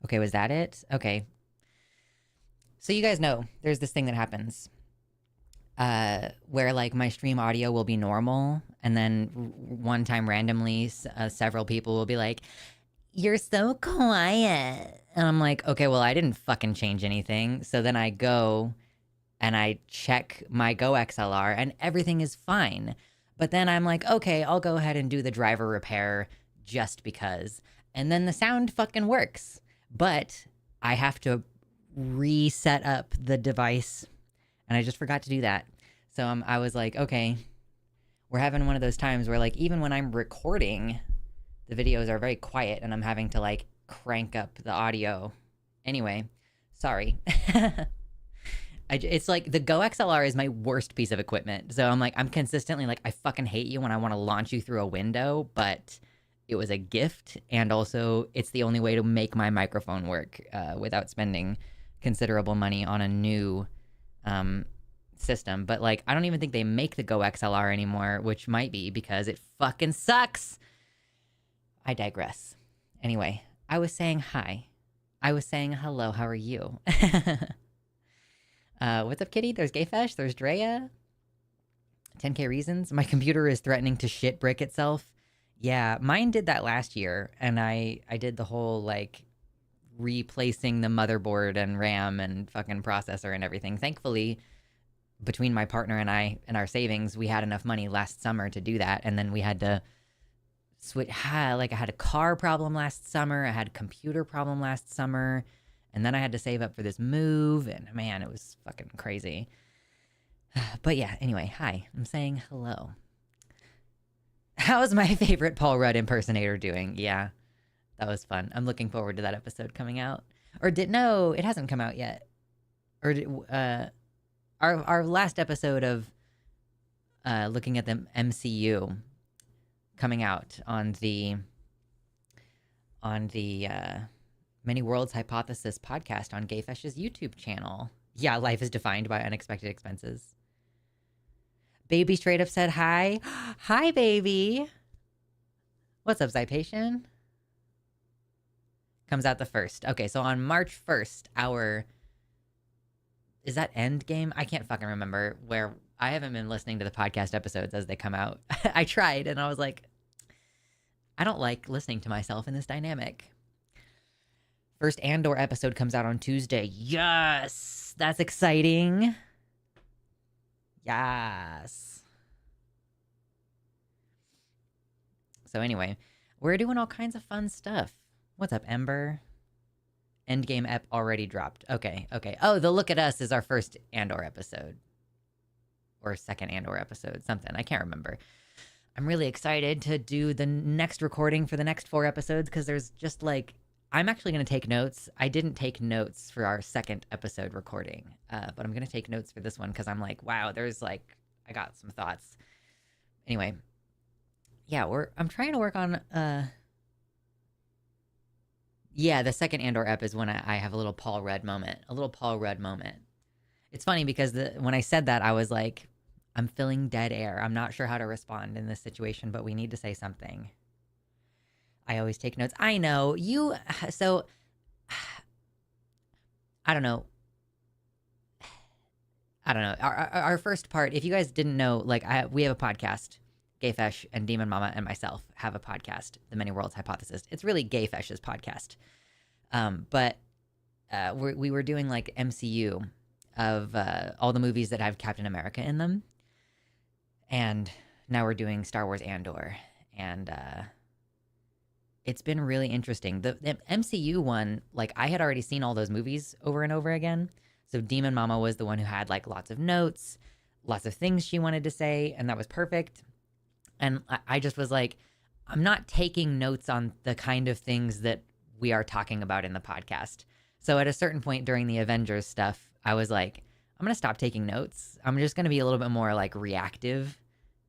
Okay, was that it? Okay. So you guys know there's this thing that happens where like my stream audio will be normal, and then one time randomly, several people will be like, "You're so quiet," and I'm like, "Okay, well I didn't fucking change anything." So then I go and I check my Go XLR, and everything is fine. But then I'm like, okay, I'll go ahead and do the driver repair just because, and then the sound fucking works. But I have to reset up the device, and I just forgot to do that. So I was like, okay, we're having one of those times where like even when I'm recording, the videos are very quiet and I'm having to like crank up the audio. Anyway, sorry. It's like the Go XLR is my worst piece of equipment. So I'm like, I'm consistently like, I fucking hate you when I want to launch you through a window, but it was a gift. And also, it's the only way to make my microphone work without spending considerable money on a new system. But like, I don't even think they make the Go XLR anymore, which might be because it fucking sucks. I digress. Anyway, I was saying hi. I was saying hello. How are you? What's up, Kitty? There's Gayfesh. There's Drea. 10K reasons. My computer is threatening to shit brick itself. Yeah, mine did that last year, and I did the whole like replacing the motherboard and RAM and fucking processor and everything. Thankfully, between my partner and I and our savings, we had enough money last summer to do that, and then we had to switch. Like I had a car problem last summer. I had a computer problem last summer. And then I had to save up for this move, and man, it was fucking crazy. But yeah, anyway, hi. I'm saying hello. How's my favorite Paul Rudd impersonator doing? Yeah, that was fun. I'm looking forward to that episode coming out. No, it hasn't come out yet. Or our last episode of looking at the MCU coming out on the Many Worlds Hypothesis podcast on Gayfesh's YouTube channel. Yeah, life is defined by unexpected expenses. Baby straight up said hi. Hi, baby. What's up, Zypation? Comes out the 1st. Okay, so on March 1st, is that Endgame? I can't fucking remember where. I haven't been listening to the podcast episodes as they come out. I tried, and I was like, I don't like listening to myself in this dynamic. First Andor episode comes out on Tuesday. Yes! That's exciting. Yes. So anyway, we're doing all kinds of fun stuff. What's up, Ember? Endgame ep already dropped. Okay. Oh, the Look at Us is our first Andor episode. Or second Andor episode. Something. I can't remember. I'm really excited to do the next recording for the next 4 episodes because there's just like... I'm actually going to take notes. I didn't take notes for our second episode recording, but I'm going to take notes for this one because I'm like, wow, there's like, I got some thoughts. Anyway, yeah, I'm trying to work on, yeah, the second Andor ep is when I have a little Paul Rudd moment. It's funny because when I said that, I was like, I'm feeling dead air. I'm not sure how to respond in this situation, but we need to say something. I always take notes. I know so I don't know. Our first part, if you guys didn't know, like we have a podcast. Gayfesh and Demon Mama and myself have a podcast, The Many Worlds Hypothesis. It's really Gayfesh's podcast. But we were doing like MCU of all the movies that have Captain America in them. And now we're doing Star Wars Andor. And it's been really interesting. The MCU one, like I had already seen all those movies over and over again. So Demon Mama was the one who had like lots of notes, lots of things she wanted to say, and that was perfect. And I just was like, I'm not taking notes on the kind of things that we are talking about in the podcast. So at a certain point during the Avengers stuff, I was like, I'm going to stop taking notes. I'm just going to be a little bit more like reactive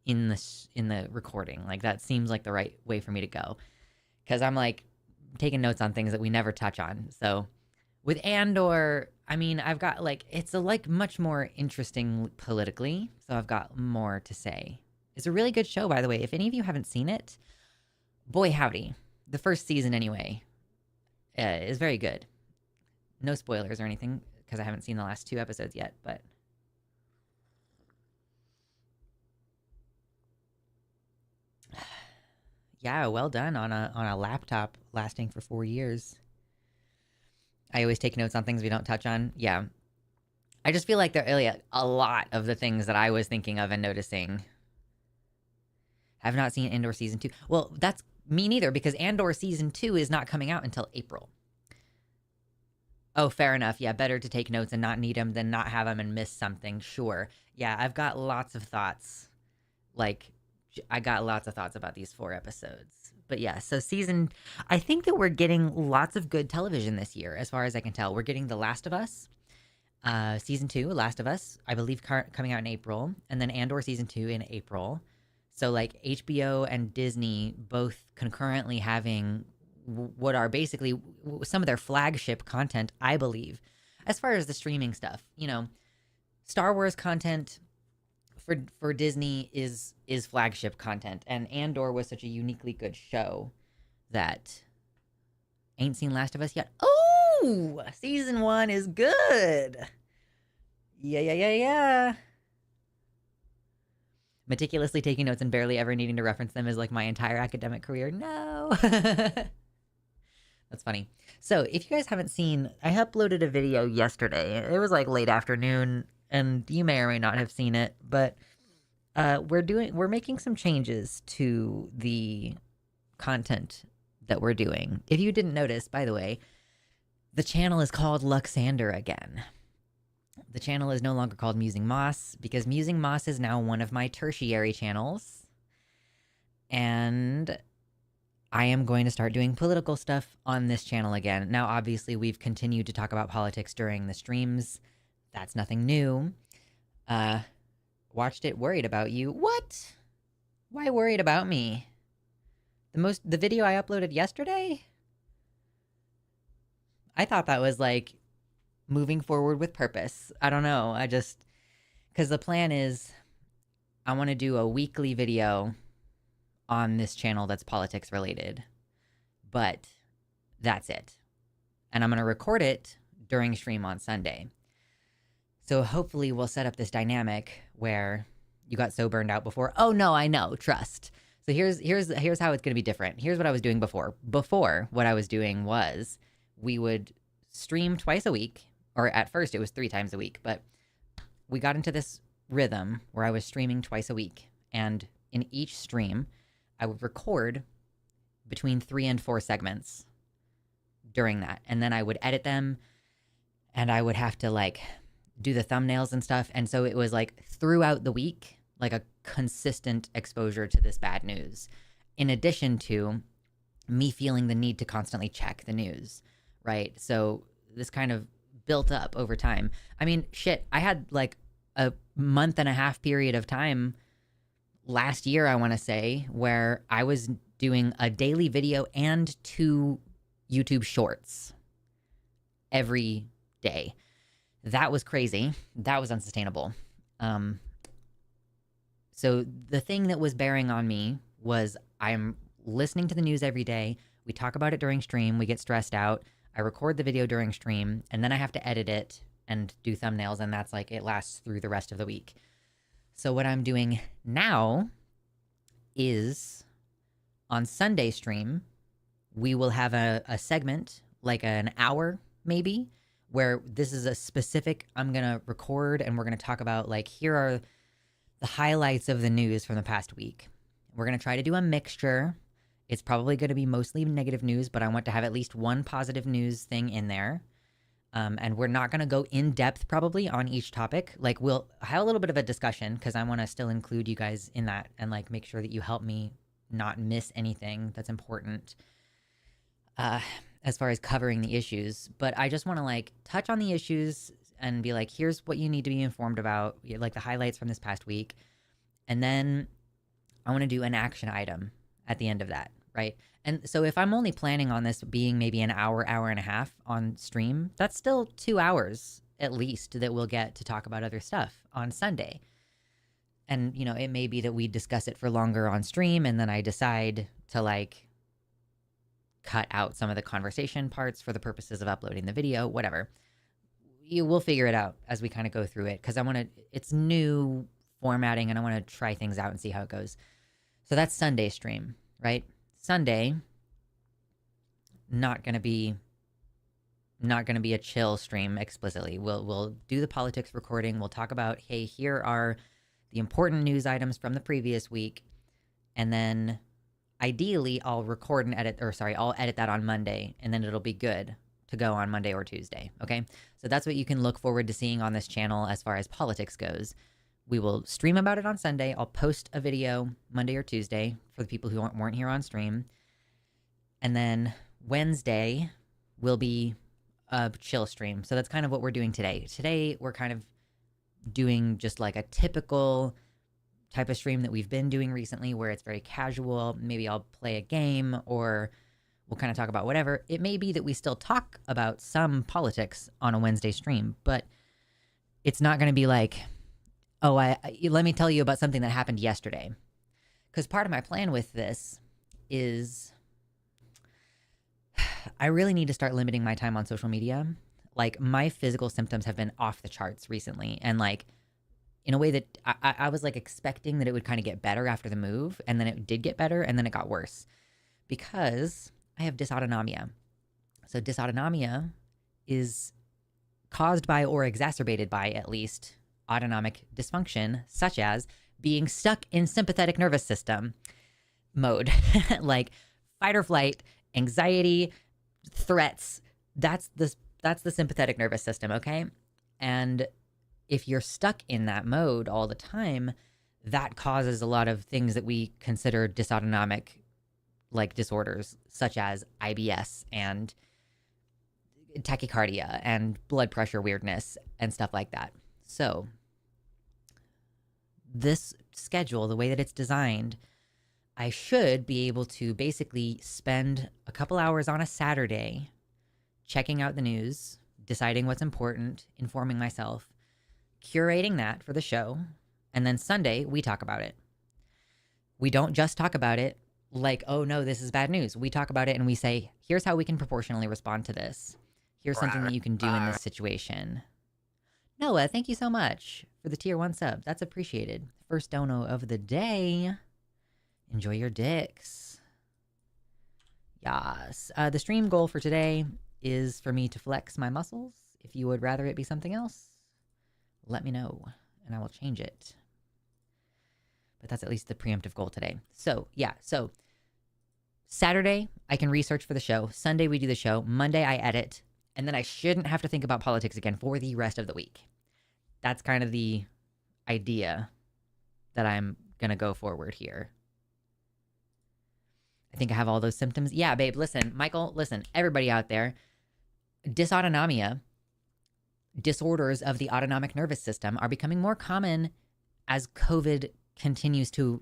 in the recording. Like that seems like the right way for me to go. Because I'm like taking notes on things that we never touch on. So with Andor, I mean, I've got like, it's a like much more interesting politically. So I've got more to say. It's a really good show, by the way. If any of you haven't seen it, boy howdy. The first season anyway. is very good. No spoilers or anything because I haven't seen the last 2 episodes yet, but yeah, well done on a laptop lasting for 4 years. I always take notes on things we don't touch on. Yeah. I just feel like there are a lot of the things that I was thinking of and noticing. Have not seen Andor season 2. Well, that's me neither, because Andor season 2 is not coming out until April. Oh, fair enough. Yeah, better to take notes and not need them than not have them and miss something. Sure. Yeah, I've got lots of thoughts. Like, I got lots of thoughts about these 4 episodes. But yeah, so I think that we're getting lots of good television this year, as far as I can tell. We're getting The Last of Us, season 2, Last of Us, I believe coming out in April, and then Andor season 2 in April. So like HBO and Disney both concurrently having what are basically some of their flagship content, I believe, as far as the streaming stuff. Star Wars content for Disney is flagship content, and Andor was such a uniquely good show that ain't seen Last of Us yet. Oh, season 1 is good. Yeah. Meticulously taking notes and barely ever needing to reference them is like my entire academic career. No. That's funny. So if you guys haven't seen, I uploaded a video yesterday. It was like late afternoon, and you may or may not have seen it, but we're making some changes to the content that we're doing. If you didn't notice, by the way, the channel is called Luxander again. The channel is no longer called Musing Moss because Musing Moss is now one of my tertiary channels. And I am going to start doing political stuff on this channel again. Now, obviously, we've continued to talk about politics during the streams. That's nothing new. Watched it, worried about you. What? Why worried about me? The video I uploaded yesterday? I thought that was like moving forward with purpose. I don't know. Because the plan is I want to do a weekly video on this channel that's politics related. But that's it. And I'm going to record it during stream on Sunday. So hopefully we'll set up this dynamic where you got so burned out before. Oh no, I know, trust. So here's how it's going to be different. Here's what I was doing before. Before, what I was doing was we would stream twice a week, or at first it was 3 times a week, but we got into this rhythm where I was streaming twice a week. And in each stream, I would record between 3 and 4 segments during that. And then I would edit them, and I would have to like do the thumbnails and stuff. And so it was like throughout the week, like a consistent exposure to this bad news, in addition to me feeling the need to constantly check the news, right? So this kind of built up over time. I mean, shit, I had like a month and a half period of time last year, I want to say, where I was doing a daily video and 2 YouTube shorts every day. That was crazy. That was unsustainable. So the thing that was bearing on me was I'm listening to the news every day. We talk about it during stream. We get stressed out. I record the video during stream, and then I have to edit it and do thumbnails, and that's like it lasts through the rest of the week. So what I'm doing now is on Sunday stream, we will have a segment, like an hour maybe, where this is a specific, I'm going to record and we're going to talk about like, here are the highlights of the news from the past week. We're going to try to do a mixture. It's probably going to be mostly negative news, but I want to have at least one positive news thing in there. And we're not going to go in depth probably on each topic. Like we'll have a little bit of a discussion because I want to still include you guys in that and like make sure that you help me not miss anything that's important as far as covering the issues. But I just want to like touch on the issues and be like, here's what you need to be informed about, like the highlights from this past week. And then I want to do an action item at the end of that, right? And so if I'm only planning on this being maybe an hour, hour and a half on stream, that's still 2 hours at least that we'll get to talk about other stuff on Sunday. And, you know, it may be that we discuss it for longer on stream and then I decide to like cut out some of the conversation parts for the purposes of uploading the video, whatever. You will figure it out as we kind of go through it, because it's new formatting and I want to try things out and see how it goes. So that's Sunday stream, right? Sunday, not going to be a chill stream explicitly. We'll do the politics recording. We'll talk about, hey, here are the important news items from the previous week. And then ideally I'll edit that on Monday, and then it'll be good to go on Monday or Tuesday. Okay. So that's what you can look forward to seeing on this channel as far as politics goes. We will stream about it on Sunday. I'll post a video Monday or Tuesday for the people who weren't here on stream. And then Wednesday will be a chill stream. So that's kind of what we're doing today. Today, we're kind of doing just like a typical type of stream that we've been doing recently, where it's very casual. Maybe I'll play a game, or we'll kind of talk about whatever. It may be that we still talk about some politics on a Wednesday stream, but it's not going to be like, oh, let me tell you about something that happened yesterday. Because part of my plan with this is I really need to start limiting my time on social media. Like, my physical symptoms have been off the charts recently. And like, in a way that I was like expecting that it would kind of get better after the move. And then it did get better, and then it got worse because I have dysautonomia. So dysautonomia is caused by, or exacerbated by at least, autonomic dysfunction, such as being stuck in sympathetic nervous system mode, like fight or flight, anxiety, threats. That's the sympathetic nervous system, okay? And if you're stuck in that mode all the time, that causes a lot of things that we consider dysautonomic, like disorders, such as IBS and tachycardia and blood pressure weirdness and stuff like that. So this schedule, the way that it's designed, I should be able to basically spend a couple hours on a Saturday checking out the news, deciding what's important, informing myself, curating that for the show, and then Sunday we talk about it. We don't just talk about it like, oh no, this is bad news. We talk about it and we say, here's how we can proportionally respond to this. Here's something that you can do in this situation. Noah, thank you so much for the tier 1 sub. That's appreciated. First dono of the day. Enjoy your dicks. Yes. The stream goal for today is for me to flex my muscles. If you would rather it be something else, let me know and I will change it. But that's at least the preemptive goal today. So yeah, so Saturday I can research for the show. Sunday we do the show. Monday I edit. And then I shouldn't have to think about politics again for the rest of the week. That's kind of the idea that I'm going to go forward here. I think I have all those symptoms. Yeah, babe, listen, Michael, listen, everybody out there, dysautonomia, disorders of the autonomic nervous system are becoming more common as COVID continues to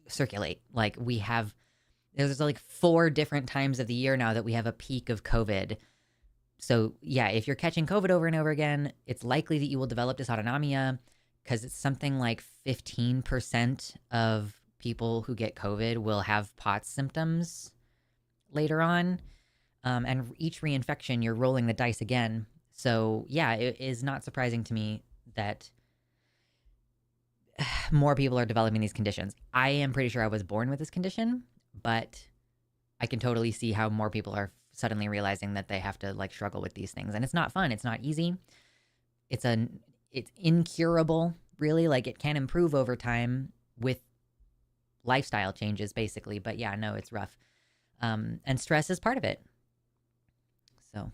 circulate. Like, there's like 4 different times of the year now that we have a peak of COVID. So yeah, if you're catching COVID over and over again, it's likely that you will develop dysautonomia, because it's something like 15% of people who get COVID will have POTS symptoms later on. And each reinfection, you're rolling the dice again. So yeah, it is not surprising to me that more people are developing these conditions. I am pretty sure I was born with this condition, but I can totally see how more people are suddenly realizing that they have to like struggle with these things. And it's not fun. It's not easy. It's incurable, really. Like, it can improve over time with lifestyle changes, basically. But yeah, no, it's rough. And stress is part of it. So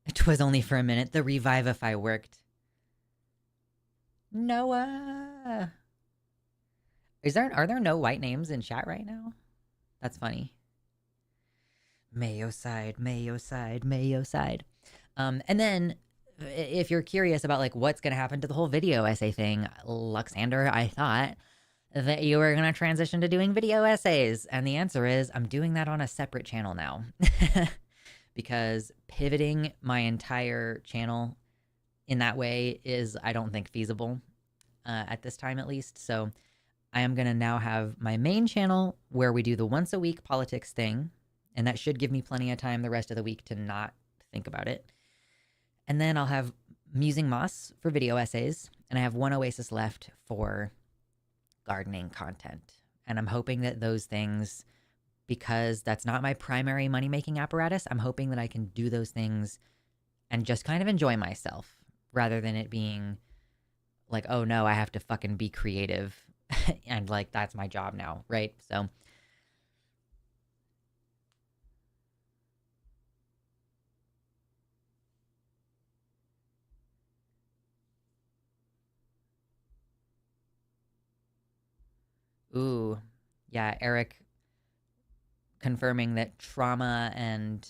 it was only for a minute. The Revivify worked. Noah. Are there no white names in chat right now? That's funny. Mayo side, Mayo side, Mayo side. And then if you're curious about like what's going to happen to the whole video essay thing, Luxander, I thought that you were going to transition to doing video essays. And the answer is I'm doing that on a separate channel now. Because pivoting my entire channel in that way is, I don't think, feasible at this time, at least. So I am going to now have my main channel where we do the once a week politics thing, And that should give me plenty of time the rest of the week to not think about it. And then I'll have Musing Moss for video essays. And I have one Oasis left for gardening content. And I'm hoping that those things, because that's not my primary money-making apparatus, I'm hoping that I can do those things and just kind of enjoy myself rather than it being like, oh no, I have to fucking be creative and like that's my job now, right? So ooh, yeah, Eric confirming that trauma and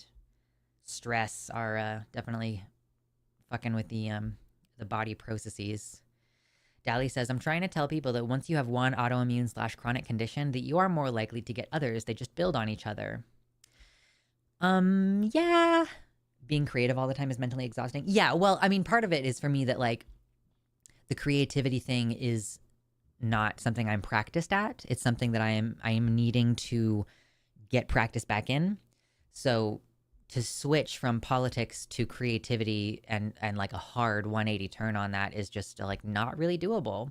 stress are definitely fucking with the body processes. Dally says, I'm trying to tell people that once you have one autoimmune / chronic condition, that you are more likely to get others. They just build on each other. Yeah. Being creative all the time is mentally exhausting. Yeah, well, I mean, part of it is for me that like the creativity thing is not something I'm practiced at. It's something that I am needing to get practice back in. So to switch from politics to creativity and like a hard 180 turn on that is just like not really doable.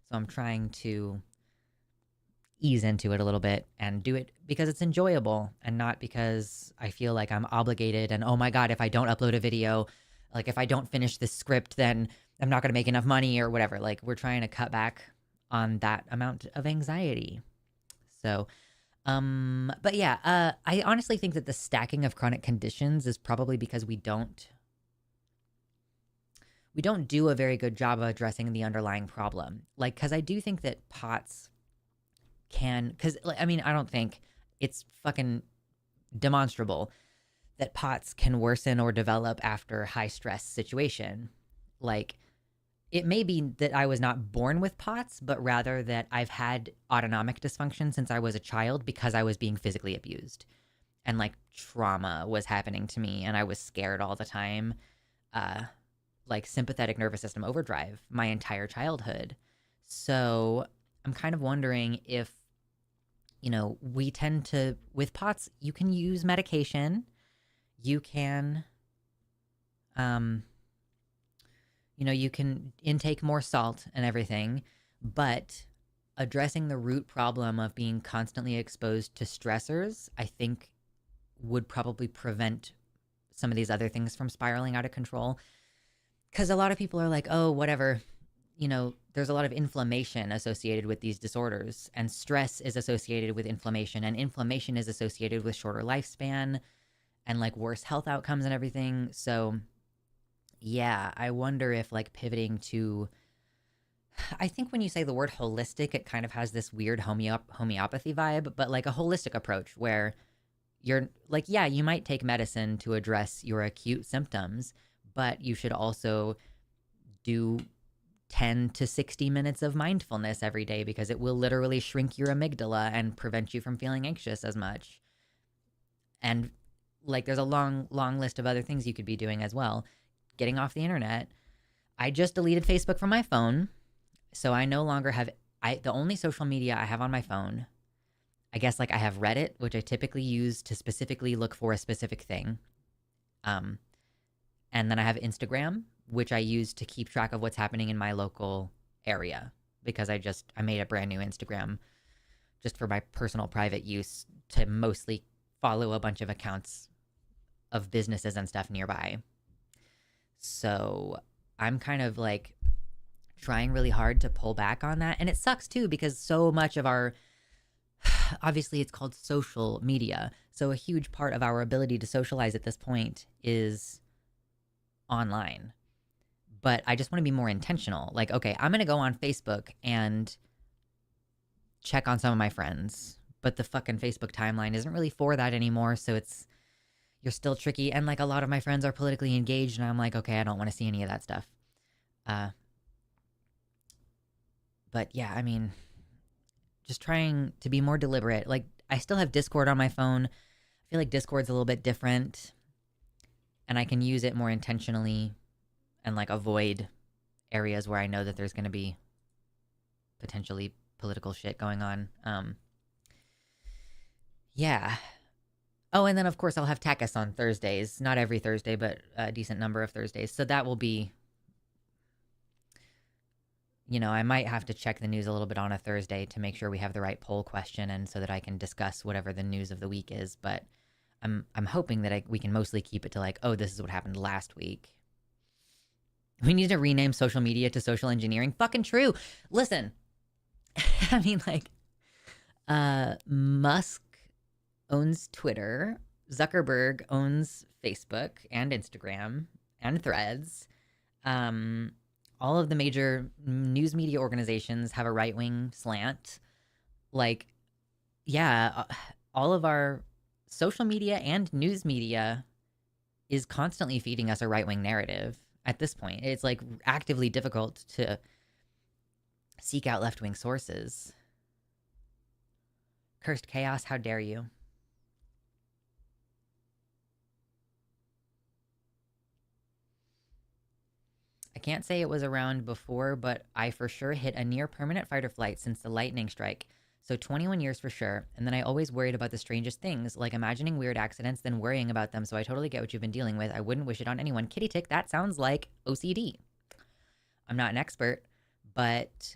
So I'm trying to ease into it a little bit and do it because it's enjoyable and not because I feel like I'm obligated and oh my god, if I don't upload a video, like if I don't finish this script, then I'm not going to make enough money or whatever. Like we're trying to cut back on that amount of anxiety. So but yeah, I honestly think that the stacking of chronic conditions is probably because we don't do a very good job of addressing the underlying problem. Like, because I do think that POTS can, because I mean, I don't think it's fucking demonstrable that POTS can worsen or develop after a high stress situation. Like, it may be that I was not born with POTS, but rather that I've had autonomic dysfunction since I was a child because I was being physically abused. And like trauma was happening to me and I was scared all the time. Like sympathetic nervous system overdrive my entire childhood. So I'm kind of wondering if, you know, we tend to, with POTS, you can use medication. You can, you know, you can intake more salt and everything, but addressing the root problem of being constantly exposed to stressors, I think would probably prevent some of these other things from spiraling out of control. Because a lot of people are like, oh, whatever, you know, there's a lot of inflammation associated with these disorders, and stress is associated with inflammation, and inflammation is associated with shorter lifespan and like worse health outcomes and everything. So yeah, I wonder if like pivoting to, I think when you say the word holistic, it kind of has this weird homeopathy vibe, but like a holistic approach where you're like, yeah, you might take medicine to address your acute symptoms, but you should also do 10 to 60 minutes of mindfulness every day because it will literally shrink your amygdala and prevent you from feeling anxious as much. And like there's a long list of other things you could be doing as well. Getting off the internet. I just deleted Facebook from my phone, so I no longer have the only social media I have on my phone. I guess like I have Reddit, which I typically use to specifically look for a specific thing. And then I have Instagram, which I use to keep track of what's happening in my local area because I made a brand new Instagram just for my personal private use to mostly follow a bunch of accounts of businesses and stuff nearby. So I'm kind of like trying really hard to pull back on that. And it sucks too, because so much of our, obviously it's called social media. So a huge part of our ability to socialize at this point is online. But I just want to be more intentional. Like, okay, I'm going to go on Facebook and check on some of my friends. But the fucking Facebook timeline isn't really for that anymore. So you're still tricky. And like a lot of my friends are politically engaged and I'm like, okay, I don't want to see any of that stuff. But yeah, I mean, just trying to be more deliberate. Like I still have Discord on my phone. I feel like Discord's a little bit different and I can use it more intentionally and like avoid areas where I know that there's going to be potentially political shit going on. Yeah. Oh, and then of course I'll have Takis on Thursdays. Not every Thursday, but a decent number of Thursdays. So that will be, I might have to check the news a little bit on a Thursday to make sure we have the right poll question and so that I can discuss whatever the news of the week is. But I'm hoping that we can mostly keep it to like, oh, this is what happened last week. We need to rename social media to social engineering. Fucking true. Listen, I mean, like, Musk owns Twitter. Zuckerberg owns Facebook and Instagram and Threads. All of the major news media organizations have a right-wing slant. Like, yeah, all of our social media and news media is constantly feeding us a right-wing narrative at this point. It's like actively difficult to seek out left-wing sources. Cursed chaos, how dare you? I can't say it was around before, but I for sure hit a near permanent fight or flight since the lightning strike. So 21 years for sure. And then I always worried about the strangest things, like imagining weird accidents, then worrying about them. So I totally get what you've been dealing with. I wouldn't wish it on anyone. Kitty tick, that sounds like OCD. I'm not an expert, but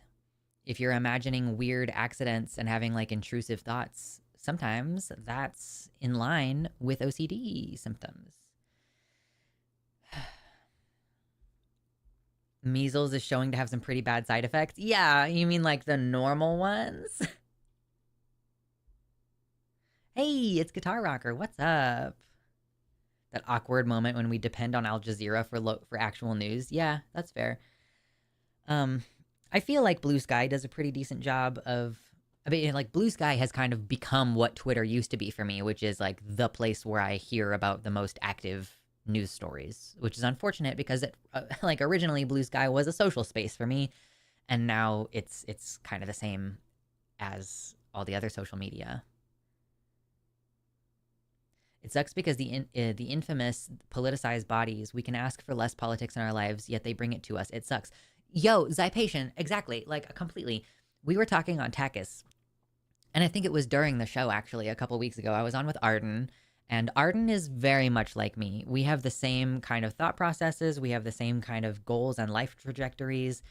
if you're imagining weird accidents and having like intrusive thoughts, sometimes that's in line with OCD symptoms. Measles is showing to have some pretty bad side effects. Yeah, you mean like the normal ones? Hey, it's Guitar Rocker. What's up? That awkward moment when we depend on Al Jazeera for actual news. Yeah, that's fair. I feel like Blue Sky does a pretty decent job of. I mean, like Blue Sky has kind of become what Twitter used to be for me, which is like the place where I hear about the most active news stories, which is unfortunate because it like originally Blue Sky was a social space for me, and now it's kind of the same as all the other social media. It sucks because the infamous politicized bodies, we can ask for less politics in our lives, yet they bring it to us. It sucks. Yo, Zypation, exactly, like completely. We were talking on Takis, and I think it was during the show actually a couple weeks ago. I was on with Arden. And Arden is very much like me. We have the same kind of thought processes. We have the same kind of goals and life trajectories.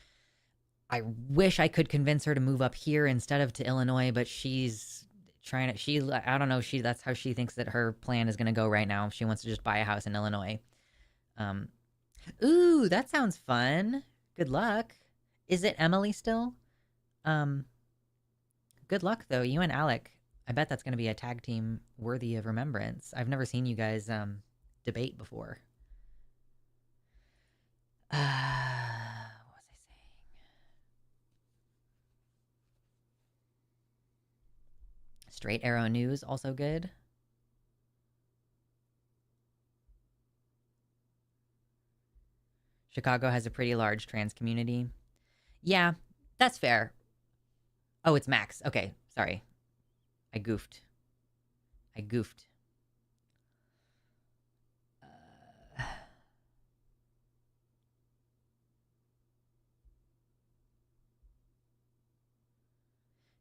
I wish I could convince her to move up here instead of to Illinois, but she's trying to, I don't know, that's how she thinks that her plan is going to go right now. She wants to just buy a house in Illinois. Ooh, that sounds fun. Good luck. Is it Emily still? Good luck though, you and Alec. I bet that's going to be a tag team worthy of remembrance. I've never seen you guys debate before. What was I saying? Straight Arrow News, also good. Chicago has a pretty large trans community. Yeah, that's fair. Oh, it's Max. Okay, sorry. I goofed.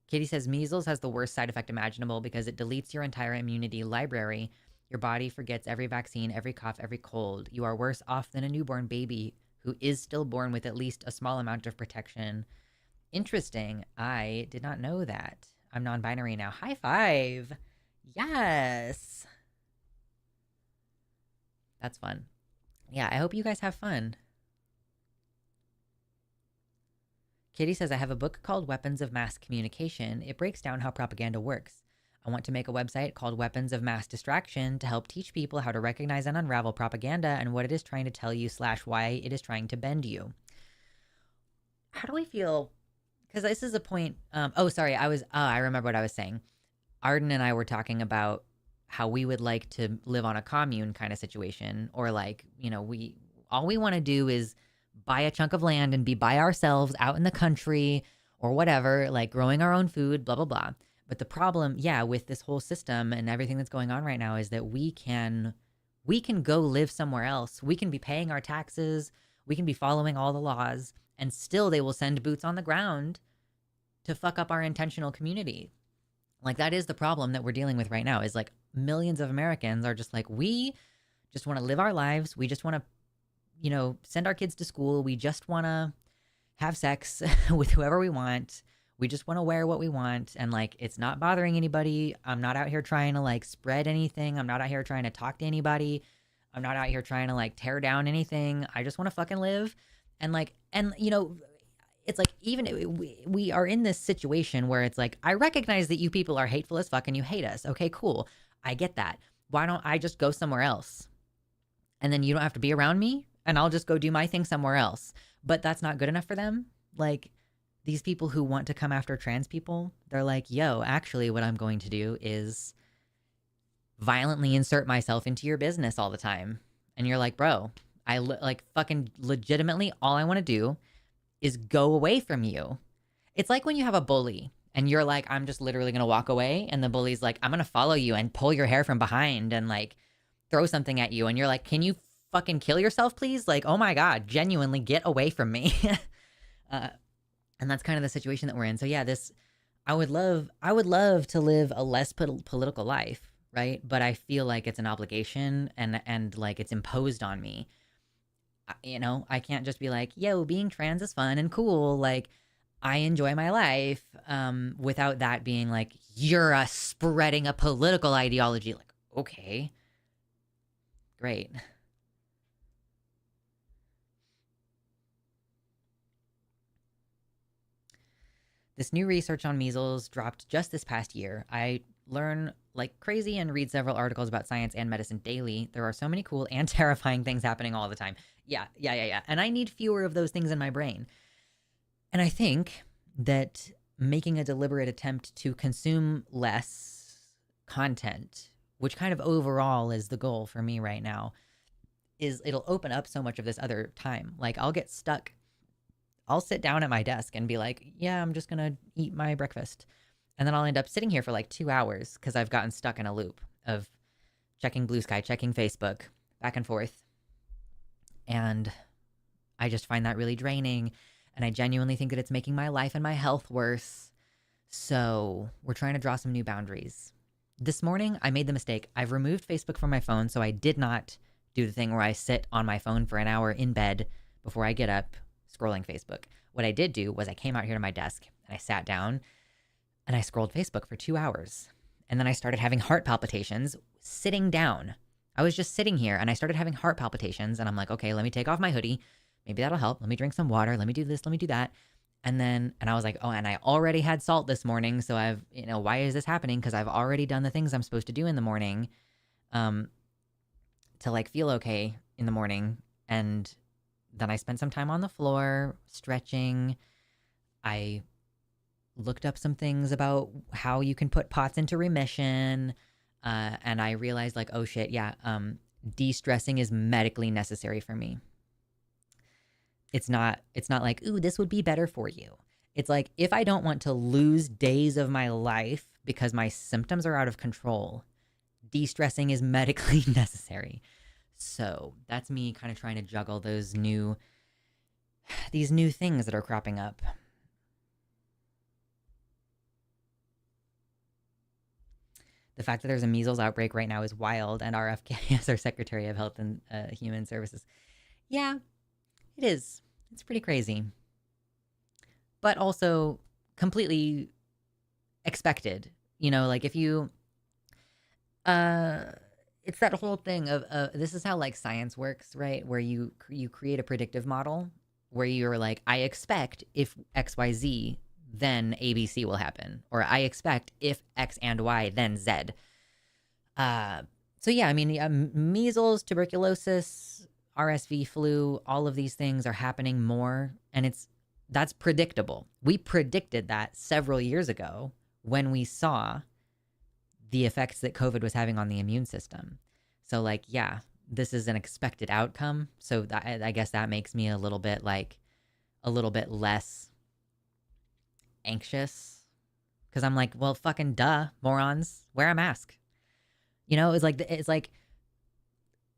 Katie says measles has the worst side effect imaginable because it deletes your entire immunity library. Your body forgets every vaccine, every cough, every cold. You are worse off than a newborn baby who is still born with at least a small amount of protection. Interesting. I did not know that. I'm non-binary now. High five. Yes. That's fun. Yeah, I hope you guys have fun. Kitty says, I have a book called Weapons of Mass Communication. It breaks down how propaganda works. I want to make a website called Weapons of Mass Distraction to help teach people how to recognize and unravel propaganda and what it is trying to tell you / why it is trying to bend you. How do we feel? Because this is a point. I remember what I was saying. Arden and I were talking about how we would like to live on a commune kind of situation, or like, all we want to do is buy a chunk of land and be by ourselves out in the country or whatever, like growing our own food, blah, blah, blah. But the problem, with this whole system and everything that's going on right now is that we can go live somewhere else. We can be paying our taxes. We can be following all the laws, and still they will send boots on the ground to fuck up our intentional community. Like, that is the problem that we're dealing with right now, is like millions of Americans are just like, we just want to live our lives. We just want to, send our kids to school. We just want to have sex with whoever we want. We just want to wear what we want. And like, it's not bothering anybody. I'm not out here trying to like spread anything. I'm not out here trying to talk to anybody. I'm not out here trying to like tear down anything. I just want to fucking live. And like, it's like, even we are in this situation where it's like, I recognize that you people are hateful as fuck and you hate us. Okay, cool. I get that. Why don't I just go somewhere else? And then you don't have to be around me and I'll just go do my thing somewhere else. But that's not good enough for them. Like, these people who want to come after trans people, they're like, yo, actually what I'm going to do is violently insert myself into your business all the time. And you're like, bro, like fucking legitimately all I want to do is go away from you. It's like when you have a bully and you're like, I'm just literally going to walk away. And the bully's like, I'm going to follow you and pull your hair from behind and like throw something at you. And you're like, can you fucking kill yourself, please? Like, oh my God, genuinely get away from me. And that's kind of the situation that we're in. So yeah, I would love to live a less political life, right? But I feel like it's an obligation and like it's imposed on me. I can't just be like, yo, being trans is fun and cool. Like, I enjoy my life, without that being like, you're spreading a political ideology. Like, okay, great. This new research on measles dropped just this past year. I learn like crazy and read several articles about science and medicine daily. There are so many cool and terrifying things happening all the time. Yeah. And I need fewer of those things in my brain. And I think that making a deliberate attempt to consume less content, which kind of overall is the goal for me right now, is it'll open up so much of this other time. Like, I'll get stuck. I'll sit down at my desk and be like, yeah, I'm just going to eat my breakfast. And then I'll end up sitting here for like 2 hours because I've gotten stuck in a loop of checking Blue Sky, checking Facebook, back and forth. And I just find that really draining. And I genuinely think that it's making my life and my health worse. So we're trying to draw some new boundaries. This morning, I made the mistake. I've removed Facebook from my phone, so I did not do the thing where I sit on my phone for an hour in bed before I get up scrolling Facebook. What I did do was I came out here to my desk and I sat down and I scrolled Facebook for 2 hours. And then I started having heart palpitations sitting down. I was just sitting here and I started having heart palpitations and I'm like, okay, let me take off my hoodie. Maybe that'll help. Let me drink some water. Let me do this. Let me do that. And I was like, oh, and I already had salt this morning. So why is this happening? Because I've already done the things I'm supposed to do in the morning, to like feel okay in the morning. And then I spent some time on the floor stretching. I looked up some things about how you can put POTS into remission. And I realized like, oh shit, yeah, de-stressing is medically necessary for me. It's not like, ooh, this would be better for you. It's like, if I don't want to lose days of my life because my symptoms are out of control, de-stressing is medically necessary. So that's me kind of trying to juggle these new things that are cropping up. The fact that there's a measles outbreak right now is wild, and RFK is our Secretary of Health and Human Services. Yeah, it is. It's pretty crazy. But also completely expected. Like if you... it's that whole thing of this is how like science works, right? Where you create a predictive model where you're like, I expect if XYZ, then ABC will happen. Or I expect if X and Y, then Z. So yeah, I mean, measles, tuberculosis, RSV, flu, all of these things are happening more. And that's predictable. We predicted that several years ago when we saw the effects that COVID was having on the immune system. So like, yeah, this is an expected outcome. So I guess that makes me a little bit less anxious, because I'm like, well, fucking duh, morons, wear a mask. It's like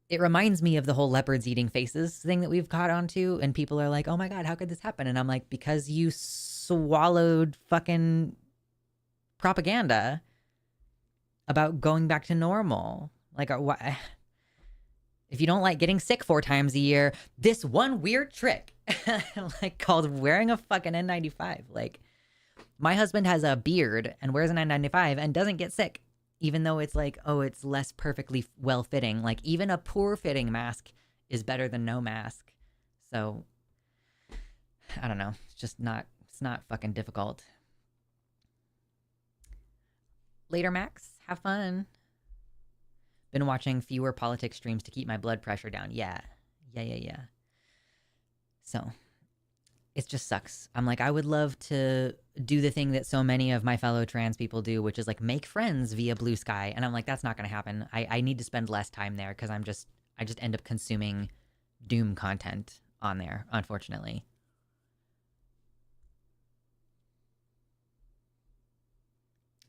it reminds me of the whole leopards eating faces thing that we've caught onto, and people are like, oh my God, how could this happen? And I'm like, because you swallowed fucking propaganda about going back to normal. Like, if you don't like getting sick 4 times a year, this one weird trick, like called wearing a fucking N95. Like, my husband has a beard and wears an N95 and doesn't get sick, even though it's like, oh, it's less perfectly well fitting. Like, even a poor fitting mask is better than no mask. So, I don't know. It's not fucking difficult. Later, Max. Have fun. Been watching fewer politics streams to keep my blood pressure down. Yeah. So, it just sucks. I'm like, I would love to do the thing that so many of my fellow trans people do, which is like make friends via Blue Sky. And I'm like, that's not going to happen. I need to spend less time there because I just end up consuming doom content on there, unfortunately.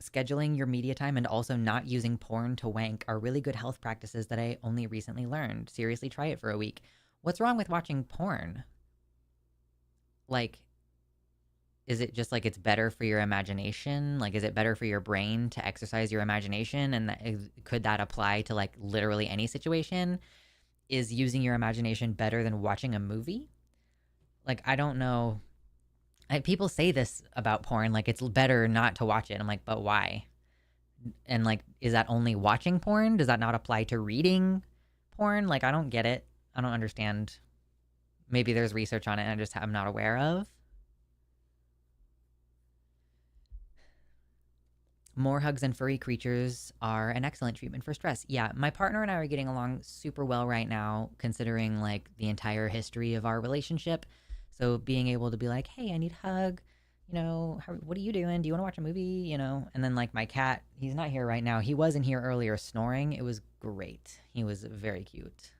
Scheduling your media time and also not using porn to wank are really good health practices that I only recently learned. Seriously, try it for a week. What's wrong with watching porn? Like, is it just like it's better for your imagination? Like, is it better for your brain to exercise your imagination? And could that apply to like literally any situation? Is using your imagination better than watching a movie? Like, I don't know. People say this about porn, like it's better not to watch it. I'm like, but why? And like, is that only watching porn? Does that not apply to reading porn? Like, I don't get it. I don't understand. Maybe there's research on it and I'm not aware of. More hugs and furry creatures are an excellent treatment for stress. Yeah, my partner and I are getting along super well right now, considering like the entire history of our relationship. So being able to be like, hey, I need a hug. You know, what are you doing? Do you want to watch a movie? You know, and then like my cat, he's not here right now. He wasn't here earlier snoring. It was great. He was very cute.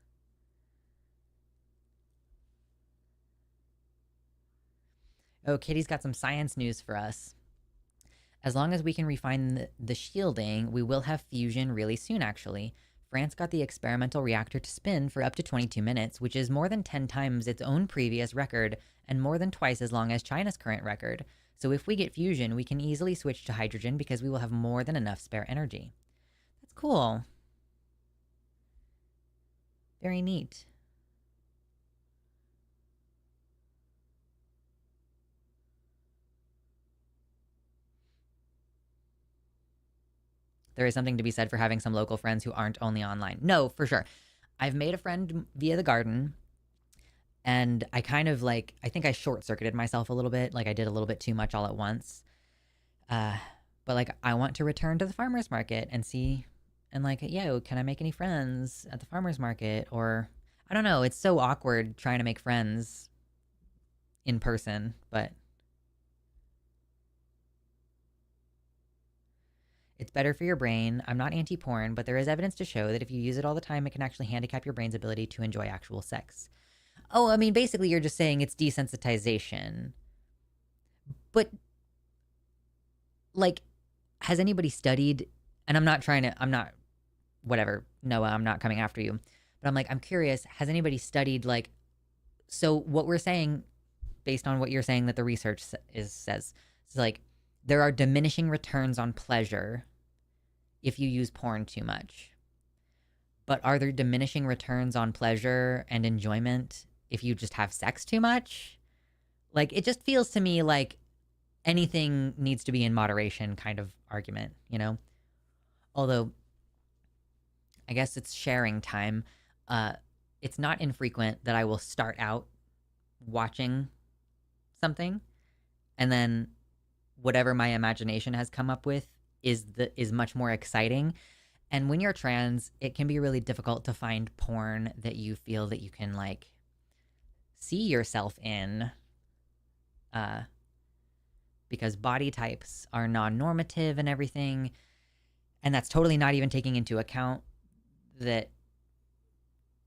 Oh, Kitty's got some science news for us. As long as we can refine the shielding, we will have fusion really soon, actually. France got the experimental reactor to spin for up to 22 minutes, which is more than 10 times its own previous record and more than twice as long as China's current record. So if we get fusion, we can easily switch to hydrogen because we will have more than enough spare energy. That's cool. Very neat. There is something to be said for having some local friends who aren't only online. No, for sure. I've made a friend via the garden, and I kind of like, I think I short circuited myself a little bit. Like I did a little bit too much all at once. Uh, but like, I want to return to the farmer's market and see, and like, yo, can I make any friends at the farmer's market? Or I don't know. It's so awkward trying to make friends in person, but it's better for your brain. I'm not anti porn, but there is evidence to show that if you use it all the time, it can actually handicap your brain's ability to enjoy actual sex. Oh, I mean, basically, you're just saying it's desensitization. But, like, has anybody studied? And I'm not, whatever, Noah, I'm not coming after you. But I'm like, I'm curious, has anybody studied, like, so what we're saying, based on what you're saying that the research says, is like, there are diminishing returns on pleasure if you use porn too much. But are there diminishing returns on pleasure and enjoyment if you just have sex too much? Like, it just feels to me like anything needs to be in moderation kind of argument, you know? Although, I guess it's sharing time. It's not infrequent that I will start out watching something and then whatever my imagination has come up with is much more exciting. And when you're trans, it can be really difficult to find porn that you feel that you can like see yourself in, because body types are non-normative and everything. And that's totally not even taking into account that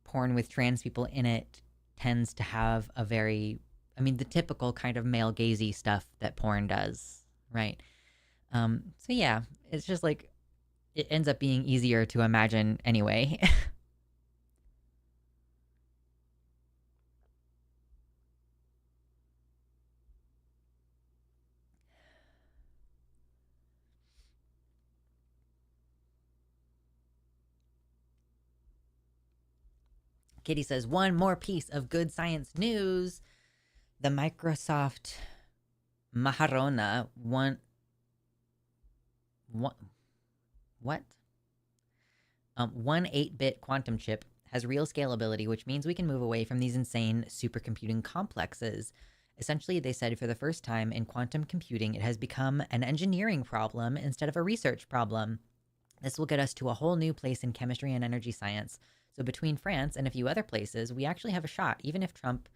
porn with trans people in it tends to have a very, I mean, the typical kind of male gazy stuff that porn does, right? So yeah, it's just like, it ends up being easier to imagine anyway. Kitty says, one more piece of good science news. The Microsoft Maharona one what? 8-bit quantum chip has real scalability, which means we can move away from these insane supercomputing complexes. Essentially, they said for the first time in quantum computing, it has become an engineering problem instead of a research problem. This will get us to a whole new place in chemistry and energy science. So between France and a few other places, we actually have a shot, even if Trump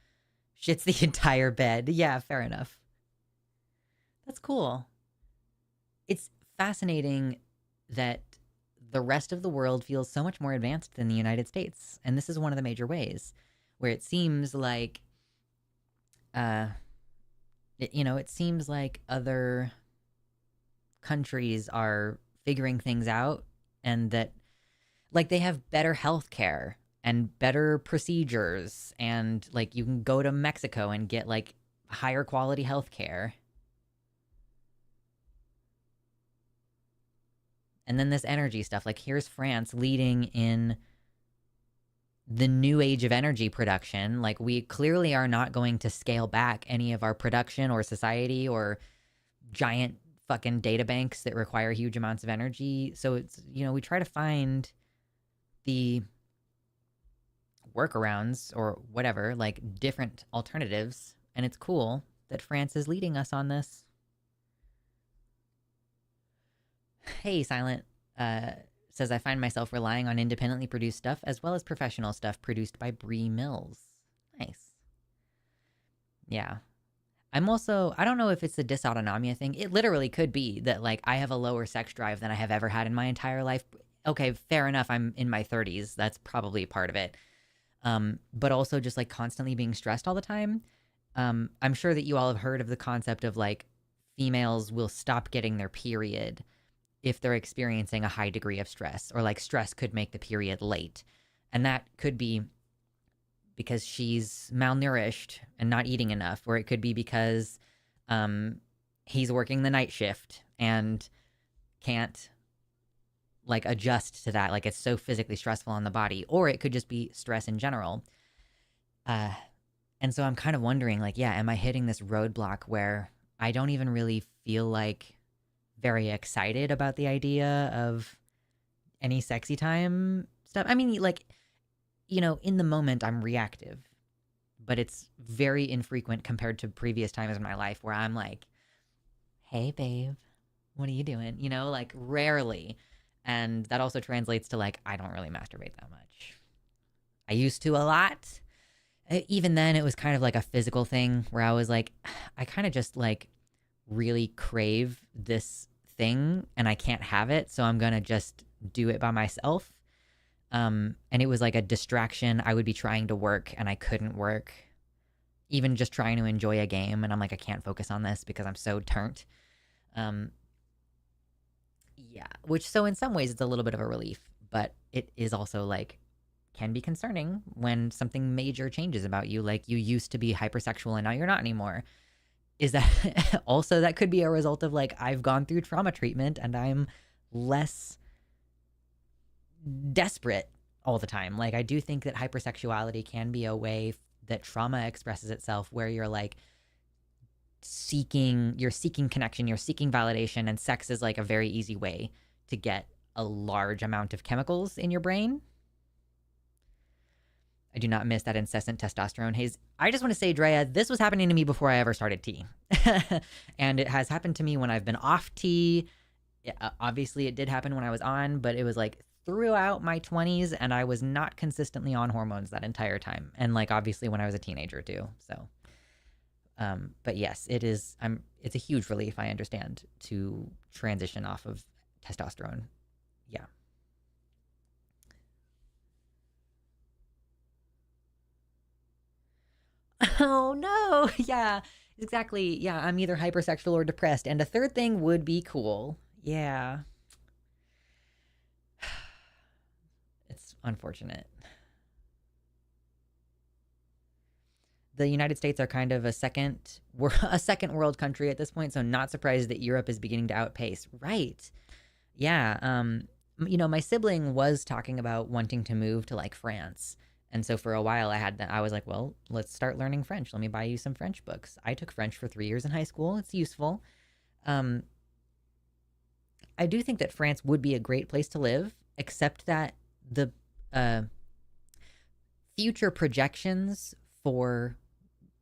shits the entire bed. Yeah, fair enough. That's cool. It's fascinating that the rest of the world feels so much more advanced than the United States. And this is one of the major ways where it seems like, it seems like other countries are figuring things out, and that like they have better healthcare and better procedures, and like you can go to Mexico and get like higher quality healthcare. And then this energy stuff, like here's France leading in the new age of energy production. Like we clearly are not going to scale back any of our production or society or giant fucking data banks that require huge amounts of energy. So it's, we try to find the workarounds or whatever, like different alternatives. And it's cool that France is leading us on this. Hey, Silent says, I find myself relying on independently produced stuff as well as professional stuff produced by Brie Mills. Nice. Yeah. I'm also, I don't know if it's the dysautonomia thing. It literally could be that, like, I have a lower sex drive than I have ever had in my entire life. Okay, fair enough. I'm in my 30s. That's probably part of it. But also just, like, constantly being stressed all the time. I'm sure that you all have heard of the concept of, like, females will stop getting their period if they're experiencing a high degree of stress, or like stress could make the period late. And that could be because she's malnourished and not eating enough, or it could be because he's working the night shift and can't like adjust to that. Like it's so physically stressful on the body, or it could just be stress in general. And so I'm kind of wondering, like, yeah, am I hitting this roadblock where I don't even really feel like very excited about the idea of any sexy time stuff? I mean, like, in the moment I'm reactive, but it's very infrequent compared to previous times in my life where I'm like, hey babe, what are you doing? Like rarely. And that also translates to like, I don't really masturbate that much. I used to a lot. Even then it was kind of like a physical thing where I was like, I kind of just like really crave this thing and I can't have it, so I'm gonna just do it by myself. And it was like a distraction. I would be trying to work and I couldn't work, even just trying to enjoy a game, and I'm like, I can't focus on this because I'm so turnt. Yeah, which, so in some ways it's a little bit of a relief, but it is also like can be concerning when something major changes about you, like you used to be hypersexual and now you're not anymore. Is that also, that could be a result of like, I've gone through trauma treatment and I'm less desperate all the time. Like I do think that hypersexuality can be a way that trauma expresses itself, where you're like you're seeking connection, you're seeking validation, and sex is like a very easy way to get a large amount of chemicals in your brain. I do not miss that incessant testosterone haze. I just want to say, Drea, this was happening to me before I ever started tea. And it has happened to me when I've been off tea. Obviously, it did happen when I was on, but it was like throughout my 20s, and I was not consistently on hormones that entire time. And like, obviously, when I was a teenager too. So, but yes, it's a huge relief, I understand, to transition off of testosterone. Yeah. Oh no. Yeah, exactly. Yeah, I'm either hypersexual or depressed. And a third thing would be cool. Yeah. It's unfortunate. The United States are kind of a second world country at this point, so not surprised that Europe is beginning to outpace. Right. Yeah. My sibling was talking about wanting to move to like France. And so for a while I was like, well, let's start learning French. Let me buy you some French books. I took French for 3 years in high school. It's useful. Um, I do think that France would be a great place to live, except that the uh, future projections for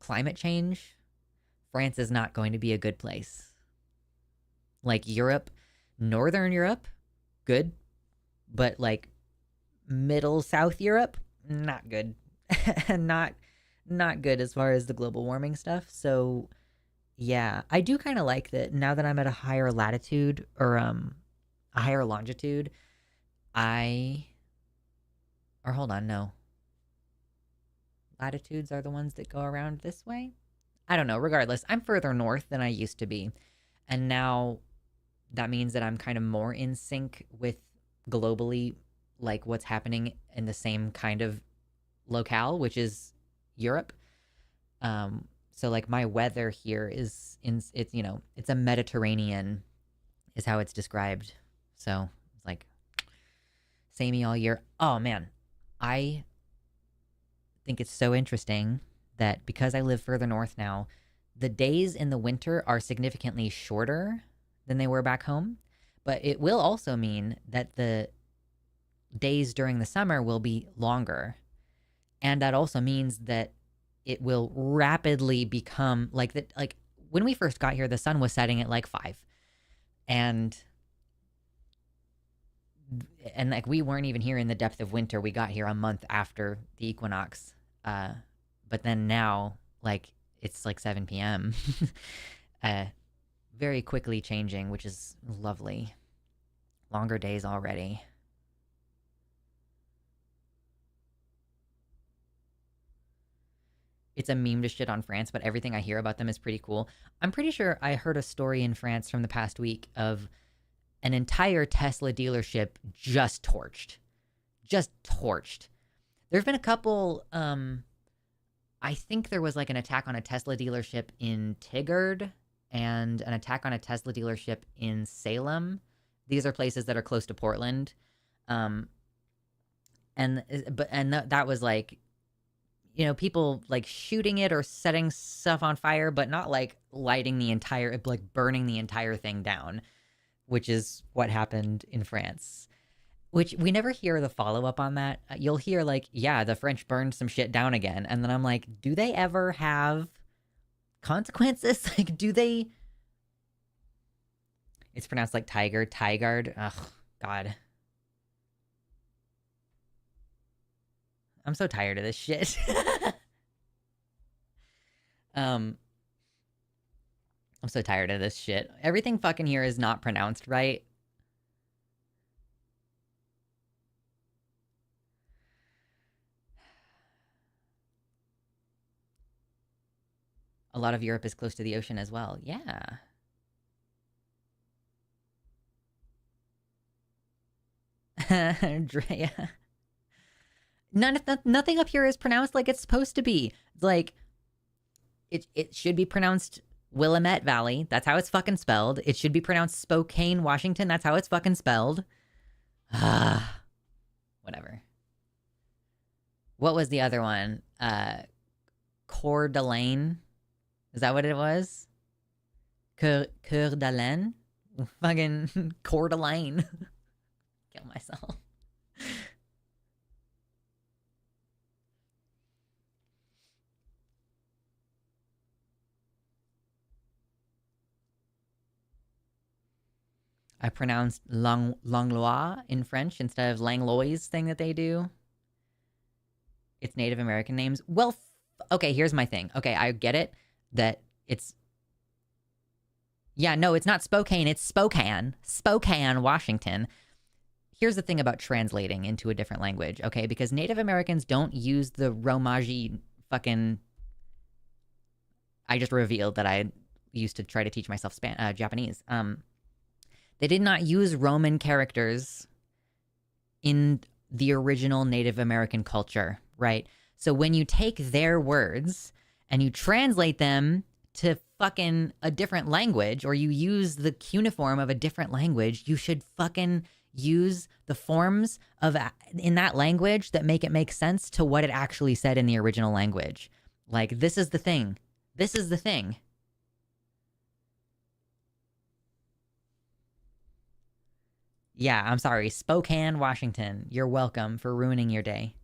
climate change, France is not going to be a good place. Like Europe, Northern Europe, good, but like middle South Europe, not good. not not good as far as the global warming stuff. So yeah, I do kind of like that now that I'm at a higher latitude or a higher longitude. I or hold on, no. Latitudes are the ones that go around this way. I don't know. Regardless, I'm further north than I used to be. And now that means that I'm kind of more in sync with globally, like what's happening in the same kind of locale, which is Europe. So like my weather here is it's it's a Mediterranean is how it's described. So it's like samey all year. Oh man, I think it's so interesting that because I live further north now, the days in the winter are significantly shorter than they were back home. But it will also mean that the days during the summer will be longer. And that also means that it will rapidly become like that. Like when we first got here, the sun was setting at like 5. And like we weren't even here in the depth of winter. We got here a month after the equinox. But then now, like, it's like 7 p.m. Very quickly changing, which is lovely. Longer days already. It's a meme to shit on France, but everything I hear about them is pretty cool. I'm pretty sure I heard a story in France from the past week of an entire Tesla dealership just torched. Just torched. There have been a couple, I think there was like an attack on a Tesla dealership in Tigard and an attack on a Tesla dealership in Salem. These are places that are close to Portland. That was like, people like shooting it or setting stuff on fire, but not like lighting the entire, like burning the entire thing down, which is what happened in France. Which we never hear the follow-up on that. You'll hear like, yeah, the French burned some shit down again. And then I'm like, do they ever have consequences? Like, do they... It's pronounced like tiger, Tigard. Ugh, God. I'm so tired of this shit. I'm so tired of this shit. Everything fucking here is not pronounced right. A lot of Europe is close to the ocean as well. Yeah. Drea. Nothing up here is pronounced like it's supposed to be. It's like, it should be pronounced Willamette Valley. That's how it's fucking spelled. It should be pronounced Spokane, Washington. That's how it's fucking spelled. Whatever. What was the other one? Coeur d'Alene. Is that what it was? Coeur d'Alene? Fucking Coeur d'Alene. Kill myself. I pronounced Langlois in French instead of Langlois thing that they do. It's Native American names. Well, okay, here's my thing. Okay, I get it that it's... Yeah, no, it's not Spokane, it's Spokane. Spokane, Washington. Here's the thing about translating into a different language, okay? Because Native Americans don't use the Romaji fucking... I just revealed that I used to try to teach myself Japanese. They did not use Roman characters in the original Native American culture, right? So when you take their words and you translate them to fucking a different language, or you use the cuneiform of a different language, you should fucking use the forms of in that language that make it make sense to what it actually said in the original language. Like, this is the thing. This is the thing. Yeah, I'm sorry. Spokane, Washington. You're welcome for ruining your day.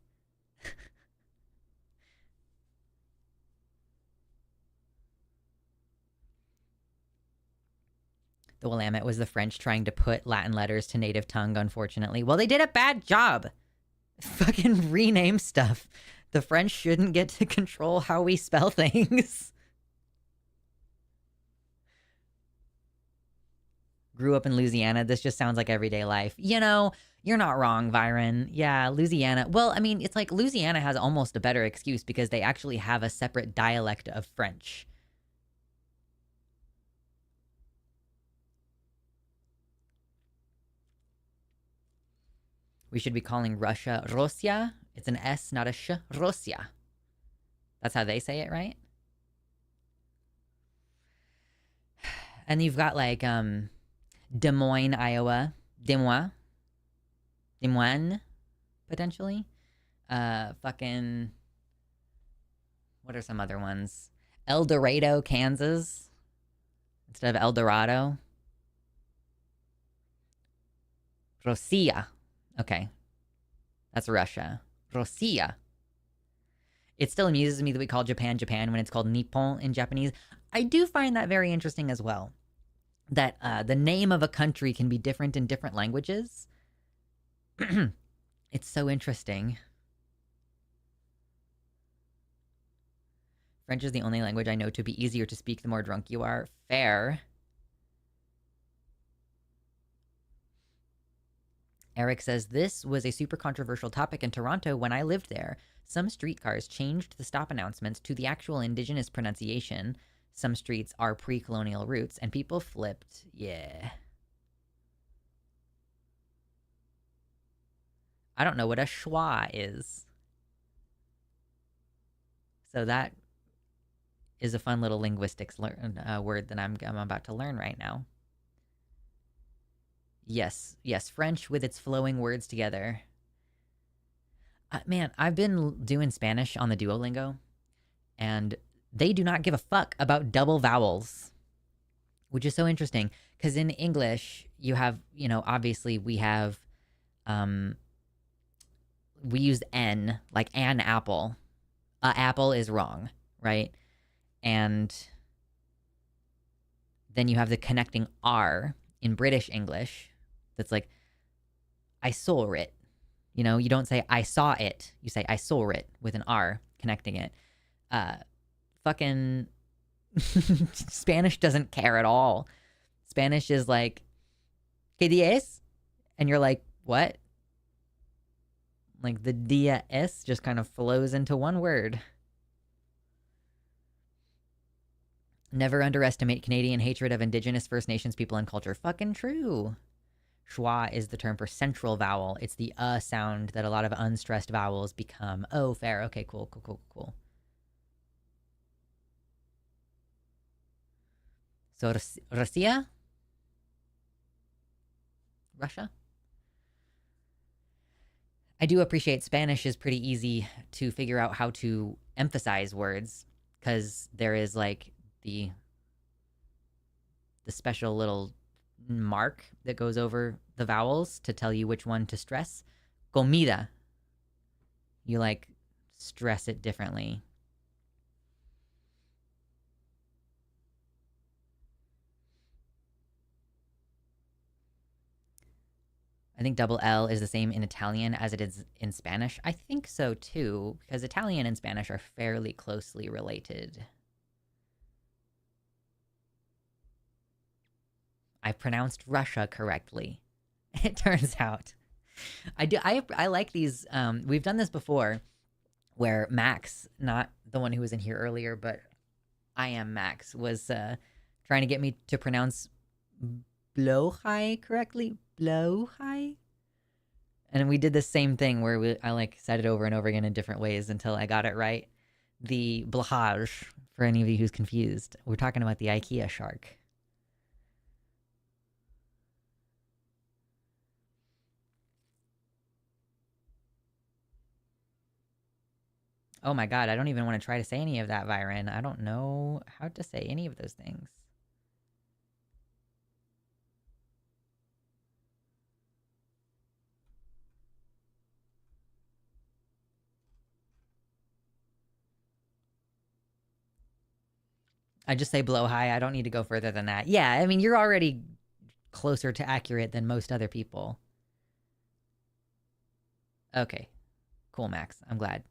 The Willamette was the French trying to put Latin letters to native tongue, unfortunately. Well, they did a bad job. Fucking rename stuff. The French shouldn't get to control how we spell things. Grew up in Louisiana. This just sounds like everyday life. You know, you're not wrong, Byron. Yeah, Louisiana. Well, I mean, it's like Louisiana has almost a better excuse because they actually have a separate dialect of French. We should be calling Russia Rosia. It's an S, not a sh. Rosia. That's how they say it, right? And you've got like Des Moines, Iowa. Des Moines, potentially. Fucking. What are some other ones? El Dorado, Kansas. Instead of El Dorado. Rosia. Okay. That's Russia. Rosia. It still amuses me that we call Japan Japan when it's called Nippon in Japanese. I do find that very interesting as well. That the name of a country can be different in different languages. It's so interesting. French is the only language I know to be easier to speak the more drunk you are. Fair. Eric says, this was a super controversial topic in Toronto when I lived there. Some streetcars changed the stop announcements to the actual indigenous pronunciation. Some streets are pre-colonial routes, and people flipped. Yeah. I don't know what a schwa is. So that is a fun little linguistics word that I'm about to learn right now. Yes, French with its flowing words together. Man, I've been doing Spanish on the Duolingo, and they do not give a fuck about double vowels, which is so interesting. Because in English, you have, obviously we have, we use N, like an apple. Apple is wrong, right? And then you have the connecting R in British English. That's like, I saw it. You don't say I saw it. You say I saw it with an R connecting it. Fucking Spanish doesn't care at all. Spanish is like, ¿qué día es? And you're like, what? Like the dia es just kind of flows into one word. Never underestimate Canadian hatred of Indigenous First Nations people and culture. Fucking true. Schwa is the term for central vowel. It's the sound that a lot of unstressed vowels become. Oh, fair. Okay, cool. So, Russia? Russia? I do appreciate Spanish is pretty easy to figure out how to emphasize words because there is like the special little mark that goes over the vowels to tell you which one to stress. Comida. You like stress it differently. I think double L is the same in Italian as it is in Spanish. I think so too, because Italian and Spanish are fairly closely related. I pronounced Russia correctly. It turns out. I like these. We've done this before where Max, not the one who was in here earlier, but I am Max, was trying to get me to pronounce blowhigh correctly. Blowhigh? And we did the same thing where I like said it over and over again in different ways until I got it right. The blahage, for any of you who's confused. We're talking about the IKEA shark. Oh my god, I don't even want to try to say any of that, Viren. I don't know how to say any of those things. I just say blow high. I don't need to go further than that. Yeah, I mean, you're already closer to accurate than most other people. Okay. Cool, Max. I'm glad.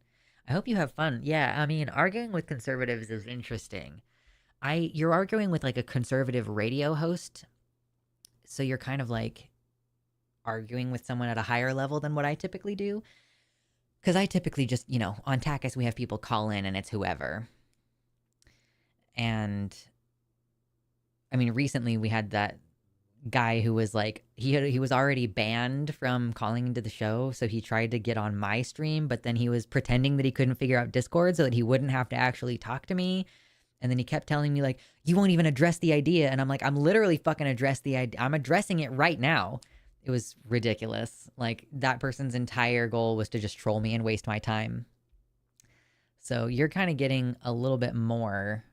I hope you have fun. Yeah, I mean, arguing with conservatives is interesting. You're arguing with like a conservative radio host, so you're kind of like arguing with someone at a higher level than what I typically do. Because I typically just, on Takis, we have people call in and it's whoever. And I mean, recently we had that guy who was like, he was already banned from calling into the show. So he tried to get on my stream, but then he was pretending that he couldn't figure out Discord so that he wouldn't have to actually talk to me. And then he kept telling me, like, you won't even address the idea. And I'm like, I'm literally fucking addressing the idea. I'm addressing it right now. It was ridiculous. Like, that person's entire goal was to just troll me and waste my time. So you're kind of getting a little bit more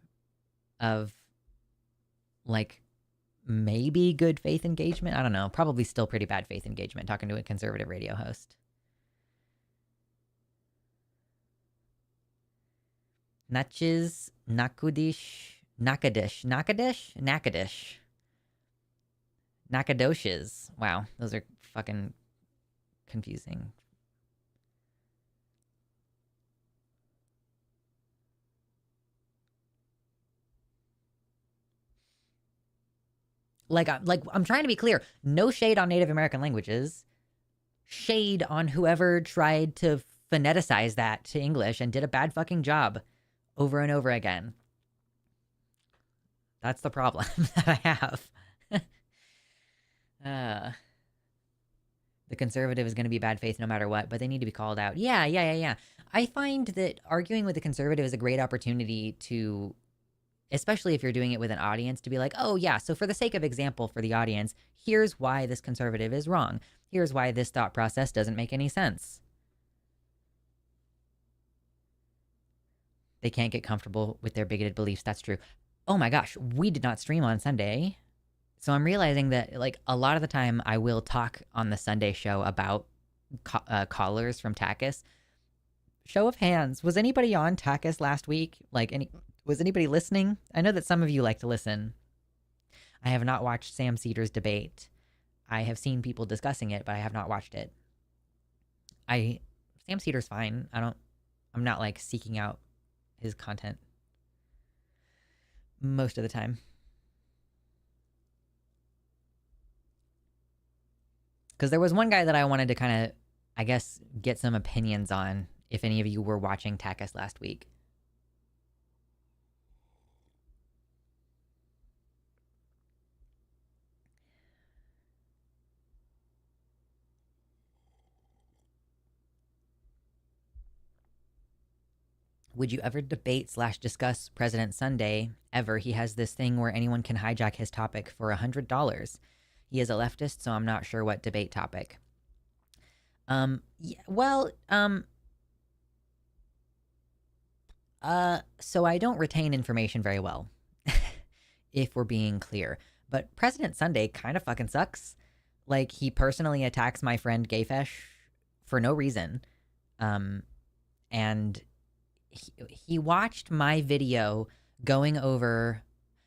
of, like, maybe good faith engagement. I don't know. Probably still pretty bad faith engagement talking to a conservative radio host. Natchez, Nakudish, Nakadish. Nakadoshes. Wow, those are fucking confusing. Like I'm trying to be clear. No shade on Native American languages. Shade on whoever tried to phoneticize that to English and did a bad fucking job over and over again. That's the problem that I have. The conservative is going to be bad faith no matter what, but they need to be called out. Yeah. I find that arguing with the conservative is a great opportunity to, especially if you're doing it with an audience, to be like, oh yeah, so for the sake of example for the audience, here's why this conservative is wrong. Here's why this thought process doesn't make any sense. They can't get comfortable with their bigoted beliefs. That's true. Oh my gosh, we did not stream on Sunday. So I'm realizing that, like, a lot of the time I will talk on the Sunday show about callers from Takis. Show of hands, was anybody on Takis last week? Was anybody listening? I know that some of you like to listen. I have not watched Sam Cedar's debate. I have seen people discussing it, but I have not watched it. Sam Cedar's fine. I'm not like seeking out his content most of the time. Because there was one guy that I wanted to kind of, I guess, get some opinions on if any of you were watching Takis last week. Would you ever debate / discuss President Sunday? Ever. He has this thing where anyone can hijack his topic for $100. He is a leftist, so I'm not sure what debate topic. So I don't retain information very well, if we're being clear. But President Sunday kind of fucking sucks. Like, he personally attacks my friend Gayfesh for no reason. And he watched my video going over.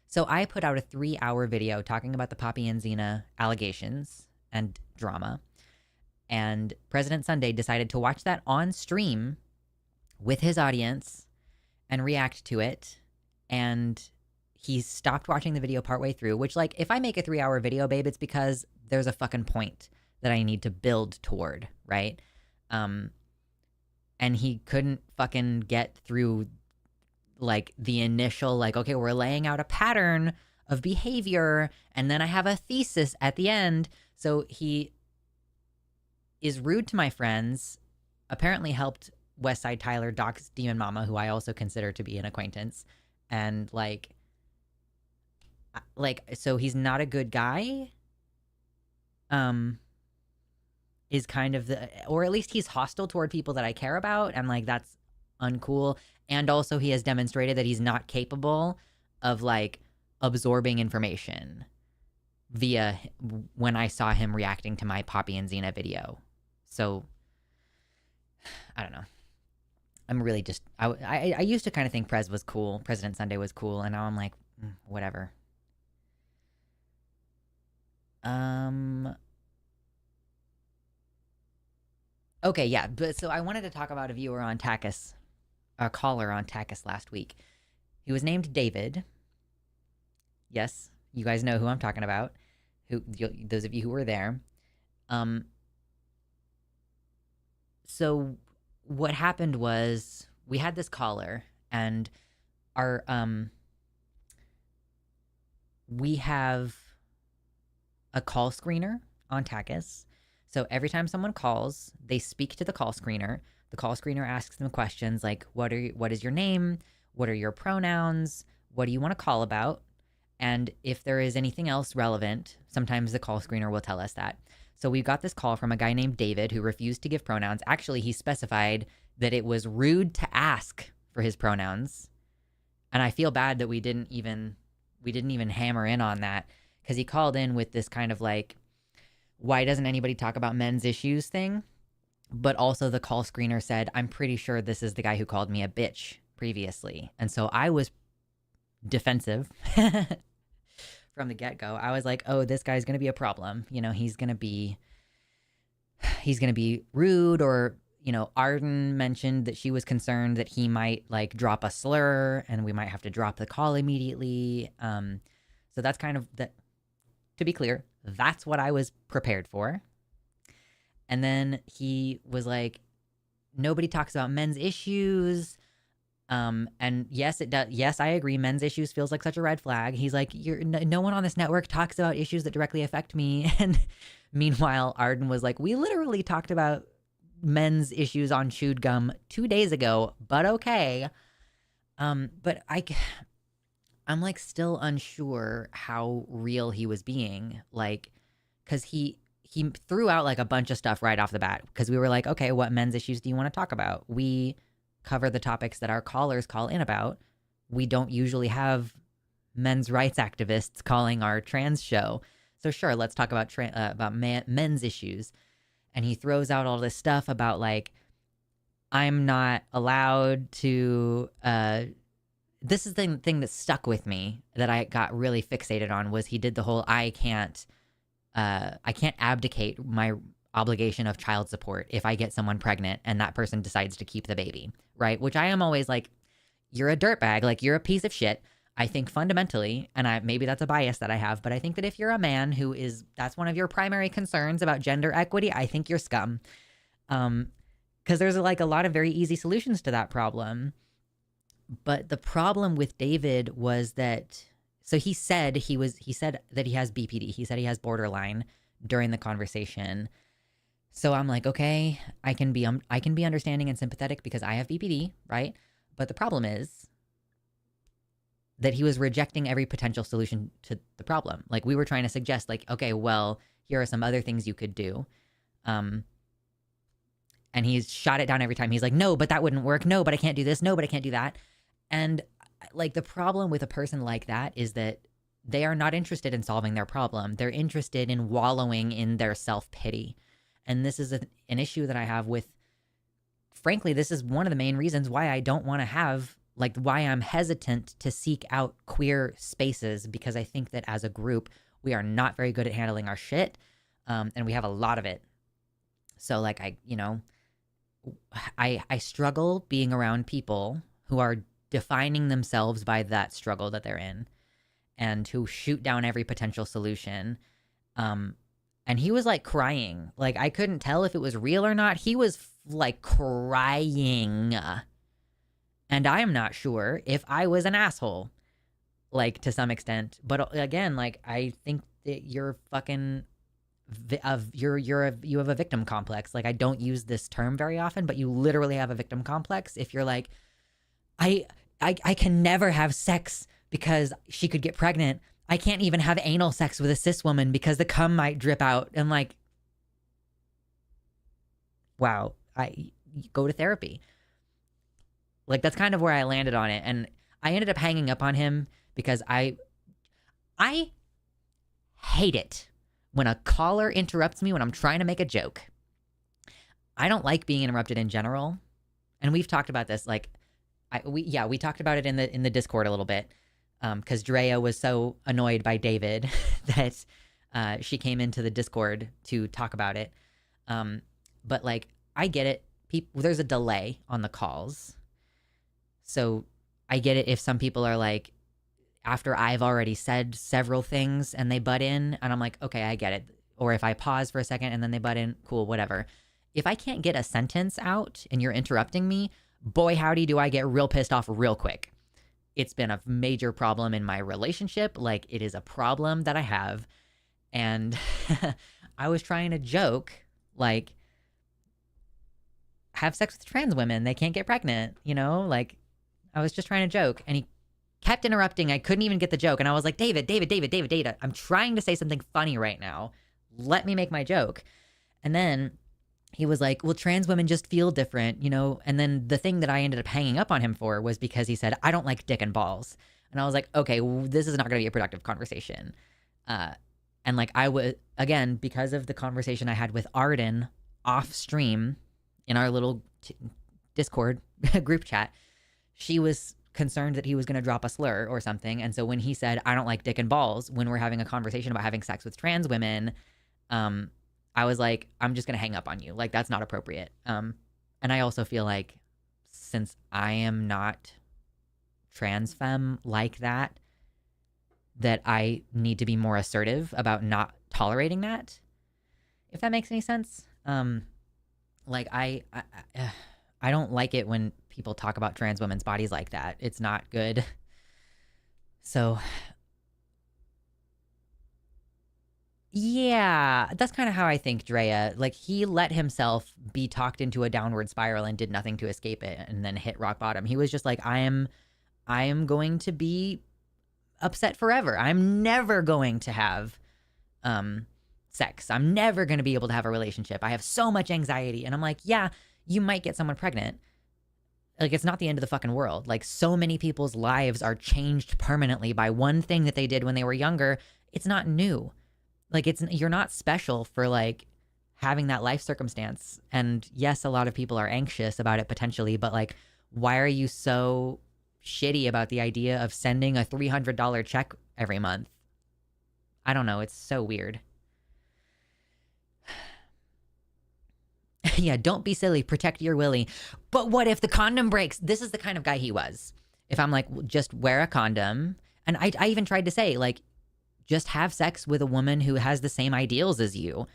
So I put out a 3-hour video talking about the Poppy and Xena allegations and drama. And President Sunday decided to watch that on stream with his audience and react to it. And he stopped watching the video partway through, which, like, if I make a 3-hour video, babe, it's because there's a fucking point that I need to build toward, right? And he couldn't fucking get through, like, the initial, like, okay, we're laying out a pattern of behavior, and then I have a thesis at the end. So he is rude to my friends, apparently helped Westside Tyler dox Demon Mama, who I also consider to be an acquaintance, and, like, so he's not a good guy. Is kind of or at least he's hostile toward people that I care about, and, like, that's uncool. And also he has demonstrated that he's not capable of like absorbing information via when I saw him reacting to my Poppy and Xena video. So I don't know. I'm really just I used to kind of think President Sunday was cool, and now I'm like, whatever. Okay, yeah, but so I wanted to talk about a viewer on Takis, a caller on Takis last week. He was named David. Yes, you guys know who I'm talking about. Those of you who were there. So what happened was we had this caller, and our we have a call screener on Takis. So every time someone calls, they speak to the call screener. The call screener asks them questions like, what is your name? What are your pronouns? What do you want to call about? And if there is anything else relevant, sometimes the call screener will tell us that. So we got this call from a guy named David who refused to give pronouns. Actually, he specified that it was rude to ask for his pronouns. And I feel bad that we didn't even hammer in on that, because he called in with this kind of like, why doesn't anybody talk about men's issues thing? But also the call screener said, I'm pretty sure this is the guy who called me a bitch previously. And so I was defensive from the get-go. I was like, oh, this guy's going to be a problem. You know, he's going to be rude. Or, you know, Arden mentioned that she was concerned that he might like drop a slur and we might have to drop the call immediately. So that's kind of that. To be clear, that's what I was prepared for. And then he was like, nobody talks about men's issues. And yes, it does. Yes, I agree. Men's issues feels like such a red flag. He's like, no one on this network talks about issues that directly affect me. And meanwhile, Arden was like, we literally talked about men's issues on Chewed Gum 2 days ago, but okay. But I'm like still unsure how real he was being, like, because he threw out like a bunch of stuff right off the bat, because we were like, okay, what men's issues do you want to talk about? We cover the topics that our callers call in about. We don't usually have men's rights activists calling our trans show. So sure, let's talk about men's issues. And he throws out all this stuff about like, I'm not allowed to, this is the thing that stuck with me that I got really fixated on, was he did the whole, I can't abdicate my obligation of child support if I get someone pregnant and that person decides to keep the baby, right? Which I am always like, you're a dirtbag, like you're a piece of shit. I think fundamentally, and maybe that's a bias that I have, but I think that if you're a man that's one of your primary concerns about gender equity, I think you're scum. Because there's like a lot of very easy solutions to that problem. But the problem with David was that, so he said that he has BPD. He said he has borderline during the conversation. So I'm like, okay, I can be understanding and sympathetic because I have BPD, right? But the problem is that he was rejecting every potential solution to the problem. Like we were trying to suggest like, okay, well, here are some other things you could do. And he's shot it down every time. He's like, no, but that wouldn't work. No, but I can't do this. No, but I can't do that. And like the problem with a person like that is that they are not interested in solving their problem. They're interested in wallowing in their self-pity. And this is an issue that I have with, frankly, this is one of the main reasons why I don't want to have, like why I'm hesitant to seek out queer spaces, because I think that as a group, we are not very good at handling our shit. And we have a lot of it. So like, I struggle being around people who are defining themselves by that struggle that they're in and who shoot down every potential solution. And he was like crying. Like I couldn't tell if it was real or not. He was like crying. And I am not sure if I was an asshole, like to some extent. But again, like I think that you're fucking you have a victim complex. Like I don't use this term very often, but you literally have a victim complex if you're like, I can never have sex because she could get pregnant. I can't even have anal sex with a cis woman because the cum might drip out. And like, wow, I go to therapy. Like that's kind of where I landed on it. And I ended up hanging up on him because I hate it when a caller interrupts me when I'm trying to make a joke. I don't like being interrupted in general. And we've talked about this. Like, we talked about it in the Discord a little bit. Because Drea was so annoyed by David that she came into the Discord to talk about it. But like, I get it. There's a delay on the calls. So I get it if some people are like, after I've already said several things and they butt in, and I'm like, okay, I get it. Or if I pause for a second and then they butt in, cool, whatever. If I can't get a sentence out and you're interrupting me, boy, howdy, do I get real pissed off real quick. It's been a major problem in my relationship. Like, it is a problem that I have. And I was trying to joke, like, have sex with trans women. They can't get pregnant, you know? Like, I was just trying to joke. And he kept interrupting. I couldn't even get the joke. And I was like, David, I'm trying to say something funny right now. Let me make my joke. And then he was like, well, trans women just feel different, you know? And then the thing that I ended up hanging up on him for was because he said, I don't like dick and balls. And I was like, okay, this is not going to be a productive conversation. And like, I would, again, because of the conversation I had with Arden off stream in our little Discord group chat, she was concerned that he was going to drop a slur or something. And so when he said, I don't like dick and balls, when we're having a conversation about having sex with trans women, I was like, I'm just going to hang up on you. Like, that's not appropriate. And I also feel like since I am not trans femme like that, that I need to be more assertive about not tolerating that, if that makes any sense. Like, I don't like it when people talk about trans women's bodies like that. It's not good. So yeah, that's kind of how I think Drea, like, he let himself be talked into a downward spiral and did nothing to escape it and then hit rock bottom. He was just like, I am going to be upset forever. I'm never going to have sex. I'm never going to be able to have a relationship. I have so much anxiety. And I'm like, yeah, you might get someone pregnant. Like, it's not the end of the fucking world. Like, so many people's lives are changed permanently by one thing that they did when they were younger. It's not new. Like, you're not special for like having that life circumstance. And yes, a lot of people are anxious about it potentially, but like, why are you so shitty about the idea of sending a $300 check every month? I don't know. It's so weird. Yeah, don't be silly. Protect your willy. But what if the condom breaks? This is the kind of guy he was. If I'm like, just wear a condom. And I even tried to say, like, just have sex with a woman who has the same ideals as you.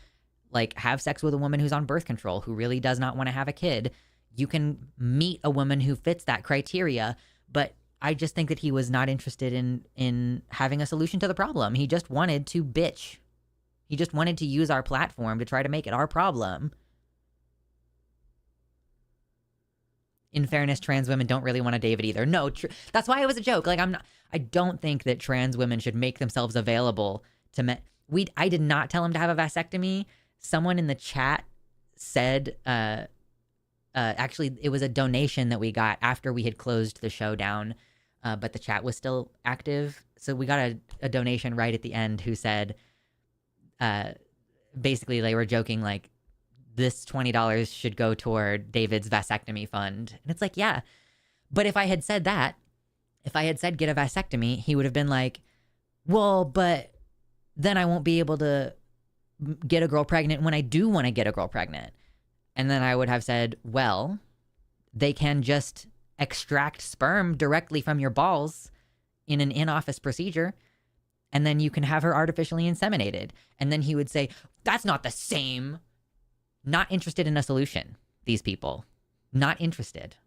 Like, have sex with a woman who's on birth control, who really does not want to have a kid. You can meet a woman who fits that criteria. But I just think that he was not interested in having a solution to the problem. He just wanted to bitch. He just wanted to use our platform to try to make it our problem. In fairness, trans women don't really want a David either. No, that's why it was a joke. Like, I don't think that trans women should make themselves available to men. I did not tell him to have a vasectomy. Someone in the chat said, actually, it was a donation that we got after we had closed the show down, but the chat was still active. So we got a donation right at the end who said, basically, they were joking, like, this $20 should go toward David's vasectomy fund. And it's like, yeah. But if I had said that, if I had said get a vasectomy, he would have been like, well, but then I won't be able to get a girl pregnant when I do want to get a girl pregnant. And then I would have said, well, they can just extract sperm directly from your balls in an in-office procedure, and then you can have her artificially inseminated. And then he would say, that's not the same. Not interested in a solution, these people. Not interested.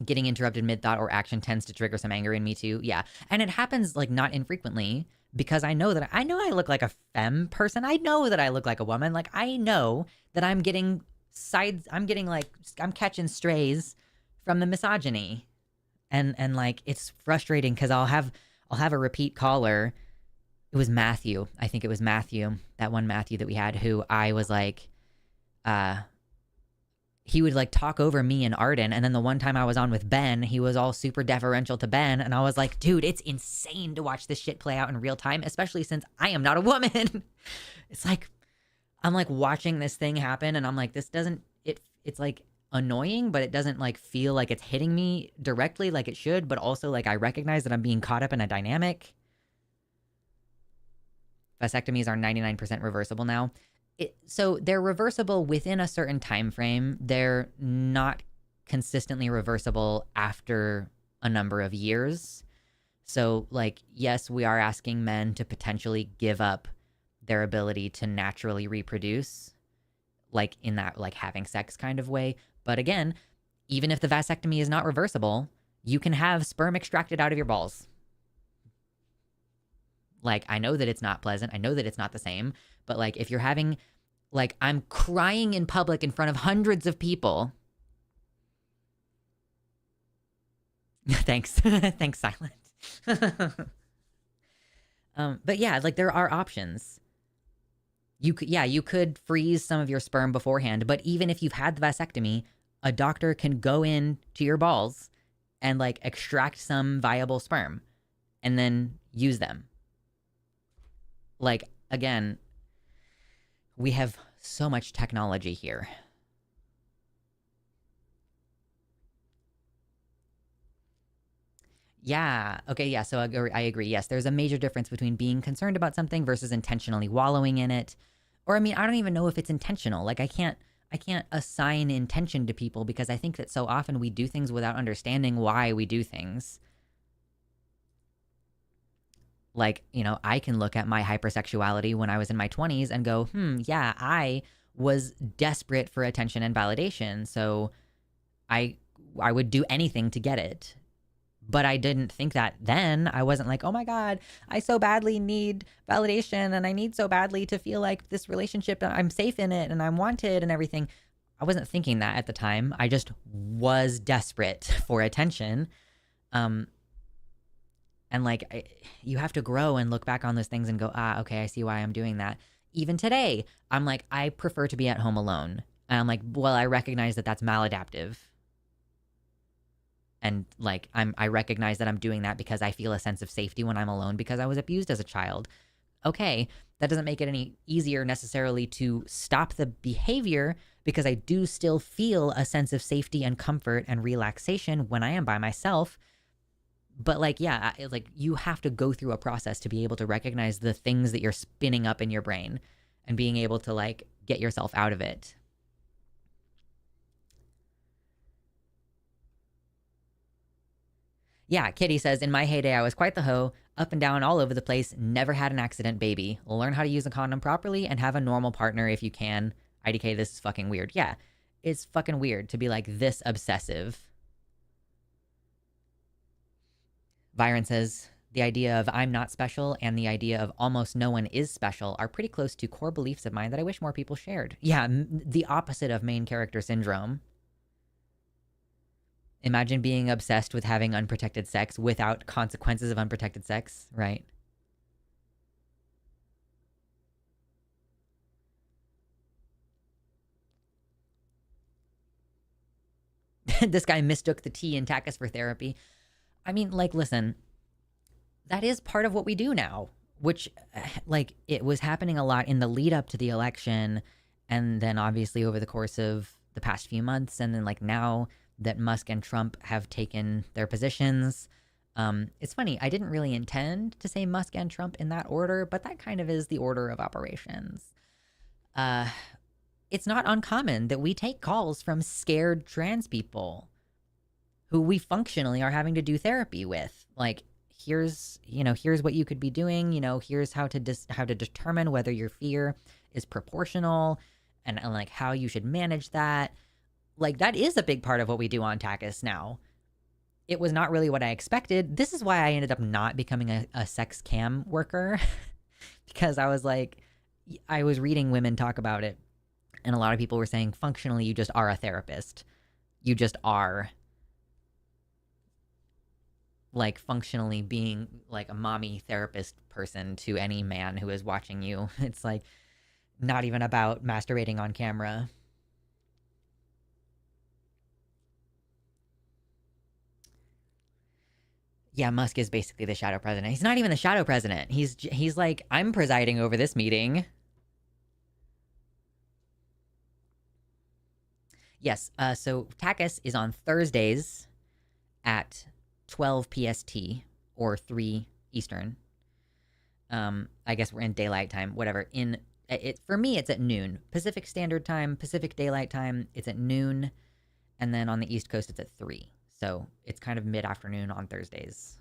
Getting interrupted mid-thought or action tends to trigger some anger in me too. Yeah. And it happens like not infrequently because I know I look like a femme person. I know that I look like a woman. Like, I know that I'm catching strays from the misogyny. And like, it's frustrating because I'll have a repeat caller it was Matthew. I think it was Matthew, that one Matthew that we had, who I was like, he would like talk over me and Arden. And then the one time I was on with Ben, he was all super deferential to Ben. And I was like, dude, it's insane to watch this shit play out in real time, especially since I am not a woman. It's like, I'm like watching this thing happen and I'm like, this doesn't, it's like annoying, but it doesn't like feel like it's hitting me directly like it should. But also like I recognize that I'm being caught up in a dynamic. Vasectomies are 99% reversible now. So they're reversible within a certain time frame. They're not consistently reversible after a number of years. So like, yes, we are asking men to potentially give up their ability to naturally reproduce, like in that like having sex kind of way. But again, even if the vasectomy is not reversible, you can have sperm extracted out of your balls. Like, I know that it's not pleasant. I know that it's not the same. But like, if you're having, like, I'm crying in public in front of hundreds of people. Thanks. Thanks, Silent. But yeah, like there are options. You could freeze some of your sperm beforehand, but even if you've had the vasectomy, a doctor can go in to your balls and like extract some viable sperm and then use them. Like, again, we have so much technology here. Yeah. Okay. Yeah. So I agree. Yes. There's a major difference between being concerned about something versus intentionally wallowing in it. Or, I mean, I don't even know if it's intentional. Like, I can't assign intention to people because I think that so often we do things without understanding why we do things. Like, you know, I can look at my hypersexuality when I was in my 20s and go, yeah, I was desperate for attention and validation. So I would do anything to get it. But I didn't think that then. I wasn't like, oh my God, I so badly need validation and I need so badly to feel like this relationship, I'm safe in it and I'm wanted and everything. I wasn't thinking that at the time. I just was desperate for attention. And like, you have to grow and look back on those things and go, okay, I see why I'm doing that. Even today, I'm like, I prefer to be at home alone. And I'm like, well, I recognize that that's maladaptive. And like, I recognize that I'm doing that because I feel a sense of safety when I'm alone because I was abused as a child. Okay, that doesn't make it any easier necessarily to stop the behavior because I do still feel a sense of safety and comfort and relaxation when I am by myself. But like, yeah, like you have to go through a process to be able to recognize the things that you're spinning up in your brain and being able to like get yourself out of it. Yeah, Kitty says, in my heyday, I was quite the hoe, up and down all over the place, never had an accident, baby. Learn how to use a condom properly and have a normal partner if you can. IDK, this is fucking weird. Yeah, it's fucking weird to be like this obsessive. Byron says, the idea of I'm not special and the idea of almost no one is special are pretty close to core beliefs of mine that I wish more people shared. Yeah, the opposite of main character syndrome. Imagine being obsessed with having unprotected sex without consequences of unprotected sex, right? This guy mistook the tea and Takis for therapy. I mean, like, listen, that is part of what we do now, which, like, it was happening a lot in the lead up to the election. And then obviously over the course of the past few months. And then, like, now that Musk and Trump have taken their positions. It's funny, I didn't really intend to say Musk and Trump in that order, but that kind of is the order of operations. It's not uncommon that we take calls from scared trans people who we functionally are having to do therapy with. Like, here's what you could be doing. Here's how to determine whether your fear is proportional and like how you should manage that. Like, that is a big part of what we do on Takis now. It was not really what I expected. This is why I ended up not becoming a sex cam worker because I was like, I was reading women talk about it. And a lot of people were saying, functionally, you just are a therapist. You just are. like functionally being like a mommy therapist person to any man who is watching you. It's like not even about masturbating on camera. Yeah, Musk is basically the shadow president. He's not even the shadow president. He's like, I'm presiding over this meeting. Yes. So TACUS is on Thursdays at 12 PST or 3 Eastern. I guess we're in daylight time. Whatever. For me, it's at noon Pacific Standard Time, Pacific Daylight Time. It's at noon, and then on the East Coast, it's at 3. So it's kind of mid-afternoon on Thursdays.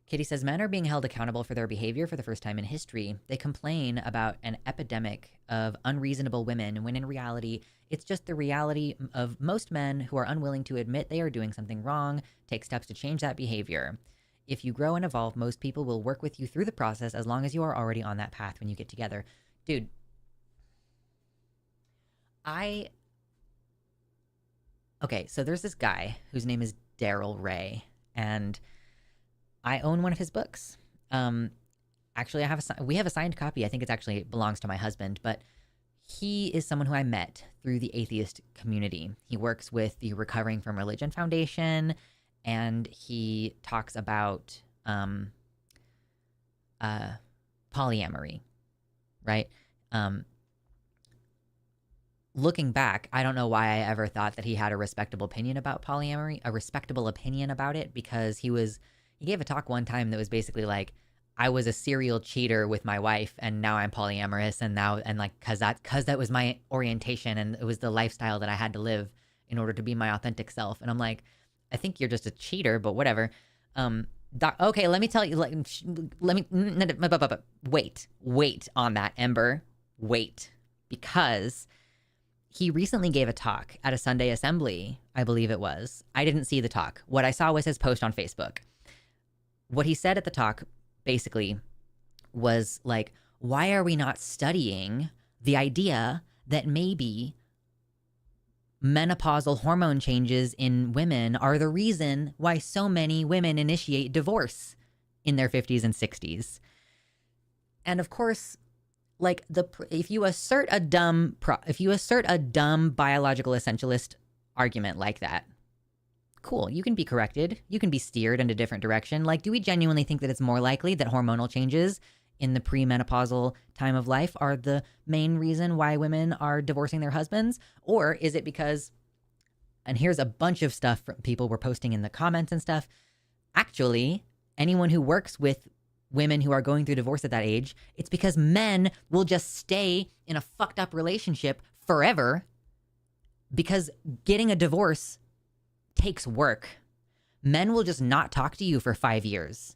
Kitty says, men are being held accountable for their behavior for the first time in history. They complain about an epidemic of unreasonable women when in reality, it's just the reality of most men who are unwilling to admit they are doing something wrong, take steps to change that behavior. If you grow and evolve, most people will work with you through the process as long as you are already on that path when you get together. Dude, okay, so there's this guy whose name is Daryl Ray, and I own one of his books. Actually, we have a signed copy. I think it belongs to my husband, but he is someone who I met through the atheist community. He works with the Recovering from Religion Foundation, and he talks about polyamory, right? Looking back, I don't know why I ever thought that he had a respectable opinion about polyamory, because he gave a talk one time that was basically like, I was a serial cheater with my wife and now I'm polyamorous, and like cause that was my orientation and it was the lifestyle that I had to live in order to be my authentic self. And I'm like, I think you're just a cheater, but whatever. Okay, let me tell you, wait on that, Ember. Wait, because he recently gave a talk at a Sunday assembly, I believe it was. I didn't see the talk. What I saw was his post on Facebook. What he said at the talk basically was like, why are we not studying the idea that maybe menopausal hormone changes in women are the reason why so many women initiate divorce in their 50s and 60s? And of course, like if you assert a dumb biological essentialist argument like that, cool, you can be corrected. You can be steered in a different direction. Like, do we genuinely think that it's more likely that hormonal changes in the premenopausal time of life are the main reason why women are divorcing their husbands? Or is it because, and here's a bunch of stuff from people were posting in the comments and stuff, actually, anyone who works with women who are going through divorce at that age, it's because men will just stay in a fucked up relationship forever because getting a divorce takes work. Men will just not talk to you for 5 years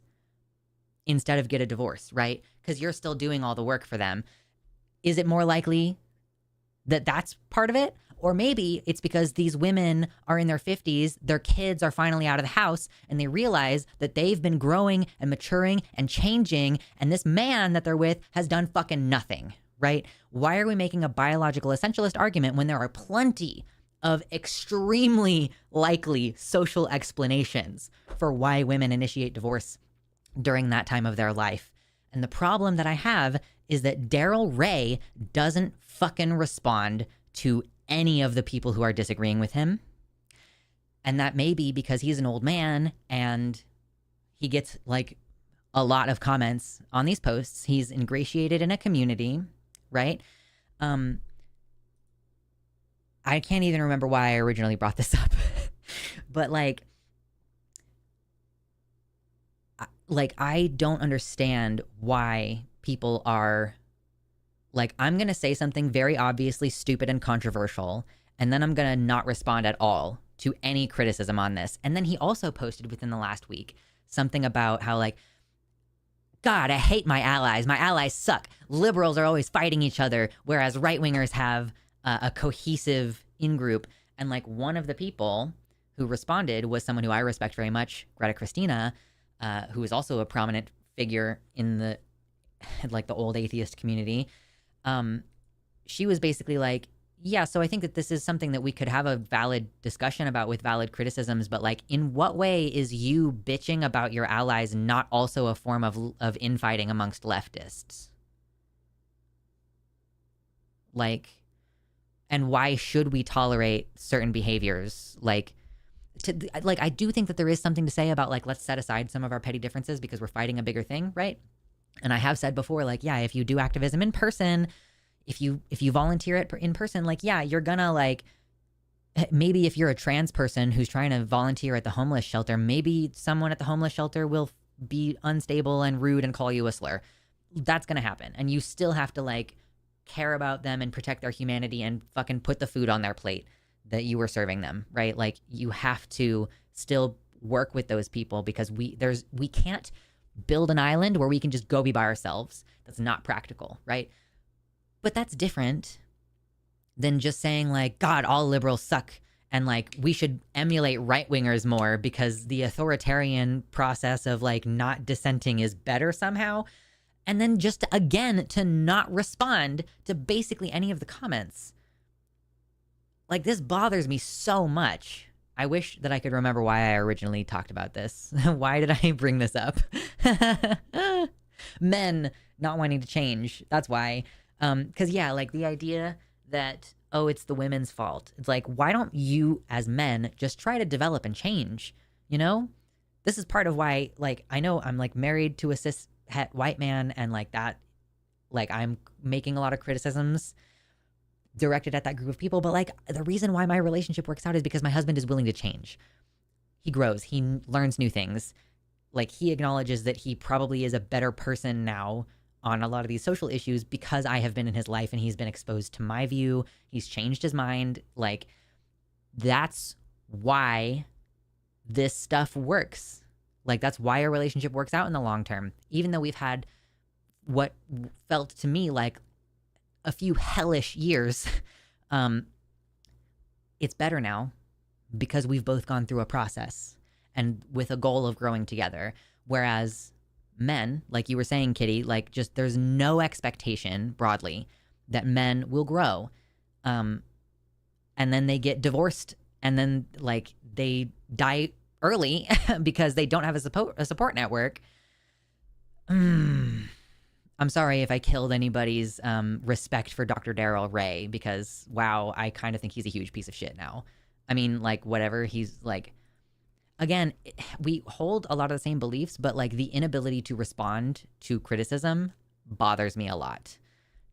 instead of get a divorce, right? Because you're still doing all the work for them. Is it more likely that that's part of it? Or maybe it's because these women are in their 50s, their kids are finally out of the house, and they realize that they've been growing and maturing and changing, and this man that they're with has done fucking nothing, right? Why are we making a biological essentialist argument when there are plenty of extremely likely social explanations for why women initiate divorce during that time of their life? And the problem that I have is that Daryl Ray doesn't fucking respond to any of the people who are disagreeing with him. And that may be because he's an old man and he gets like a lot of comments on these posts. He's ingratiated in a community, right? I can't even remember why I originally brought this up. But I don't understand why people are like, I'm going to say something very obviously stupid and controversial, and then I'm going to not respond at all to any criticism on this. And then he also posted within the last week something about how like, God, I hate my allies. My allies suck. Liberals are always fighting each other, whereas right-wingers have a cohesive in-group. And like one of the people who responded was someone who I respect very much, Greta Christina, who is also a prominent figure in the like the old atheist community. she was basically like, yeah, so I think that this is something that we could have a valid discussion about with valid criticisms, but like, in what way is you bitching about your allies not also a form of infighting amongst leftists? Like, and why should we tolerate certain behaviors? Like, I do think that there is something to say about like, let's set aside some of our petty differences because we're fighting a bigger thing, right? And I have said before, like, yeah, if you do activism in person, if you volunteer it in person, like, yeah, you're gonna like, maybe if you're a trans person who's trying to volunteer at the homeless shelter, maybe someone at the homeless shelter will be unstable and rude and call you a slur. That's gonna happen, and you still have to like care about them and protect their humanity and fucking put the food on their plate that you were serving them, right? Like, you have to still work with those people because we can't build an island where we can just go be by ourselves. That's not practical, right? But that's different than just saying like, God, all liberals suck, and like, we should emulate right-wingers more because the authoritarian process of like not dissenting is better somehow. And then just again to not respond to basically any of the comments. Like, this bothers me so much. I wish that I could remember why I originally talked about this. Why did I bring this up? Men not wanting to change. That's why. Because, yeah, like the idea that, oh, it's the women's fault. It's like, why don't you as men just try to develop and change? You know? This is part of why, like, I know I'm like married to a cis het white man, and like that, like, I'm making a lot of criticisms directed at that group of people, but like, the reason why my relationship works out is because my husband is willing to change. He grows, he learns new things. Like, he acknowledges that he probably is a better person now on a lot of these social issues because I have been in his life and he's been exposed to my view. He's changed his mind. Like, that's why this stuff works. Like, that's why a relationship works out in the long term. Even though we've had what felt to me like a few hellish years, it's better now because we've both gone through a process and with a goal of growing together. Whereas men, like you were saying, Kitty, like, just there's no expectation broadly that men will grow. And then they get divorced, and then like they die early because they don't have a support network. I'm sorry if I killed anybody's respect for Dr. Darrell Ray, because, wow, I kind of think he's a huge piece of shit now. I mean, like, whatever, he's like, again, we hold a lot of the same beliefs, but like the inability to respond to criticism bothers me a lot.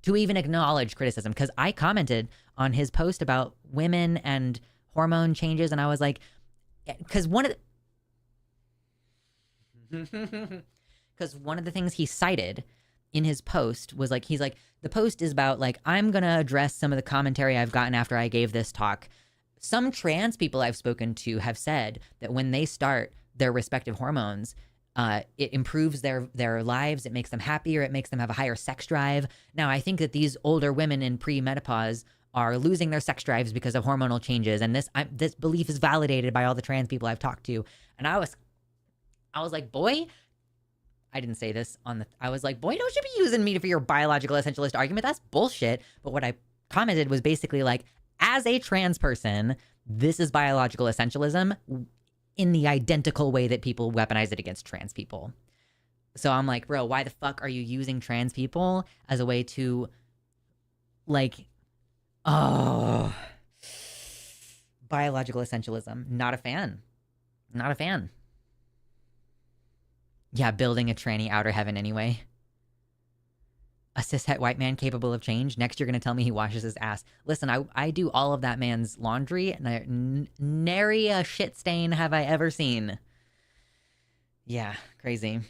To even acknowledge criticism, because I commented on his post about women and hormone changes, and I was like, because one of the things he cited in his post was like, he's like, the post is about like, I'm gonna address some of the commentary I've gotten after I gave this talk. Some trans people I've spoken to have said that when they start their respective hormones, it improves their lives. It makes them happier. It makes them have a higher sex drive. Now, I think that these older women in pre-menopause are losing their sex drives because of hormonal changes, and this belief is validated by all the trans people I've talked to. And I was like, boy, I didn't say this I was like, boy, don't you be using me for your biological essentialist argument. That's bullshit. But what I commented was basically like, as a trans person, this is biological essentialism in the identical way that people weaponize it against trans people. So I'm like, bro, why the fuck are you using trans people as a way to, like, oh, biological essentialism? Not a fan. Not a fan. Yeah, building a tranny outer heaven anyway. A cishet white man capable of change. Next, you're going to tell me he washes his ass. Listen, I do all of that man's laundry, and nary a shit stain have I ever seen. Yeah, crazy.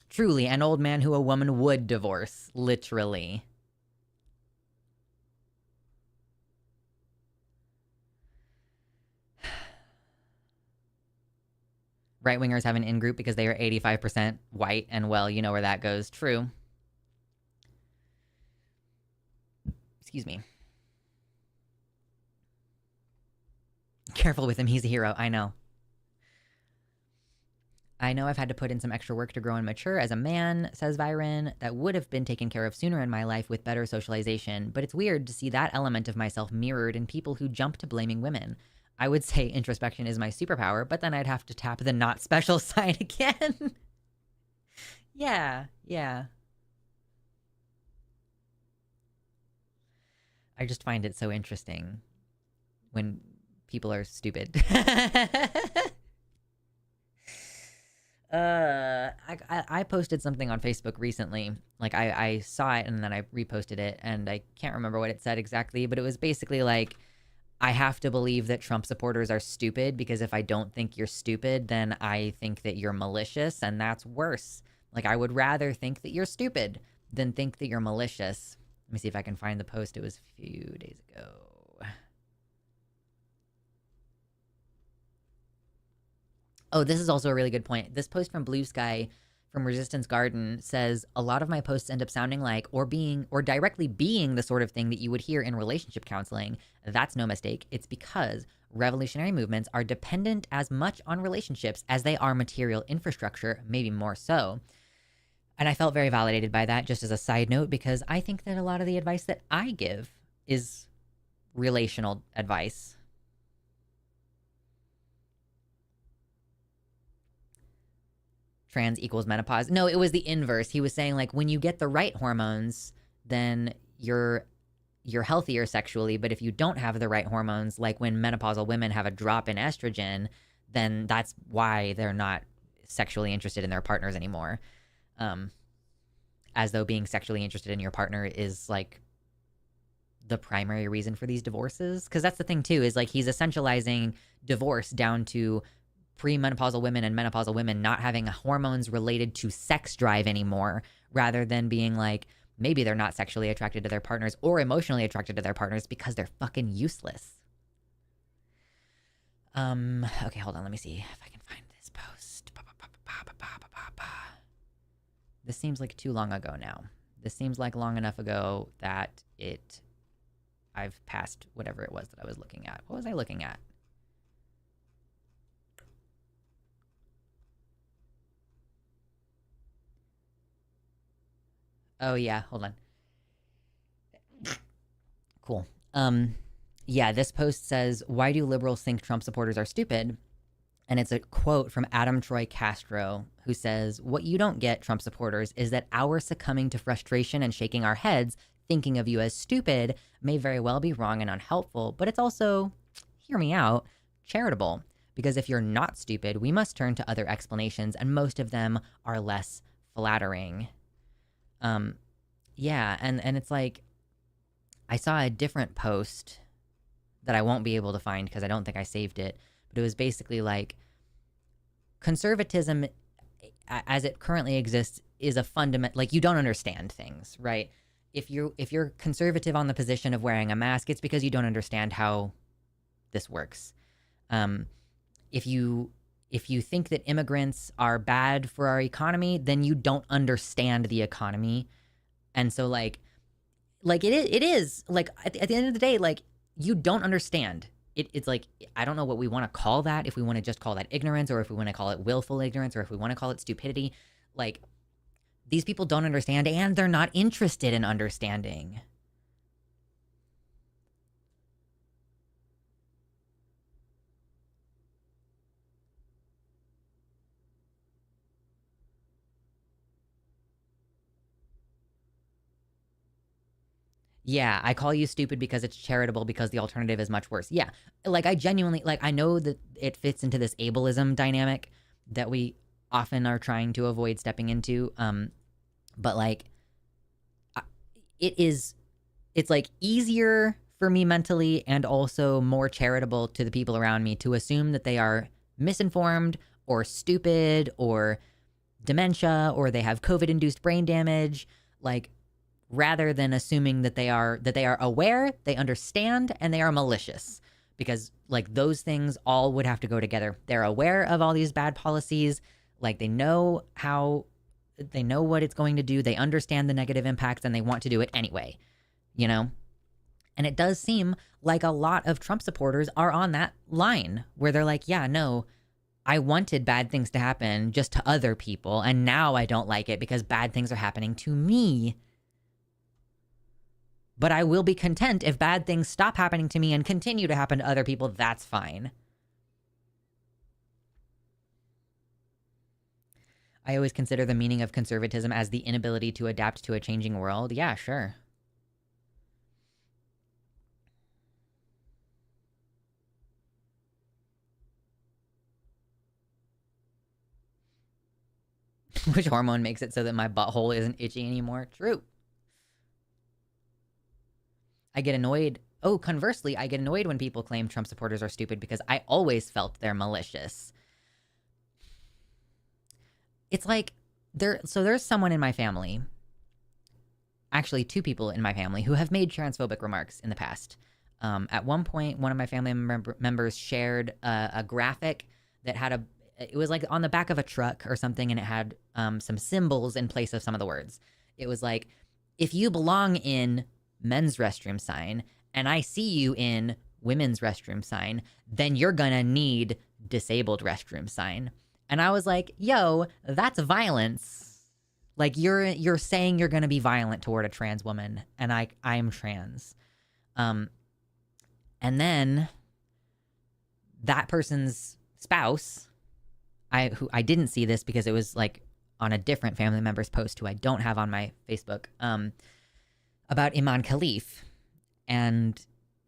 Truly, an old man who a woman would divorce. Literally. Right-wingers have an in-group because they are 85% white, and, well, you know where that goes. True. Excuse me. Careful with him. He's a hero. I know. I know I've had to put in some extra work to grow and mature as a man, says Byron, that would have been taken care of sooner in my life with better socialization, but it's weird to see that element of myself mirrored in people who jump to blaming women. I would say introspection is my superpower, but then I'd have to tap the not special side again. Yeah, yeah. I just find it so interesting when people are stupid. I posted something on Facebook recently. Like I saw it and then I reposted it, and I can't remember what it said exactly, but it was basically like, I have to believe that Trump supporters are stupid, because if I don't think you're stupid, then I think that you're malicious, and that's worse. Like, I would rather think that you're stupid than think that you're malicious. Let me see if I can find the post. It was a few days ago. Oh, this is also a really good point. This post from Blue Sky from Resistance Garden says, a lot of my posts end up sounding like or directly being the sort of thing that you would hear in relationship counseling. That's no mistake. It's because revolutionary movements are dependent as much on relationships as they are material infrastructure, maybe more so. And I felt very validated by that, just as a side note, because I think that a lot of the advice that I give is relational advice. Trans equals menopause. No, it was the inverse. He was saying, like, when you get the right hormones, then you're healthier sexually. But if you don't have the right hormones, like when menopausal women have a drop in estrogen, then that's why they're not sexually interested in their partners anymore. As though being sexually interested in your partner is like the primary reason for these divorces. Because that's the thing too, is like he's essentializing divorce down to premenopausal women and menopausal women not having hormones related to sex drive anymore, rather than being like, maybe they're not sexually attracted to their partners or emotionally attracted to their partners because they're fucking useless. Okay, hold on. Let me see if I can find this post. This seems like too long ago now. This seems like long enough ago that I've passed whatever it was that I was looking at. What was I looking at? Oh yeah, hold on. Cool. Yeah, this post says, why do liberals think Trump supporters are stupid? And it's a quote from Adam Troy Castro, who says, what you don't get, Trump supporters, is that our succumbing to frustration and shaking our heads, thinking of you as stupid, may very well be wrong and unhelpful, but it's also, hear me out, charitable. Because if you're not stupid, we must turn to other explanations, and most of them are less flattering. Yeah, and it's like, I saw a different post that I won't be able to find because I don't think I saved it, but it was basically like, conservatism as it currently exists is a fundament, like, you don't understand things, right? If you're conservative on the position of wearing a mask, it's because you don't understand how this works. If you think that immigrants are bad for our economy, then you don't understand the economy. And so like it is like at the end of the day, like, you don't understand. It's like, I don't know what we want to call that, if we want to just call that ignorance, or if we want to call it willful ignorance, or if we want to call it stupidity. Like, these people don't understand, and they're not interested in understanding. Yeah, I call you stupid because it's charitable, because the alternative is much worse. Yeah, like, I genuinely, like, I know that it fits into this ableism dynamic that we often are trying to avoid stepping into. But like, it's like easier for me mentally, and also more charitable to the people around me, to assume that they are misinformed or stupid or dementia, or they have COVID-induced brain damage, like, rather than assuming that they are aware, they understand, and they are malicious. Because like, those things all would have to go together. They're aware of all these bad policies, like, they know what it's going to do, they understand the negative impacts, and they want to do it anyway, you know? And it does seem like a lot of Trump supporters are on that line where they're like, yeah, no, I wanted bad things to happen just to other people, and now I don't like it because bad things are happening to me. But I will be content if bad things stop happening to me and continue to happen to other people. That's fine. I always consider the meaning of conservatism as the inability to adapt to a changing world. Yeah, sure. Which hormone makes it so that my butthole isn't itchy anymore? True. I get annoyed. Oh, conversely, I get annoyed when people claim Trump supporters are stupid because I always felt they're malicious. It's like there's someone in my family, actually 2 people in my family, who have made transphobic remarks in the past. At one point, one of my family members shared a graphic that had it was like on the back of a truck or something, and it had some symbols in place of some of the words. It was like, if you belong in men's restroom sign and I see you in women's restroom sign, then you're gonna need disabled restroom sign. And I was like, yo, that's violence. Like, you're saying you're gonna be violent toward a trans woman, and I'm trans. And then that person's spouse, who I didn't see this because it was like on a different family member's post who I don't have on my Facebook, about Iman Khalif, and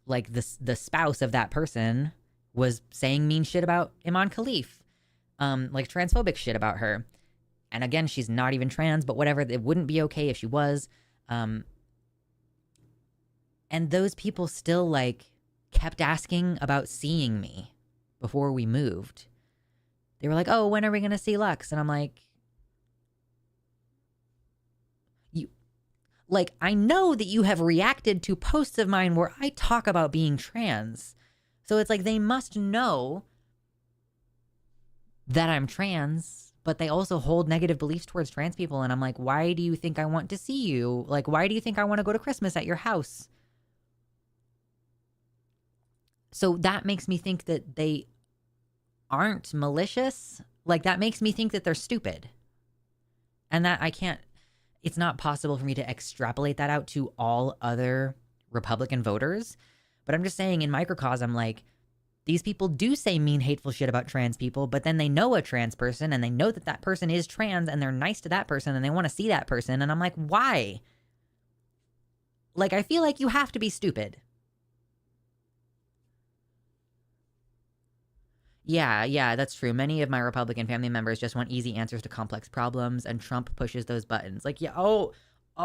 like the spouse of that person was saying mean shit about Iman Khalif, like transphobic shit about her. And again, she's not even trans, but whatever, it wouldn't be okay if she was. And those people still like kept asking about seeing me before we moved. They were like, oh, when are we going to see Lux? And I'm like, I know that you have reacted to posts of mine where I talk about being trans. So it's like they must know that I'm trans, but they also hold negative beliefs towards trans people. And I'm like, why do you think I want to see you? Like, why do you think I want to go to Christmas at your house? So that makes me think that they aren't malicious. Like, that makes me think that they're stupid. And that it's not possible for me to extrapolate that out to all other Republican voters. But I'm just saying, in microcosm, like, these people do say mean, hateful shit about trans people, but then they know a trans person and they know that that person is trans and they're nice to that person and they want to see that person. And I'm like, why? Like, I feel like you have to be stupid. Yeah, that's true. Many of my Republican family members just want easy answers to complex problems, and Trump pushes those buttons. Like, yeah, all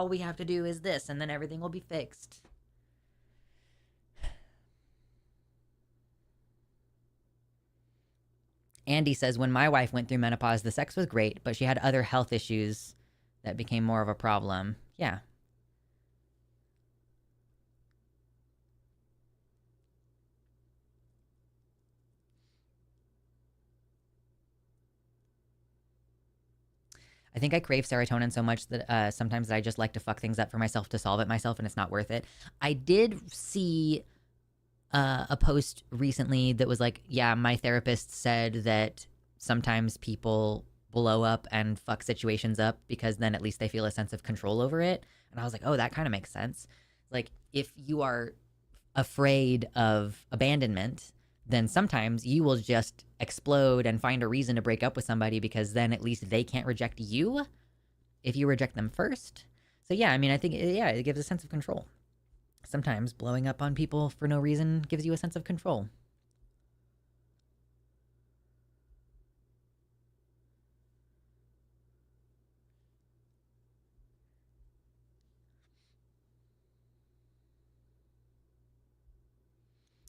we have to do is this, and then everything will be fixed. Andy says, when my wife went through menopause, the sex was great, but she had other health issues that became more of a problem. Yeah. I think I crave serotonin so much that sometimes I just like to fuck things up for myself to solve it myself, and it's not worth it. I did see a post recently that was like, yeah, my therapist said that sometimes people blow up and fuck situations up because then at least they feel a sense of control over it. And I was like, oh, that kind of makes sense. Like, if you are afraid of abandonment, then sometimes you will just explode and find a reason to break up with somebody because then at least they can't reject you if you reject them first. So yeah, I mean, I think, yeah, it gives a sense of control. Sometimes blowing up on people for no reason gives you a sense of control.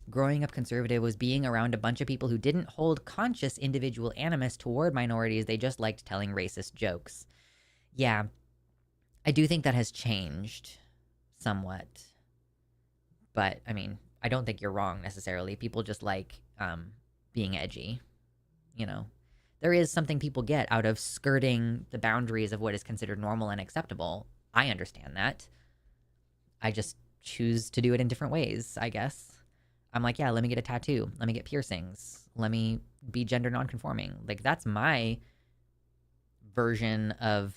Growing up conservative was being around a bunch of people who didn't hold conscious individual animus toward minorities. They just liked telling racist jokes. Yeah, I do think that has changed somewhat. But, I mean, I don't think you're wrong necessarily. People just like being edgy, you know. There is something people get out of skirting the boundaries of what is considered normal and acceptable. I understand that. I just choose to do it in different ways, I guess. I'm like, yeah, let me get a tattoo. Let me get piercings. let me be gender nonconforming. Like, that's my version of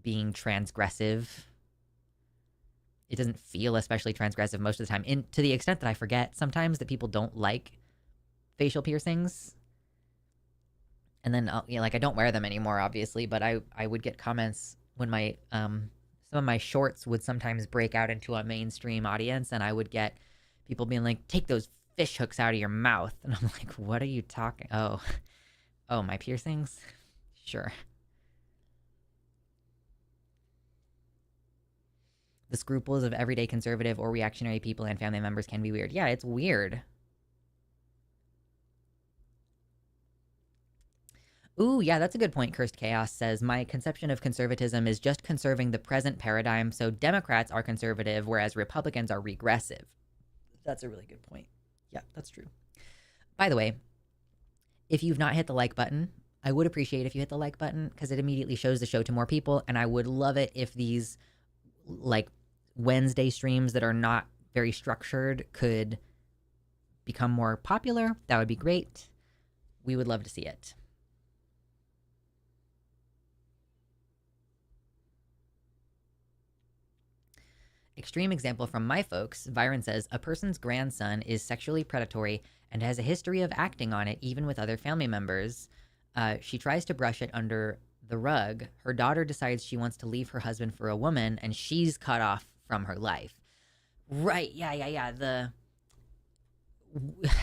being transgressive. It doesn't feel especially transgressive most of the time, to the extent that I forget sometimes that people don't like facial piercings. And then, like, I don't wear them anymore, obviously, but I would get comments when my some of my shorts would sometimes break out into a mainstream audience, and I would get people being like, "Take those fish hooks out of your mouth," and I'm like, "What are you talking? Oh, my piercings? Sure." The scruples of everyday conservative or reactionary people and family members can be weird. Yeah, it's weird. Ooh, yeah, that's a good point. Cursed Chaos says, my conception of conservatism is just conserving the present paradigm, so Democrats are conservative, whereas Republicans are regressive. That's a really good point. Yeah, that's true. By the way, if you've not hit the like button, I would appreciate if you hit the like button, because it immediately shows the show to more people, and I would love it if these, like, Wednesday streams that are not very structured could become more popular. That would be great. We would love to see it. Extreme example from my folks. Byron says, a person's grandson is sexually predatory and has a history of acting on it even with other family members. She tries to brush it under the rug. Her daughter decides she wants to leave her husband for a woman, and she's cut off from her life. Right, yeah.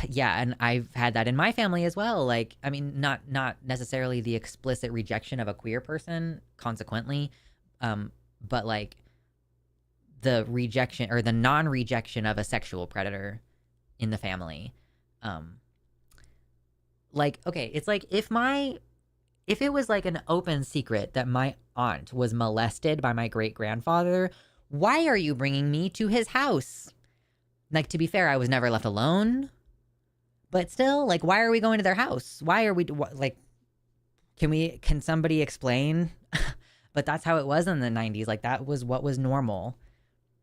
Yeah, and I've had that in my family as well. Like, I mean, not necessarily the explicit rejection of a queer person, consequently, but like the rejection or the non-rejection of a sexual predator in the family. Like, okay, it's like if it was like an open secret that my aunt was molested by my great-grandfather, why are you bringing me to his house? Like, to be fair, I was never left alone, but still, like, why are we going to their house? Why are we, like, can somebody explain? But that's how it was in the 90s. Like, that was what was normal.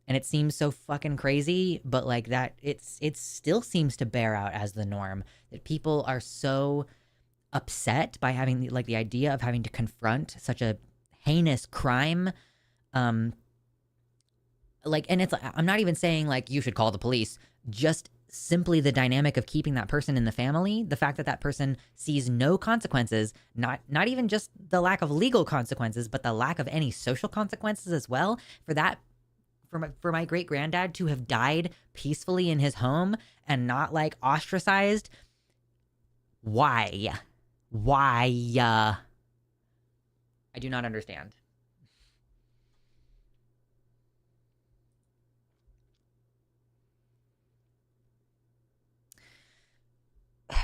And it seems so fucking crazy, but like that, it still seems to bear out as the norm, that people are so upset by having like the idea of having to confront such a heinous crime. Like, and it's, I'm not even saying like you should call the police, just simply the dynamic of keeping that person in the family, the fact that that person sees no consequences, not even just the lack of legal consequences, but the lack of any social consequences as well, for my great granddad to have died peacefully in his home and not like ostracized. Why? I do not understand.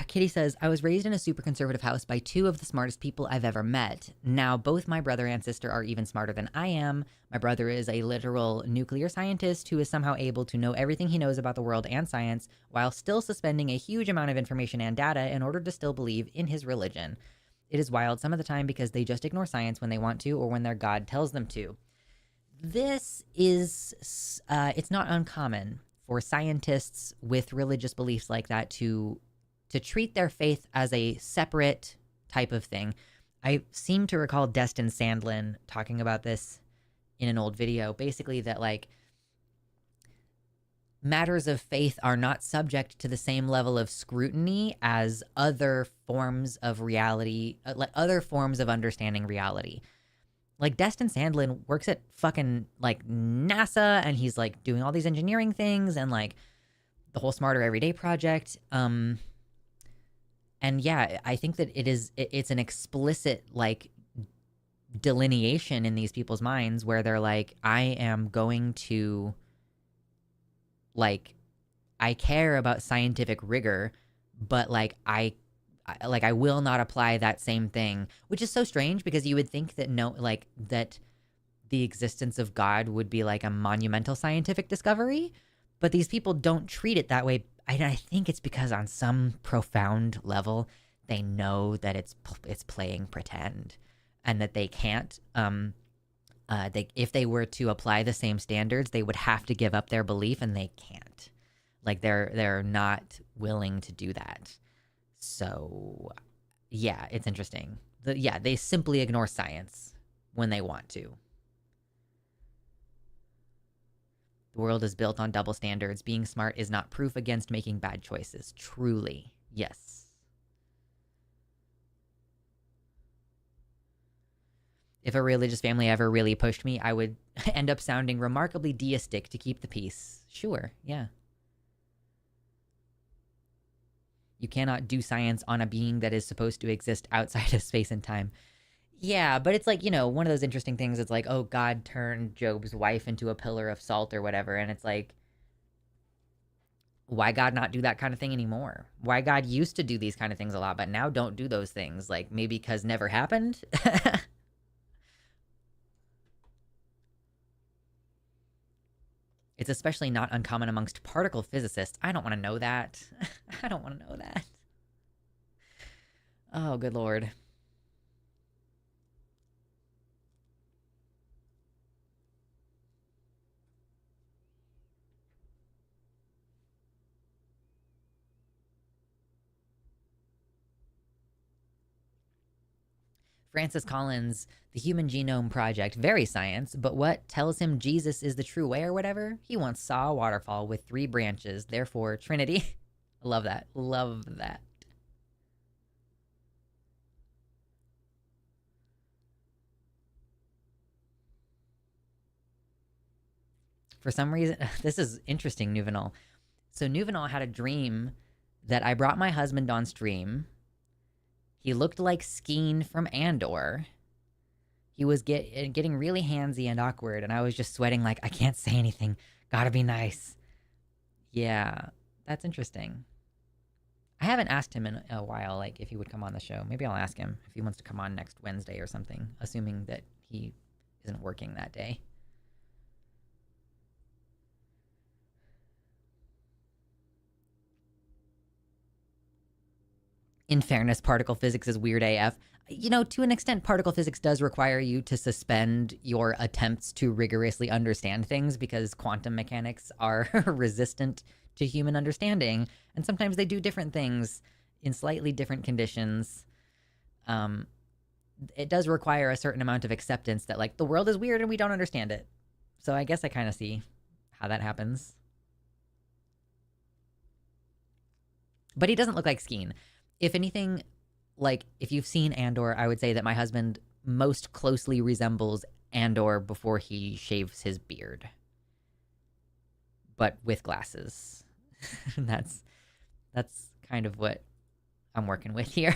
Kitty says, I was raised in a super conservative house by two of the smartest people I've ever met. Now, both my brother and sister are even smarter than I am. My brother is a literal nuclear scientist who is somehow able to know everything he knows about the world and science while still suspending a huge amount of information and data in order to still believe in his religion. It is wild some of the time because they just ignore science when they want to or when their God tells them to. This is, it's not uncommon for scientists with religious beliefs like that to treat their faith as a separate type of thing. I seem to recall Destin Sandlin talking about this in an old video, basically that like matters of faith are not subject to the same level of scrutiny as other forms of reality, like other forms of understanding reality. Like Destin Sandlin works at fucking like NASA, and he's like doing all these engineering things and like the whole Smarter Everyday project. And yeah, I think that it's an explicit like delineation in these people's minds where they're like, I am going to, like, I care about scientific rigor, but like I will not apply that same thing, which is so strange because you would think that that the existence of God would be like a monumental scientific discovery, but these people don't treat it that way. I think it's because on some profound level, they know that it's playing pretend, and that they can't. If they were to apply the same standards, they would have to give up their belief, and they can't. Like they're not willing to do that. So, yeah, it's interesting. They simply ignore science when they want to. The world is built on double standards. Being smart is not proof against making bad choices. Truly. Yes. If a religious family ever really pushed me, I would end up sounding remarkably deistic to keep the peace. Sure, yeah. You cannot do science on a being that is supposed to exist outside of space and time. Yeah, but it's like, one of those interesting things. It's like, oh, God turned Job's wife into a pillar of salt or whatever. And it's like, why God not do that kind of thing anymore? Why God used to do these kind of things a lot, but now don't do those things? Like, maybe because never happened? It's especially not uncommon amongst particle physicists. I don't want to know that. I don't want to know that. Oh, good Lord. Francis Collins, The Human Genome Project, very science, but what tells him Jesus is the true way or whatever? He once saw a waterfall with 3 branches, therefore Trinity. Love that. Love that. For some reason, this is interesting, Nuvenal. So Nuvenal had a dream that I brought my husband on stream. He looked like Skeen from Andor. He was getting really handsy and awkward, and I was just sweating like, I can't say anything. Gotta be nice. Yeah, that's interesting. I haven't asked him in a while, like, if he would come on the show. Maybe I'll ask him if he wants to come on next Wednesday or something, assuming that he isn't working that day. In fairness, particle physics is weird AF. To an extent, particle physics does require you to suspend your attempts to rigorously understand things because quantum mechanics are resistant to human understanding. And sometimes they do different things in slightly different conditions. It does require a certain amount of acceptance that, like, the world is weird and we don't understand it. So I guess I kind of see how that happens. But he doesn't look like Skeen. If anything, like, if you've seen Andor, I would say that my husband most closely resembles Andor before he shaves his beard. But with glasses. That's kind of what I'm working with here.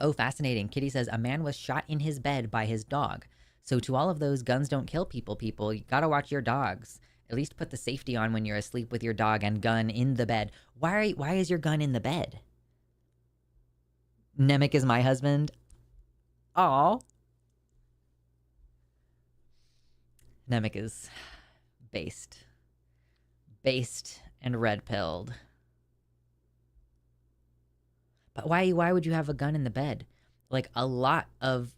Oh, fascinating. Kitty says, a man was shot in his bed by his dog. So to all of those guns don't kill people, you gotta watch your dogs. At least put the safety on when you're asleep with your dog and gun in the bed. Why is your gun in the bed? Nemec is my husband. Aw. Nemec is based and red-pilled. But why would you have a gun in the bed? Like, a lot of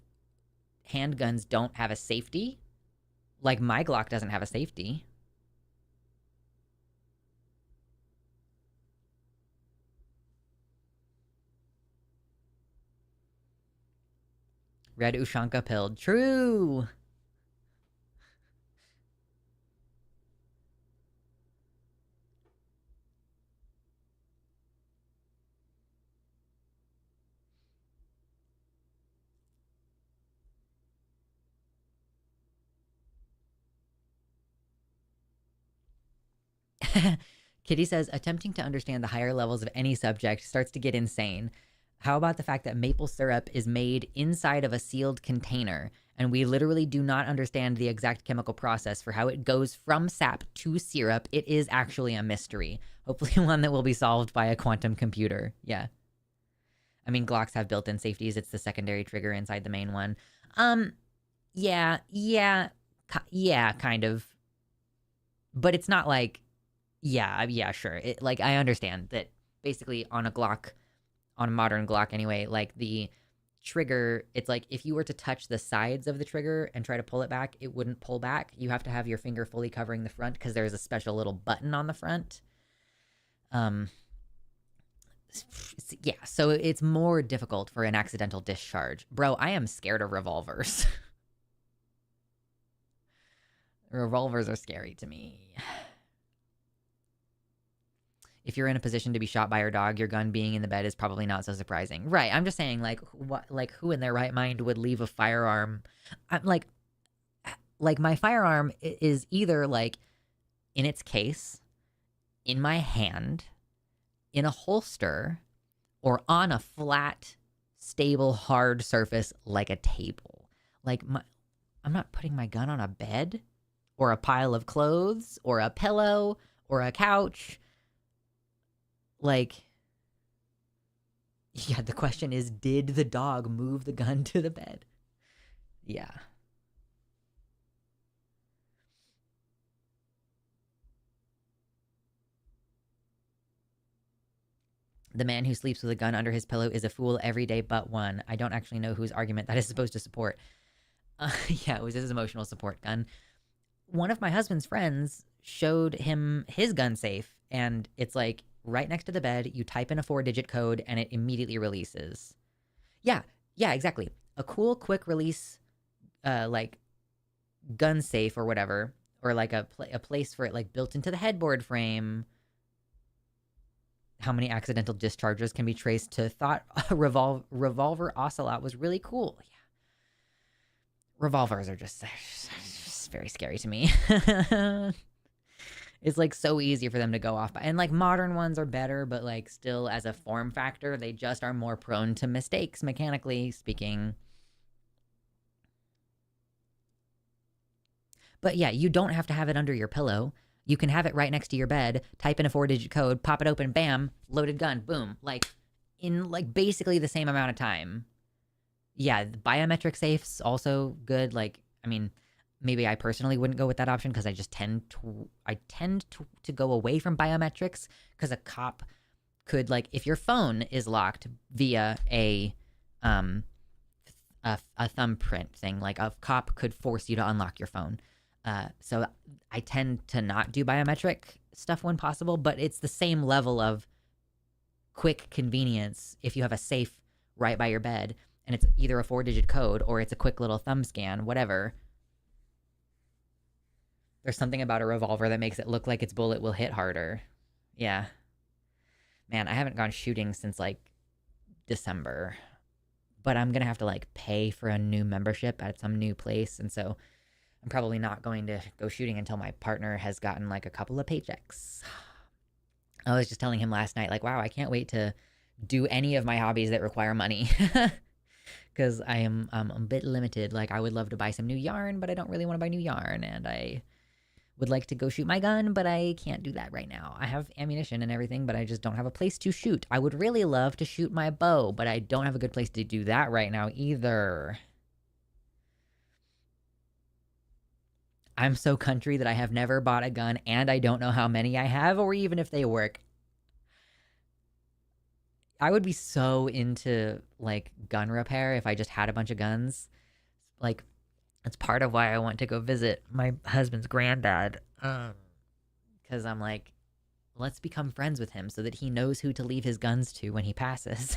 handguns don't have a safety. Like, my Glock doesn't have a safety. Red Ushanka pilled. True. Kitty says, attempting to understand the higher levels of any subject starts to get insane. How about the fact that maple syrup is made inside of a sealed container, and we literally do not understand the exact chemical process for how it goes from sap to syrup? It is actually a mystery. Hopefully one that will be solved by a quantum computer. Yeah. I mean, Glocks have built-in safeties. It's the secondary trigger inside the main one. Yeah, kind of. But it's not like, yeah, sure. Like, I understand that basically on a Glock, on a modern Glock anyway, like, the trigger, it's like if you were to touch the sides of the trigger and try to pull it back, it wouldn't pull back. You have to have your finger fully covering the front because there's a special little button on the front. Um, yeah, so it's more difficult for an accidental discharge. Bro, I am scared of revolvers. Revolvers are scary to me. If you're in a position to be shot by your dog, your gun being in the bed is probably not so surprising. Right. I'm just saying, like, what, like, who in their right mind would leave a firearm? I'm like my firearm is either like in its case, in my hand, in a holster, or on a flat, stable, hard surface like a table. Like I'm not putting my gun on a bed or a pile of clothes or a pillow or a couch. Like, yeah, the question is, did the dog move the gun to the bed? Yeah. The man who sleeps with a gun under his pillow is a fool every day but one. I don't actually know whose argument that is supposed to support. Yeah, it was his emotional support gun. One of my husband's friends showed him his gun safe, and it's like right next to the bed. You type in a 4-digit code, and it immediately releases. Yeah, yeah, exactly. A cool, quick release, like gun safe or whatever, or like a place for it, like built into the headboard frame. How many accidental discharges can be traced to thought revolver ocelot was really cool. Yeah. Revolvers are just very scary to me. It's like so easy for them to go off by. And like modern ones are better, but like still as a form factor, they just are more prone to mistakes, mechanically speaking. But yeah, you don't have to have it under your pillow. You can have it right next to your bed, type in a 4-digit code, pop it open, bam, loaded gun, boom. Like in like basically the same amount of time. Yeah, biometric safes also good. Like, I mean, maybe I personally wouldn't go with that option because I just tend to go away from biometrics because a cop could, like, if your phone is locked via a thumbprint thing, like a cop could force you to unlock your phone. So I tend to not do biometric stuff when possible, but it's the same level of quick convenience if you have a safe right by your bed and it's either a 4-digit code or it's a quick little thumb scan, whatever. There's something about a revolver that makes it look like its bullet will hit harder. Yeah. Man, I haven't gone shooting since like December, but I'm going to have to like pay for a new membership at some new place. And so I'm probably not going to go shooting until my partner has gotten like a couple of paychecks. I was just telling him last night, like, wow, I can't wait to do any of my hobbies that require money. Because I am a bit limited. Like, I would love to buy some new yarn, but I don't really want to buy new yarn. And I would like to go shoot my gun, but I can't do that right now. I have ammunition and everything, but I just don't have a place to shoot. I would really love to shoot my bow, but I don't have a good place to do that right now either. I'm so country that I have never bought a gun, and I don't know how many I have or even if they work. I would be so into, like, gun repair if I just had a bunch of guns. Like, that's part of why I want to go visit my husband's granddad. Because I'm like, let's become friends with him so that he knows who to leave his guns to when he passes.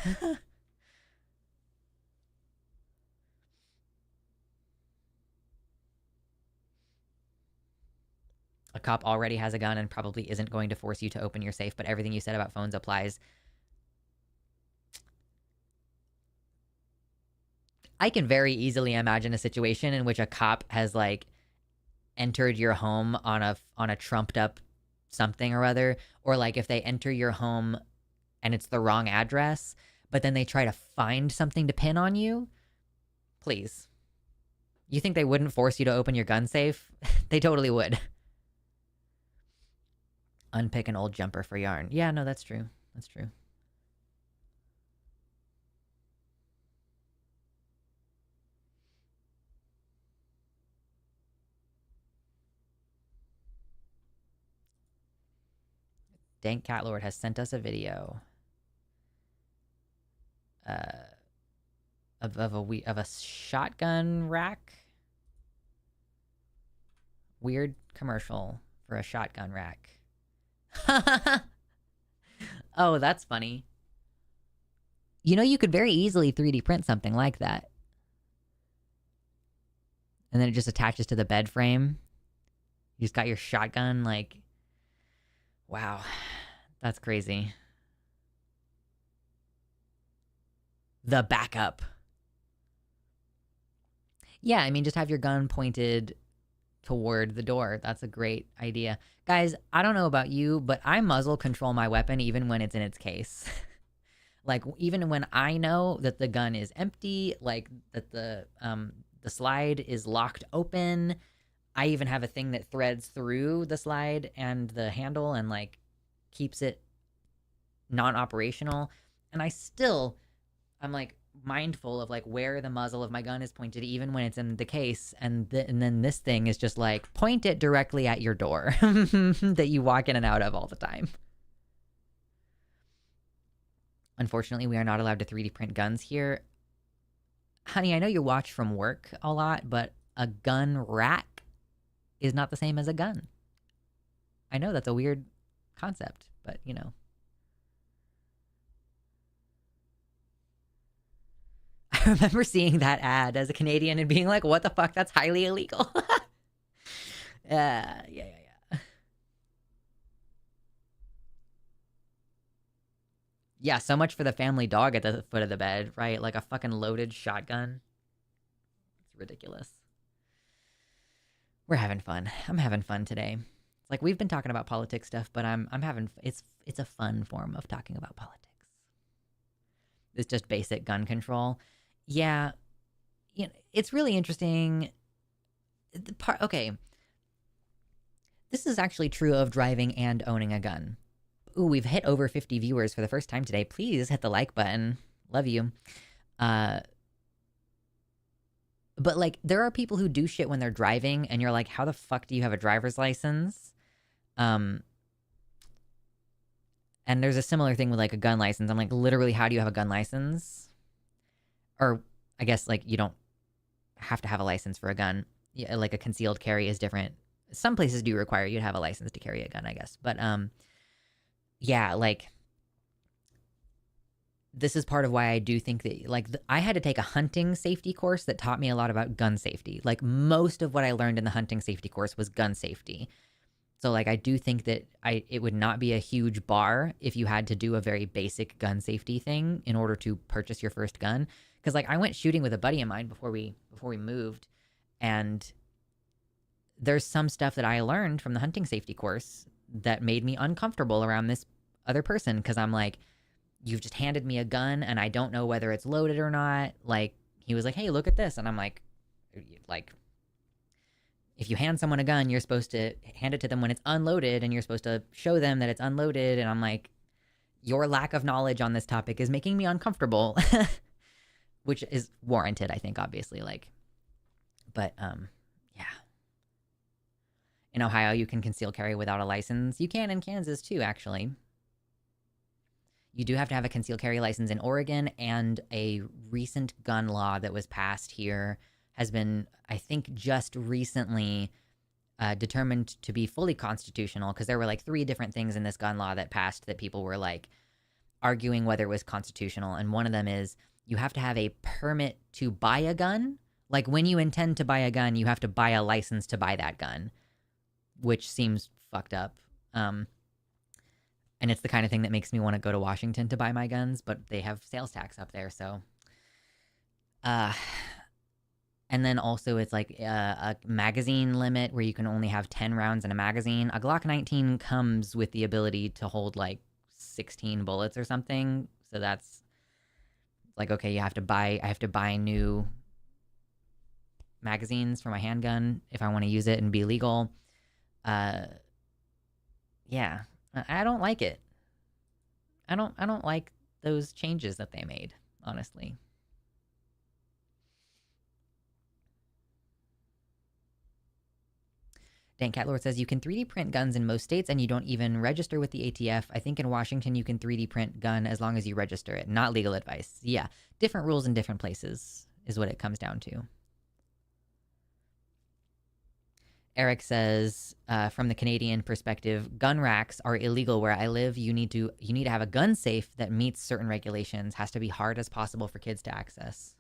A cop already has a gun and probably isn't going to force you to open your safe, but everything you said about phones applies. I can very easily imagine a situation in which a cop has like entered your home on a trumped up something or other, or like if they enter your home and it's the wrong address, but then they try to find something to pin on you. Please. You think they wouldn't force you to open your gun safe? They totally would. Unpick an old jumper for yarn. Yeah, no, that's true. That's true. Dank Catlord has sent us a video of a shotgun rack. Weird commercial for a shotgun rack. Oh, that's funny. You know, you could very easily 3D print something like that. And then it just attaches to the bed frame. You just got your shotgun, like, wow, that's crazy. The backup. Yeah, I mean, just have your gun pointed toward the door. That's a great idea. Guys, I don't know about you, but I muzzle control my weapon even when it's in its case. Like, even when I know that the gun is empty, like that the slide is locked open, I even have a thing that threads through the slide and the handle and like keeps it non-operational. And I'm like mindful of like where the muzzle of my gun is pointed even when it's in the case. And then this thing is just like, point it directly at your door that you walk in and out of all the time. Unfortunately, we are not allowed to 3D print guns here. Honey, I know you watch from work a lot, but a gun rack is not the same as a gun. I know that's a weird concept, but you know. I remember seeing that ad as a Canadian and being like, what the fuck? That's highly illegal. Yeah. Yeah, so much for the family dog at the foot of the bed, right? Like a fucking loaded shotgun. It's ridiculous. We're having fun. I'm having fun today. It's like we've been talking about politics stuff, but I'm having it's a fun form of talking about politics. It's just basic gun control. Yeah, you know, it's really interesting. Okay, this is actually true of driving and owning a gun. Ooh, we've hit over 50 viewers for the first time today. Please hit the like button. Love you. But like, there are people who do shit when they're driving, and you're like, how the fuck do you have a driver's license? And there's a similar thing with like a gun license. I'm like, literally, how do you have a gun license? Or I guess like you don't have to have a license for a gun. Yeah, like a concealed carry is different. Some places do require you to have a license to carry a gun, I guess. But yeah, like this is part of why I do think that like I had to take a hunting safety course that taught me a lot about gun safety. Like most of what I learned in the hunting safety course was gun safety. So like I do think that it would not be a huge bar if you had to do a very basic gun safety thing in order to purchase your first gun. Because like I went shooting with a buddy of mine before we moved, and there's some stuff that I learned from the hunting safety course that made me uncomfortable around this other person, because I'm like, you've just handed me a gun and I don't know whether it's loaded or not. Like he was like, hey, look at this, and I'm like if you hand someone a gun, you're supposed to hand it to them when it's unloaded, and you're supposed to show them that it's unloaded. And I'm like, your lack of knowledge on this topic is making me uncomfortable. Which is warranted, I think, obviously. Like, but yeah. In Ohio, you can conceal carry without a license. You can in Kansas too, actually. You do have to have a concealed carry license in Oregon, and a recent gun law that was passed here has been, I think, just recently determined to be fully constitutional, because there were like 3 different things in this gun law that passed that people were like arguing whether it was constitutional. And one of them is you have to have a permit to buy a gun. Like when you intend to buy a gun, you have to buy a license to buy that gun, which seems fucked up. And it's the kind of thing that makes me want to go to Washington to buy my guns, but they have sales tax up there, so. And then also it's like a magazine limit where you can only have 10 rounds in a magazine. A Glock 19 comes with the ability to hold like 16 bullets or something, so that's like, okay, I have to buy new magazines for my handgun if I want to use it and be legal. Yeah. I don't like it. I don't like those changes that they made, honestly. Dan Catlord says you can 3D print guns in most states and you don't even register with the ATF. I think in Washington you can 3D print gun as long as you register it. Not legal advice. Yeah, different rules in different places is what it comes down to. Eric says, from the Canadian perspective, gun racks are illegal where I live. You need to have a gun safe that meets certain regulations. Has to be hard as possible for kids to access.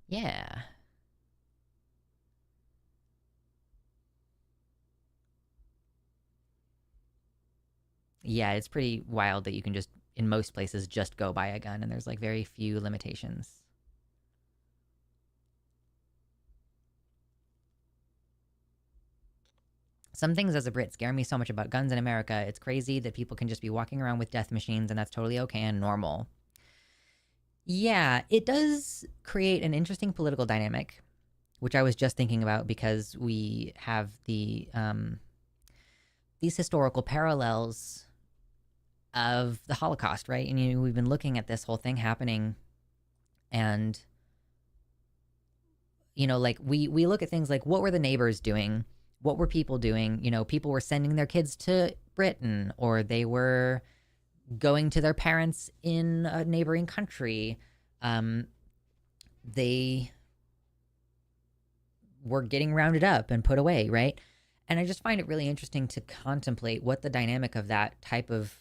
Yeah. Yeah, it's pretty wild that you can just, in most places, just go buy a gun and there's like very few limitations. Some things as a Brit scare me so much about guns in America. It's crazy that people can just be walking around with death machines and that's totally okay and normal. Yeah, it does create an interesting political dynamic, which I was just thinking about because we have these historical parallels of the Holocaust, right? And we've been looking at this whole thing happening, and like we look at things like what were the neighbors doing, what were people doing? People were sending their kids to Britain, or they were going to their parents in a neighboring country. They were getting rounded up and put away, right? And I just find it really interesting to contemplate what the dynamic of that type of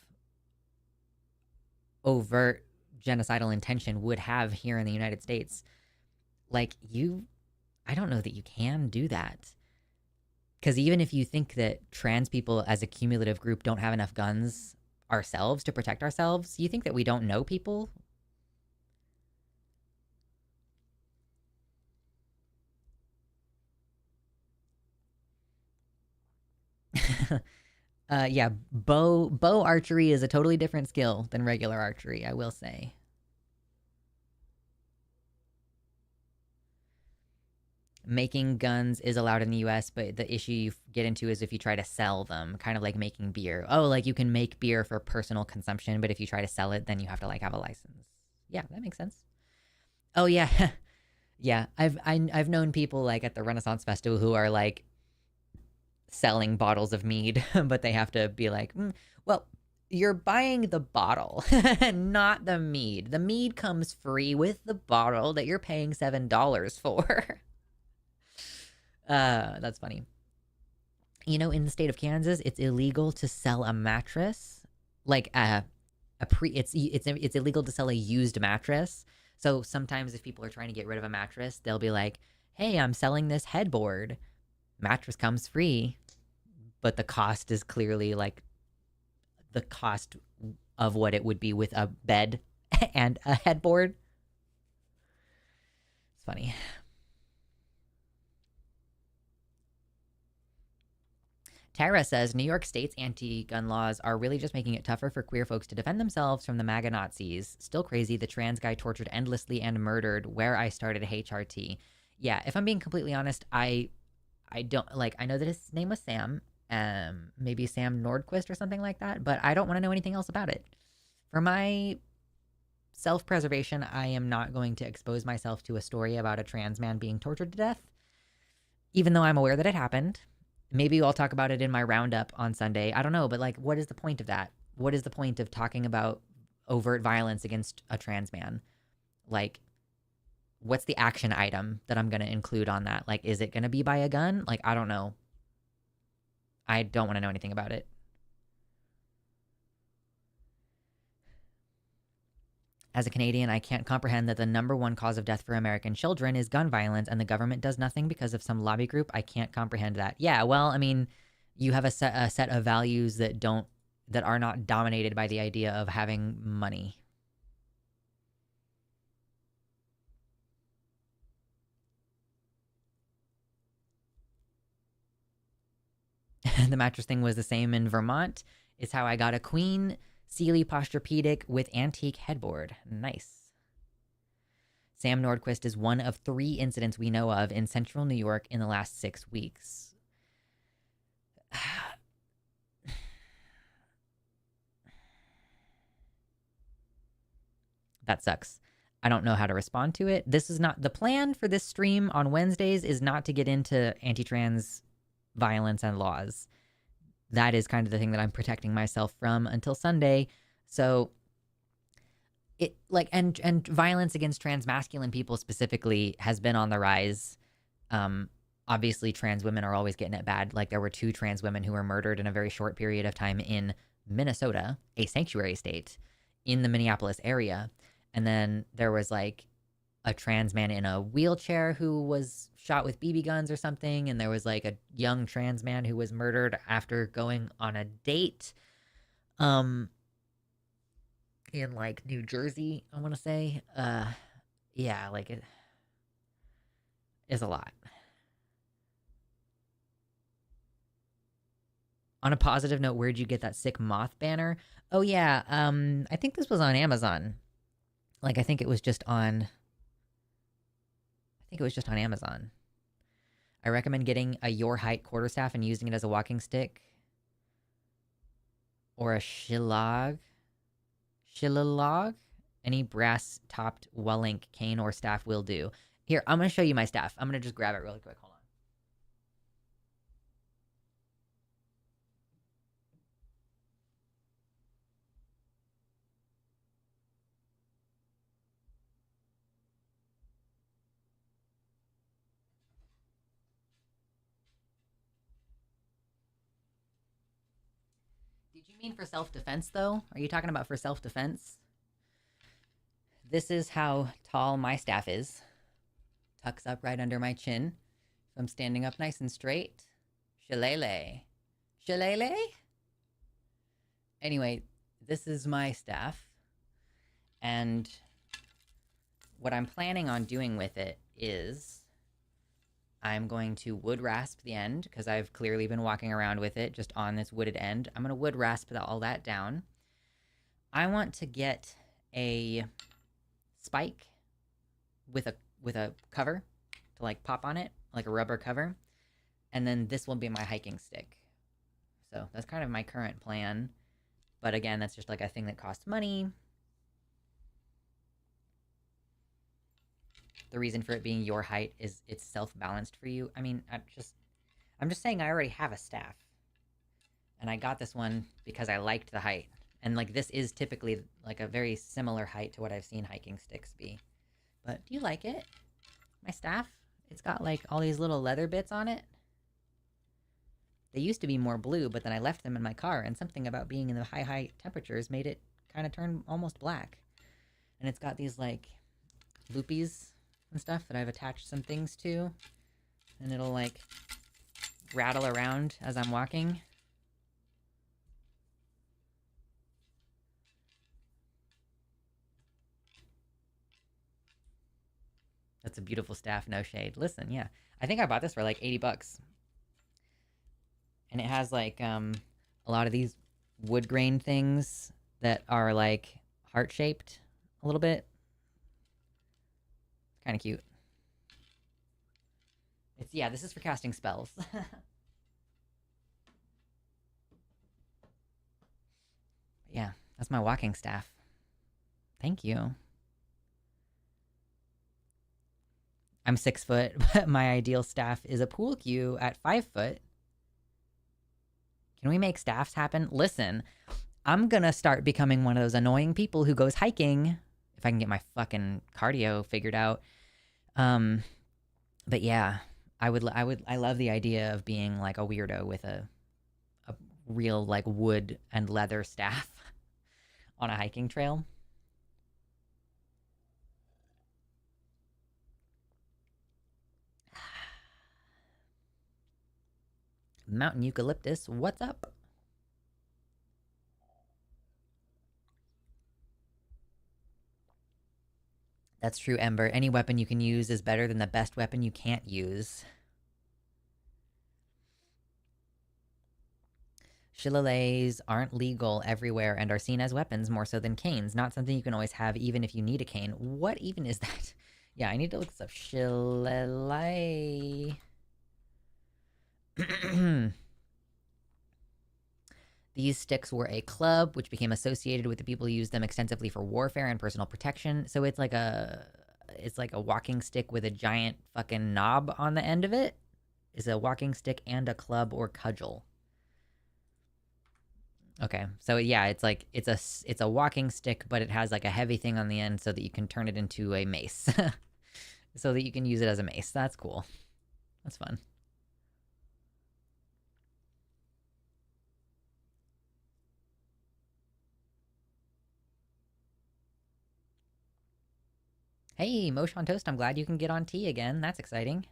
overt genocidal intention would have here in the United States. Like, I don't know that you can do that. Because even if you think that trans people as a cumulative group don't have enough guns ourselves to protect ourselves, you think that we don't know people? Yeah, bow archery is a totally different skill than regular archery, I will say. Making guns is allowed in the US, but the issue you get into is if you try to sell them, kind of like making beer. Oh, like you can make beer for personal consumption, but if you try to sell it, then you have to like have a license. Yeah, that makes sense. Oh yeah. Yeah, I've known people like at the Renaissance Festival who are like selling bottles of mead, but they have to be like, well, you're buying the bottle, not the mead. The mead comes free with the bottle that you're paying $7 for. That's funny. In the state of Kansas, it's illegal to sell a mattress, like it's illegal to sell a used mattress. So sometimes if people are trying to get rid of a mattress, they'll be like, "Hey, I'm selling this headboard. Mattress comes free, but the cost is clearly like the cost of what it would be with a bed and a headboard." It's funny. Tara says New York State's anti-gun laws are really just making it tougher for queer folks to defend themselves from the MAGA Nazis. Still crazy, the trans guy tortured endlessly and murdered where I started HRT. Yeah, if I'm being completely honest, I don't like. I know that his name was Sam, maybe Sam Nordquist or something like that, but I don't want to know anything else about it. For my self-preservation, I am not going to expose myself to a story about a trans man being tortured to death, even though I'm aware that it happened. Maybe I'll talk about it in my roundup on Sunday. I don't know, but like, what is the point of that? What is the point of talking about overt violence against a trans man? Like, what's the action item that I'm going to include on that? Like, is it going to be by a gun? Like, I don't know. I don't want to know anything about it. As a Canadian, I can't comprehend that the number one cause of death for American children is gun violence and the government does nothing because of some lobby group. I can't comprehend that. Yeah, well, I mean, you have a set of values that are not dominated by the idea of having money. The mattress thing was the same in Vermont. It's how I got a Queen Sealy Posturepedic with antique headboard. Nice. Sam Nordquist is one of 3 incidents we know of in central New York in the last 6 weeks. That sucks. I don't know how to respond to it. This is not the plan for this stream on Wednesdays is not to get into anti-trans violence and laws. That is kind of the thing that I'm protecting myself from until Sunday. So it like and violence against trans masculine people specifically has been on the rise obviously trans women are always getting it bad. Like there were 2 trans women who were murdered in a very short period of time in Minnesota, a sanctuary state in the Minneapolis area. And then there was like a trans man in a wheelchair who was shot with BB guns or something. And there was like a young trans man who was murdered after going on a date in like New Jersey, I want to say. Yeah, like it is a lot. On a positive note, where'd you get that sick moth banner? Oh yeah, I think this was on Amazon. Like I think it was just on Amazon. I recommend getting a your height quarterstaff and using it as a walking stick. Or a shillog. Any brass topped Wellink cane or staff will do. Here, I'm gonna show you my staff. I'm gonna just grab it really quick. Hold on. Did you mean for self-defense, though? Are you talking about for self-defense? This is how tall my staff is. Tucks up right under my chin. So I'm standing up nice and straight. Shillelagh. Shillelagh? Anyway, this is my staff. And what I'm planning on doing with it is I'm going to wood rasp the end because I've clearly been walking around with it just on this wooded end. I'm going to wood rasp all that down. I want to get a spike with a cover to like pop on it, like a rubber cover. And then this will be my hiking stick. So that's kind of my current plan. But again, that's just like a thing that costs money. The reason for it being your height is it's self-balanced for you. I mean, I'm just saying I already have a staff. And I got this one because I liked the height. And like this is typically like a very similar height to what I've seen hiking sticks be. But do you like it? My staff? It's got like all these little leather bits on it. They used to be more blue, but then I left them in my car, and something about being in the high temperatures made it kind of turn almost black. And it's got these like loopies and stuff that I've attached some things to, and it'll like rattle around as I'm walking. That's a beautiful staff, no shade. Listen, yeah. I think I bought this for like $80. And it has like a lot of these wood grain things that are like heart-shaped a little bit. Kind of cute. It's, yeah, this is for casting spells. Yeah, that's my walking staff. Thank you. I'm 6 foot, but my ideal staff is a pool cue at 5 foot. Can we make staffs happen? Listen, I'm gonna start becoming one of those annoying people who goes hiking if I can get my fucking cardio figured out. But yeah, I love the idea of being like a weirdo with a real like wood and leather staff on a hiking trail. Mountain eucalyptus, what's up? That's true, Ember. Any weapon you can use is better than the best weapon you can't use. Shillelaghs aren't legal everywhere and are seen as weapons more so than canes. Not something you can always have even if you need a cane. What even is that? Yeah, I need to look this up. Shillelagh. These sticks were a club, which became associated with the people who used them extensively for warfare and personal protection. So it's like a walking stick with a giant fucking knob on the end of it. Is a walking stick and a club or cudgel. Okay, so yeah, it's a walking stick, but it has like a heavy thing on the end so that you can turn it into a mace. So that you can use it as a mace. That's cool. That's fun. Hey, Mosh on Toast, I'm glad you can get on tea again. That's exciting.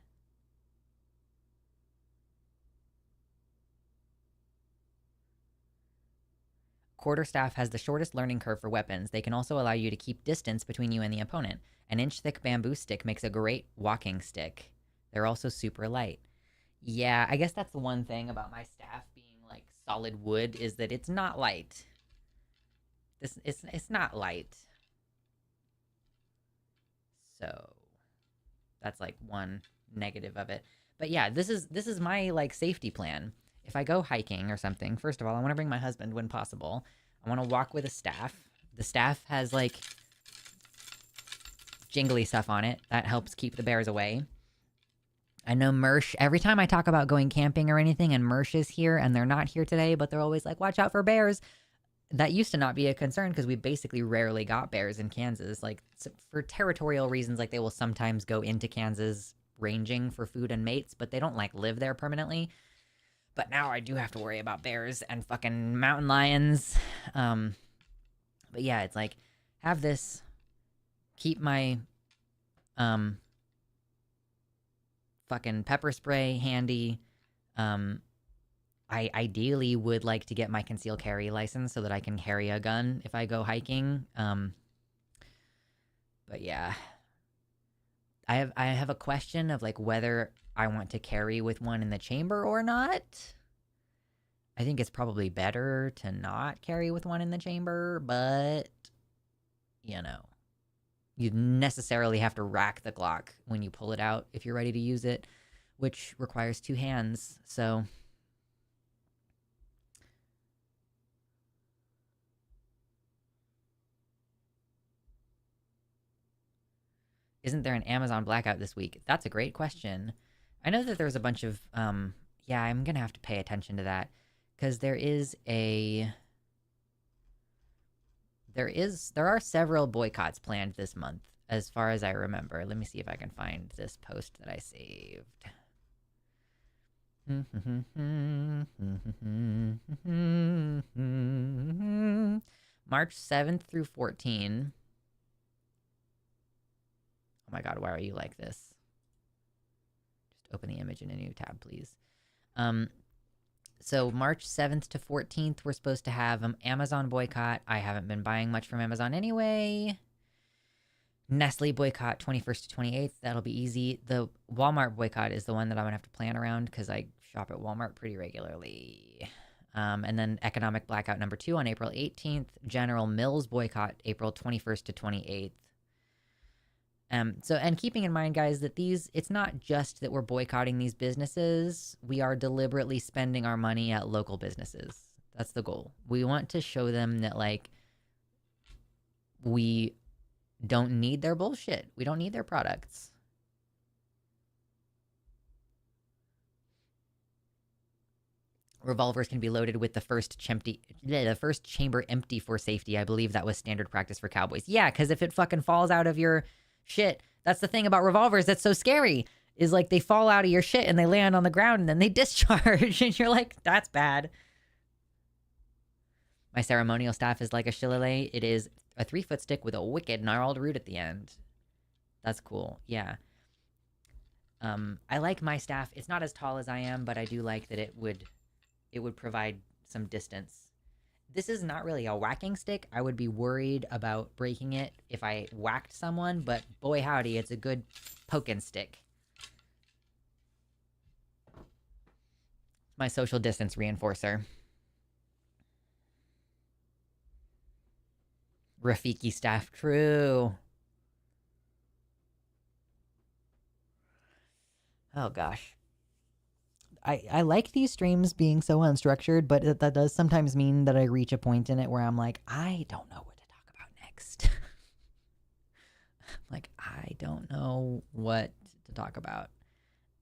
Quarterstaff has the shortest learning curve for weapons. They can also allow you to keep distance between you and the opponent. An inch-thick bamboo stick makes a great walking stick. They're also super light. Yeah, I guess that's the one thing about my staff being like solid wood is that it's not light. It's not light. So that's like one negative of it. But yeah, this is my like safety plan. If I go hiking or something, first of all, I want to bring my husband when possible. I want to walk with a staff. The staff has like jingly stuff on it that helps keep the bears away. I know Mersh, every time I talk about going camping or anything and Mersh is here and they're not here today, but they're always like, watch out for bears. That used to not be a concern because we basically rarely got bears in Kansas. Like for territorial reasons, like they will sometimes go into Kansas ranging for food and mates, but they don't like live there permanently. But now I do have to worry about bears and fucking mountain lions. But yeah, it's like have this, keep my fucking pepper spray handy. I ideally would like to get my concealed carry license so that I can carry a gun if I go hiking. But yeah, I have a question of like whether I want to carry with one in the chamber or not. I think it's probably better to not carry with one in the chamber, but you know, you necessarily have to rack the Glock when you pull it out if you're ready to use it, which requires 2 hands. So isn't there an Amazon blackout this week? That's a great question. I know that there's a bunch of yeah, I'm gonna have to pay attention to that because there are several boycotts planned this month as far as I remember. Let me see if I can find this post that I saved. March 7th through 14. Oh my god, why are you like this? Just open the image in a new tab, please. So March 7th to 14th, we're supposed to have an Amazon boycott. I haven't been buying much from Amazon anyway. Nestle boycott 21st to 28th. That'll be easy. The Walmart boycott is the one that I'm going to have to plan around because I shop at Walmart pretty regularly. And then economic blackout number 2 on April 18th. General Mills boycott April 21st to 28th. And keeping in mind, guys, that it's not just that we're boycotting these businesses. We are deliberately spending our money at local businesses. That's the goal. We want to show them that, like, we don't need their bullshit. We don't need their products. Revolvers can be loaded with the first chamber empty for safety. I believe that was standard practice for cowboys. Yeah, because if it fucking falls out of your shit, that's the thing about revolvers that's so scary, is like they fall out of your shit and they land on the ground and then they discharge and you're like, that's bad. My ceremonial staff is like a shillelagh. It is a 3-foot stick with a wicked gnarled root at the end. That's cool. Yeah. I like my staff. It's not as tall as I am, but I do like that it would provide some distance. This is not really a whacking stick. I would be worried about breaking it if I whacked someone, but boy howdy, it's a good poking stick. My social distance reinforcer. Rafiki staff, true. Oh gosh. I like these streams being so unstructured, but that does sometimes mean that I reach a point in it where I'm like, I don't know what to talk about next. Like, I don't know what to talk about.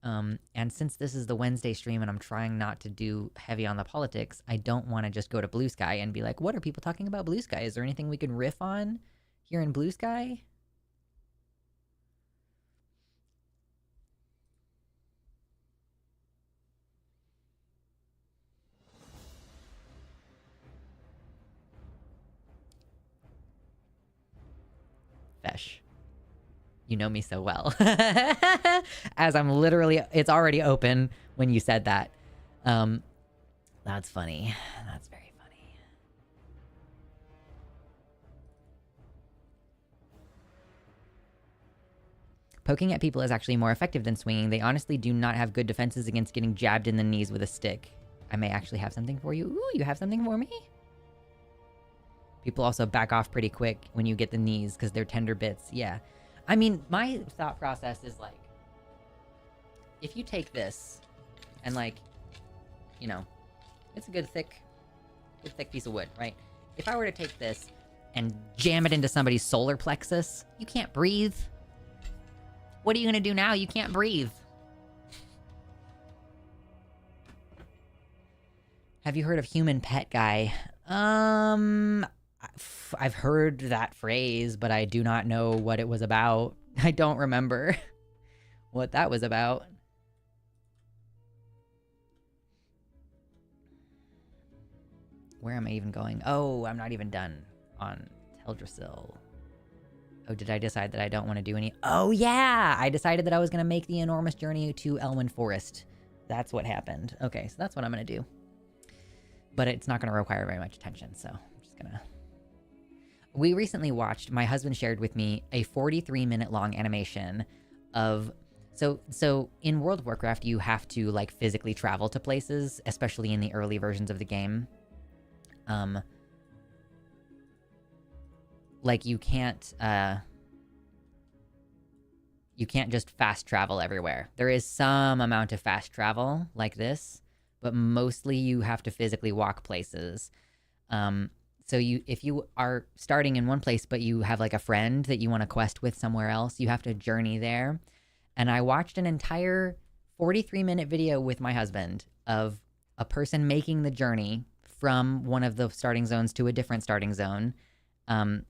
And since this is the Wednesday stream and I'm trying not to do heavy on the politics, I don't want to just go to Blue Sky and be like, what are people talking about Blue Sky? Is there anything we can riff on here in Blue Sky? Fesh. You know me so well. As I'm literally, it's already open when you said that. That's funny. That's very funny. Poking at people is actually more effective than swinging. They honestly do not have good defenses against getting jabbed in the knees with a stick. I may actually have something for you. Ooh, you have something for me? People also back off pretty quick when you get the knees because they're tender bits. Yeah. I mean, my thought process is like, if you take this and like, you know, it's a good thick piece of wood, right? If I were to take this and jam it into somebody's solar plexus, you can't breathe. What are you gonna do now? You can't breathe. Have you heard of human pet guy? I've heard that phrase, but I do not know what it was about. I don't remember what that was about. Where am I even going? Oh, I'm not even done on Teldrassil. Oh, did I decide that I don't want to do any? Oh, yeah! I decided that I was going to make the enormous journey to Elwyn Forest. That's what happened. Okay, so that's what I'm going to do. But it's not going to require very much attention, so I'm just going to... We recently watched, my husband shared with me, a 43-minute long animation of... So in World of Warcraft, you have to, like, physically travel to places, especially in the early versions of the game. Like, you can't just fast travel everywhere. There is some amount of fast travel, like this, but mostly you have to physically walk places. So if you are starting in one place, but you have like a friend that you want to quest with somewhere else, you have to journey there. And I watched an entire 43-minute video with my husband of a person making the journey from one of the starting zones to a different starting zone. And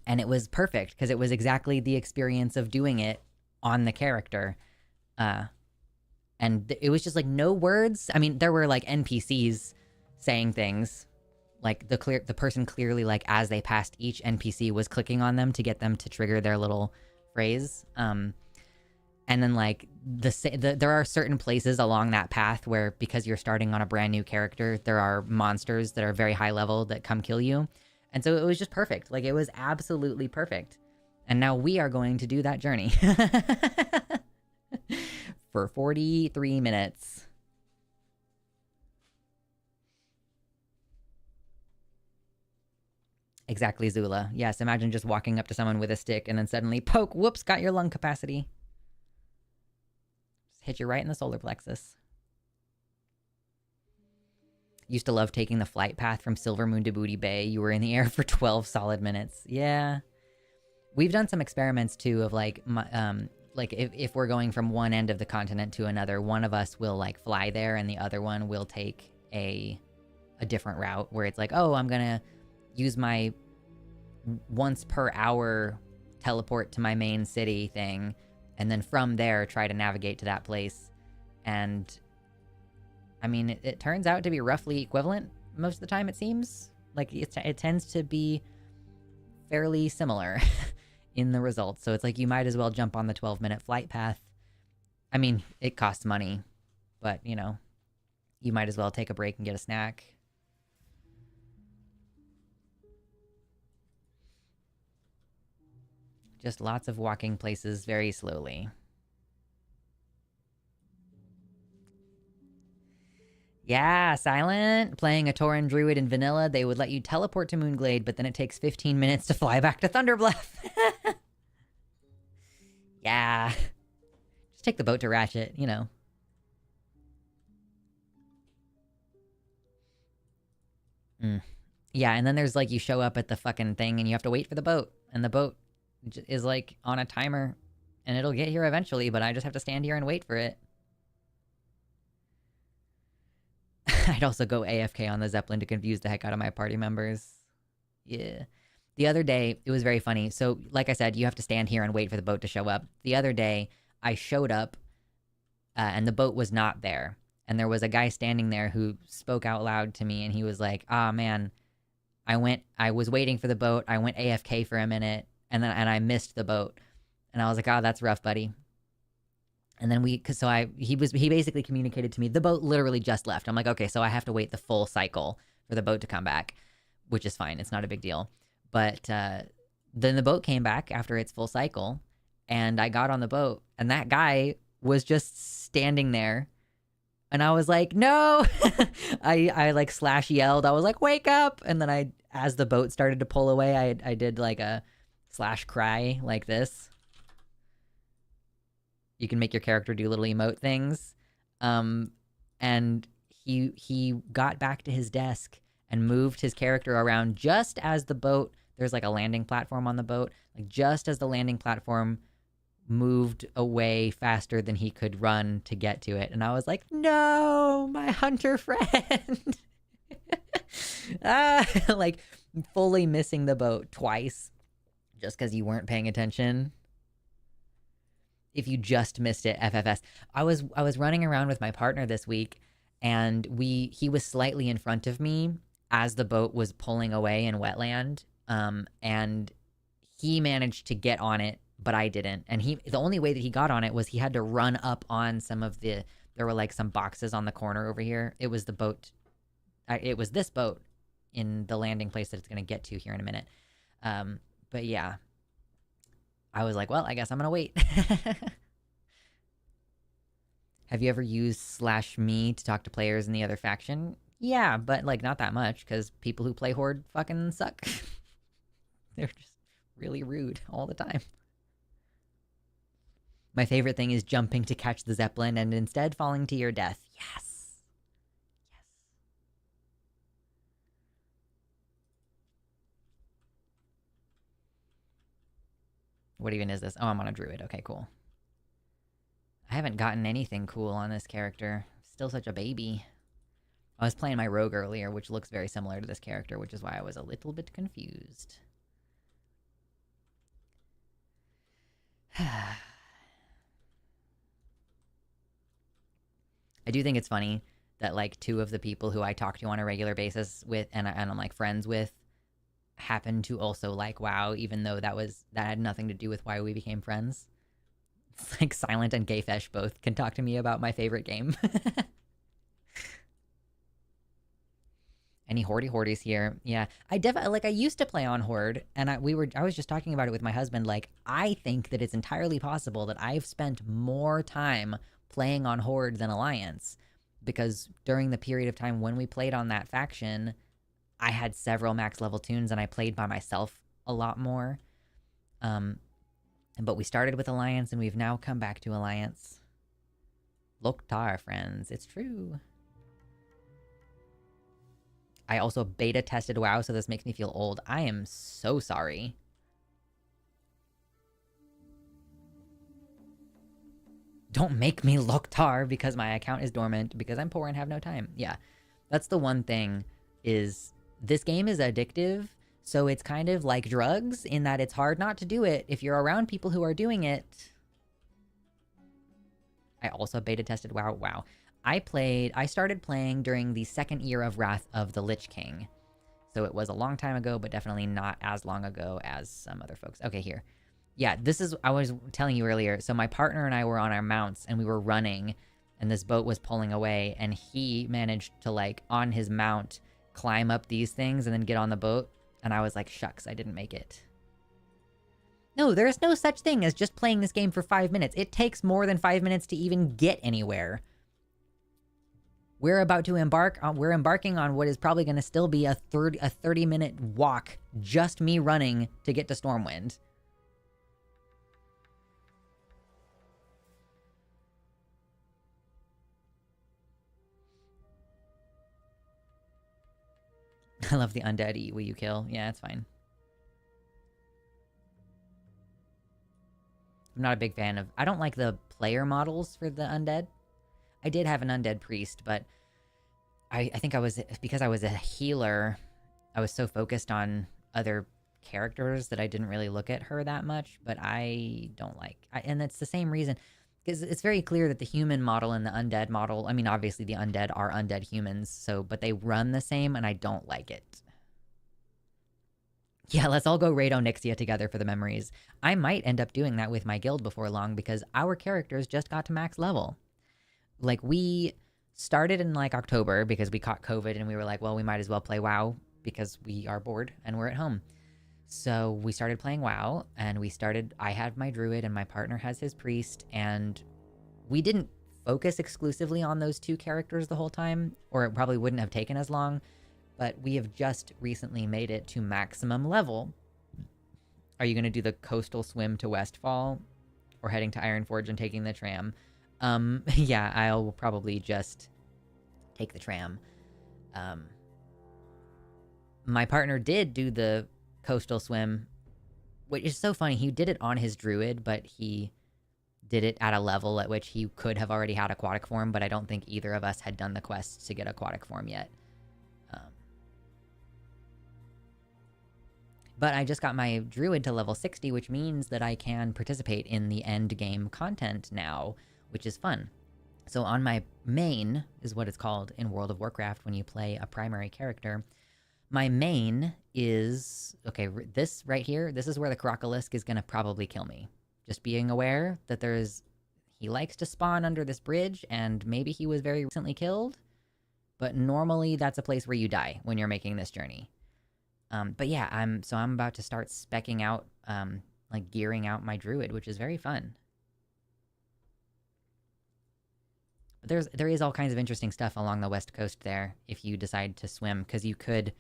it was perfect because it was exactly the experience of doing it on the character. And it was just like no words. I mean, there were like NPCs saying things. Like the person clearly, like as they passed each NPC, was clicking on them to get them to trigger their little phrase. And then like there are certain places along that path where, because you're starting on a brand new character, there are monsters that are very high level that come kill you. And so it was just perfect. Like, it was absolutely perfect. And now we are going to do that journey for 43 minutes. Exactly, Zula. Yes, imagine just walking up to someone with a stick and then suddenly poke, whoops, got your lung capacity. Just hit you right in the solar plexus. Used to love taking the flight path from Silvermoon to Booty Bay. You were in the air for 12 solid minutes. Yeah. We've done some experiments too of like, if we're going from one end of the continent to another, one of us will like fly there and the other one will take a different route where it's like, oh, I'm gonna use my once per hour teleport to my main city thing, and then from there try to navigate to that place. And I mean, it turns out to be roughly equivalent most of the time, it seems. Like, it tends to be fairly similar in the results. So it's like, you might as well jump on the 12-minute flight path. I mean, it costs money, but, you know, you might as well take a break and get a snack. Just lots of walking places very slowly. Yeah, Silent. Playing a Tauren Druid in vanilla, they would let you teleport to Moonglade, but then it takes 15 minutes to fly back to Thunderbluff. Yeah. Just take the boat to Ratchet, you know. Yeah, and then there's like, you show up at the fucking thing and you have to wait for the boat. And the boat is like on a timer. And it'll get here eventually, but I just have to stand here and wait for it. I'd also go AFK on the Zeppelin to confuse the heck out of my party members. Yeah. The other day, it was very funny. So, like I said, you have to stand here and wait for the boat to show up. The other day, I showed up, and the boat was not there. And there was a guy standing there who spoke out loud to me, and he was like, "Ah, man, I was waiting for the boat. I went AFK for a minute, and I missed the boat." And I was like, oh, that's rough, buddy. And then he basically communicated to me, the boat literally just left. I'm like, okay, so I have to wait the full cycle for the boat to come back, which is fine. It's not a big deal. But then the boat came back after its full cycle, and I got on the boat, and that guy was just standing there. And I was like, no. I like slash yelled. I was like, wake up. And then as the boat started to pull away, I did like a slash cry like this. You can make your character do little emote things. And he got back to his desk and moved his character around just as the boat, there's like a landing platform on the boat, like just as the landing platform moved away faster than he could run to get to it. And I was like, no, my hunter friend. Like fully missing the boat twice just because you weren't paying attention. If you just missed it, FFS. I was running around with my partner this week, and he was slightly in front of me as the boat was pulling away in wetland, and he managed to get on it, but I didn't. And the only way that he got on it was he had to run up on there were like some boxes on the corner over here. It was this boat in the landing place that it's going to get to here in a minute. But yeah. I was like, well, I guess I'm going to wait. Have you ever used /me to talk to players in the other faction? Yeah, but like not that much, because people who play Horde fucking suck. They're just really rude all the time. My favorite thing is jumping to catch the Zeppelin and instead falling to your death. Yes. What even is this? Oh, I'm on a druid. Okay, cool. I haven't gotten anything cool on this character. Still such a baby. I was playing my rogue earlier, which looks very similar to this character, which is why I was a little bit confused. I do think it's funny that like two of the people who I talk to on a regular basis with and I'm like friends with happen to also like WoW, even though that had nothing to do with why we became friends. It's like Silent and Gayfesh both can talk to me about my favorite game. Any hordies here? Yeah, I used to play on Horde, and I was just talking about it with my husband. Like, I think that it's entirely possible that I've spent more time playing on Horde than Alliance, because during the period of time when we played on that faction, I had several max level tunes and I played by myself a lot more. But we started with Alliance and we've now come back to Alliance. Loktar, friends. It's true. I also beta tested WoW, so this makes me feel old. I am so sorry. Don't make me Loktar because my account is dormant because I'm poor and have no time. Yeah, that's the one thing is... This game is addictive, so it's kind of like drugs in that it's hard not to do it if you're around people who are doing it. I also beta tested WoW. I started playing during the second year of Wrath of the Lich King. So it was a long time ago, but definitely not as long ago as some other folks. Okay, here. Yeah, I was telling you earlier. So my partner and I were on our mounts and we were running and this boat was pulling away and he managed to like on his mount climb up these things and then get on the boat, and I was like, shucks, I didn't make it. No, there is no such thing as just playing this game for 5 minutes. It takes more than 5 minutes to even get anywhere. We're embarking on what is probably going to still be a 30-minute walk, just me running to get to Stormwind. I love the undead will you kill. Yeah, it's fine. I'm not a big fan of... I don't like the player models for the undead. I did have an undead priest, but I think because I was a healer, I was so focused on other characters that I didn't really look at her that much, but I don't like... and it's the same reason, because it's very clear that the human model and the undead model... I mean, obviously the undead are undead humans, but they run the same, and I don't like it. Yeah, let's all go raid Onyxia together for the memories. I might end up doing that with my guild before long because our characters just got to max level. Like, we started in like October because we caught COVID and we were like, well, we might as well play WoW because we are bored and we're at home. So we started playing WoW and I had my druid and my partner has his priest, and we didn't focus exclusively on those two characters the whole time, or it probably wouldn't have taken as long, but we have just recently made it to maximum level. Are you going to do the coastal swim to Westfall or heading to Ironforge and taking the tram? Yeah, I'll probably just take the tram. My partner did do the coastal swim, which is so funny. He did it on his druid, but he did it at a level at which he could have already had aquatic form, but I don't think either of us had done the quest to get aquatic form yet. But I just got my druid to level 60, which means that I can participate in the end game content now, which is fun. So on my main, is what it's called in World of Warcraft when you play a primary character, my main is, okay, this right here, this is where the Crocolisk is going to probably kill me. Just being aware that he likes to spawn under this bridge, and maybe he was very recently killed, but normally that's a place where you die when you're making this journey. But yeah, I'm about to start speccing out, like gearing out my druid, which is very fun. But there is all kinds of interesting stuff along the west coast there if you decide to swim, because you could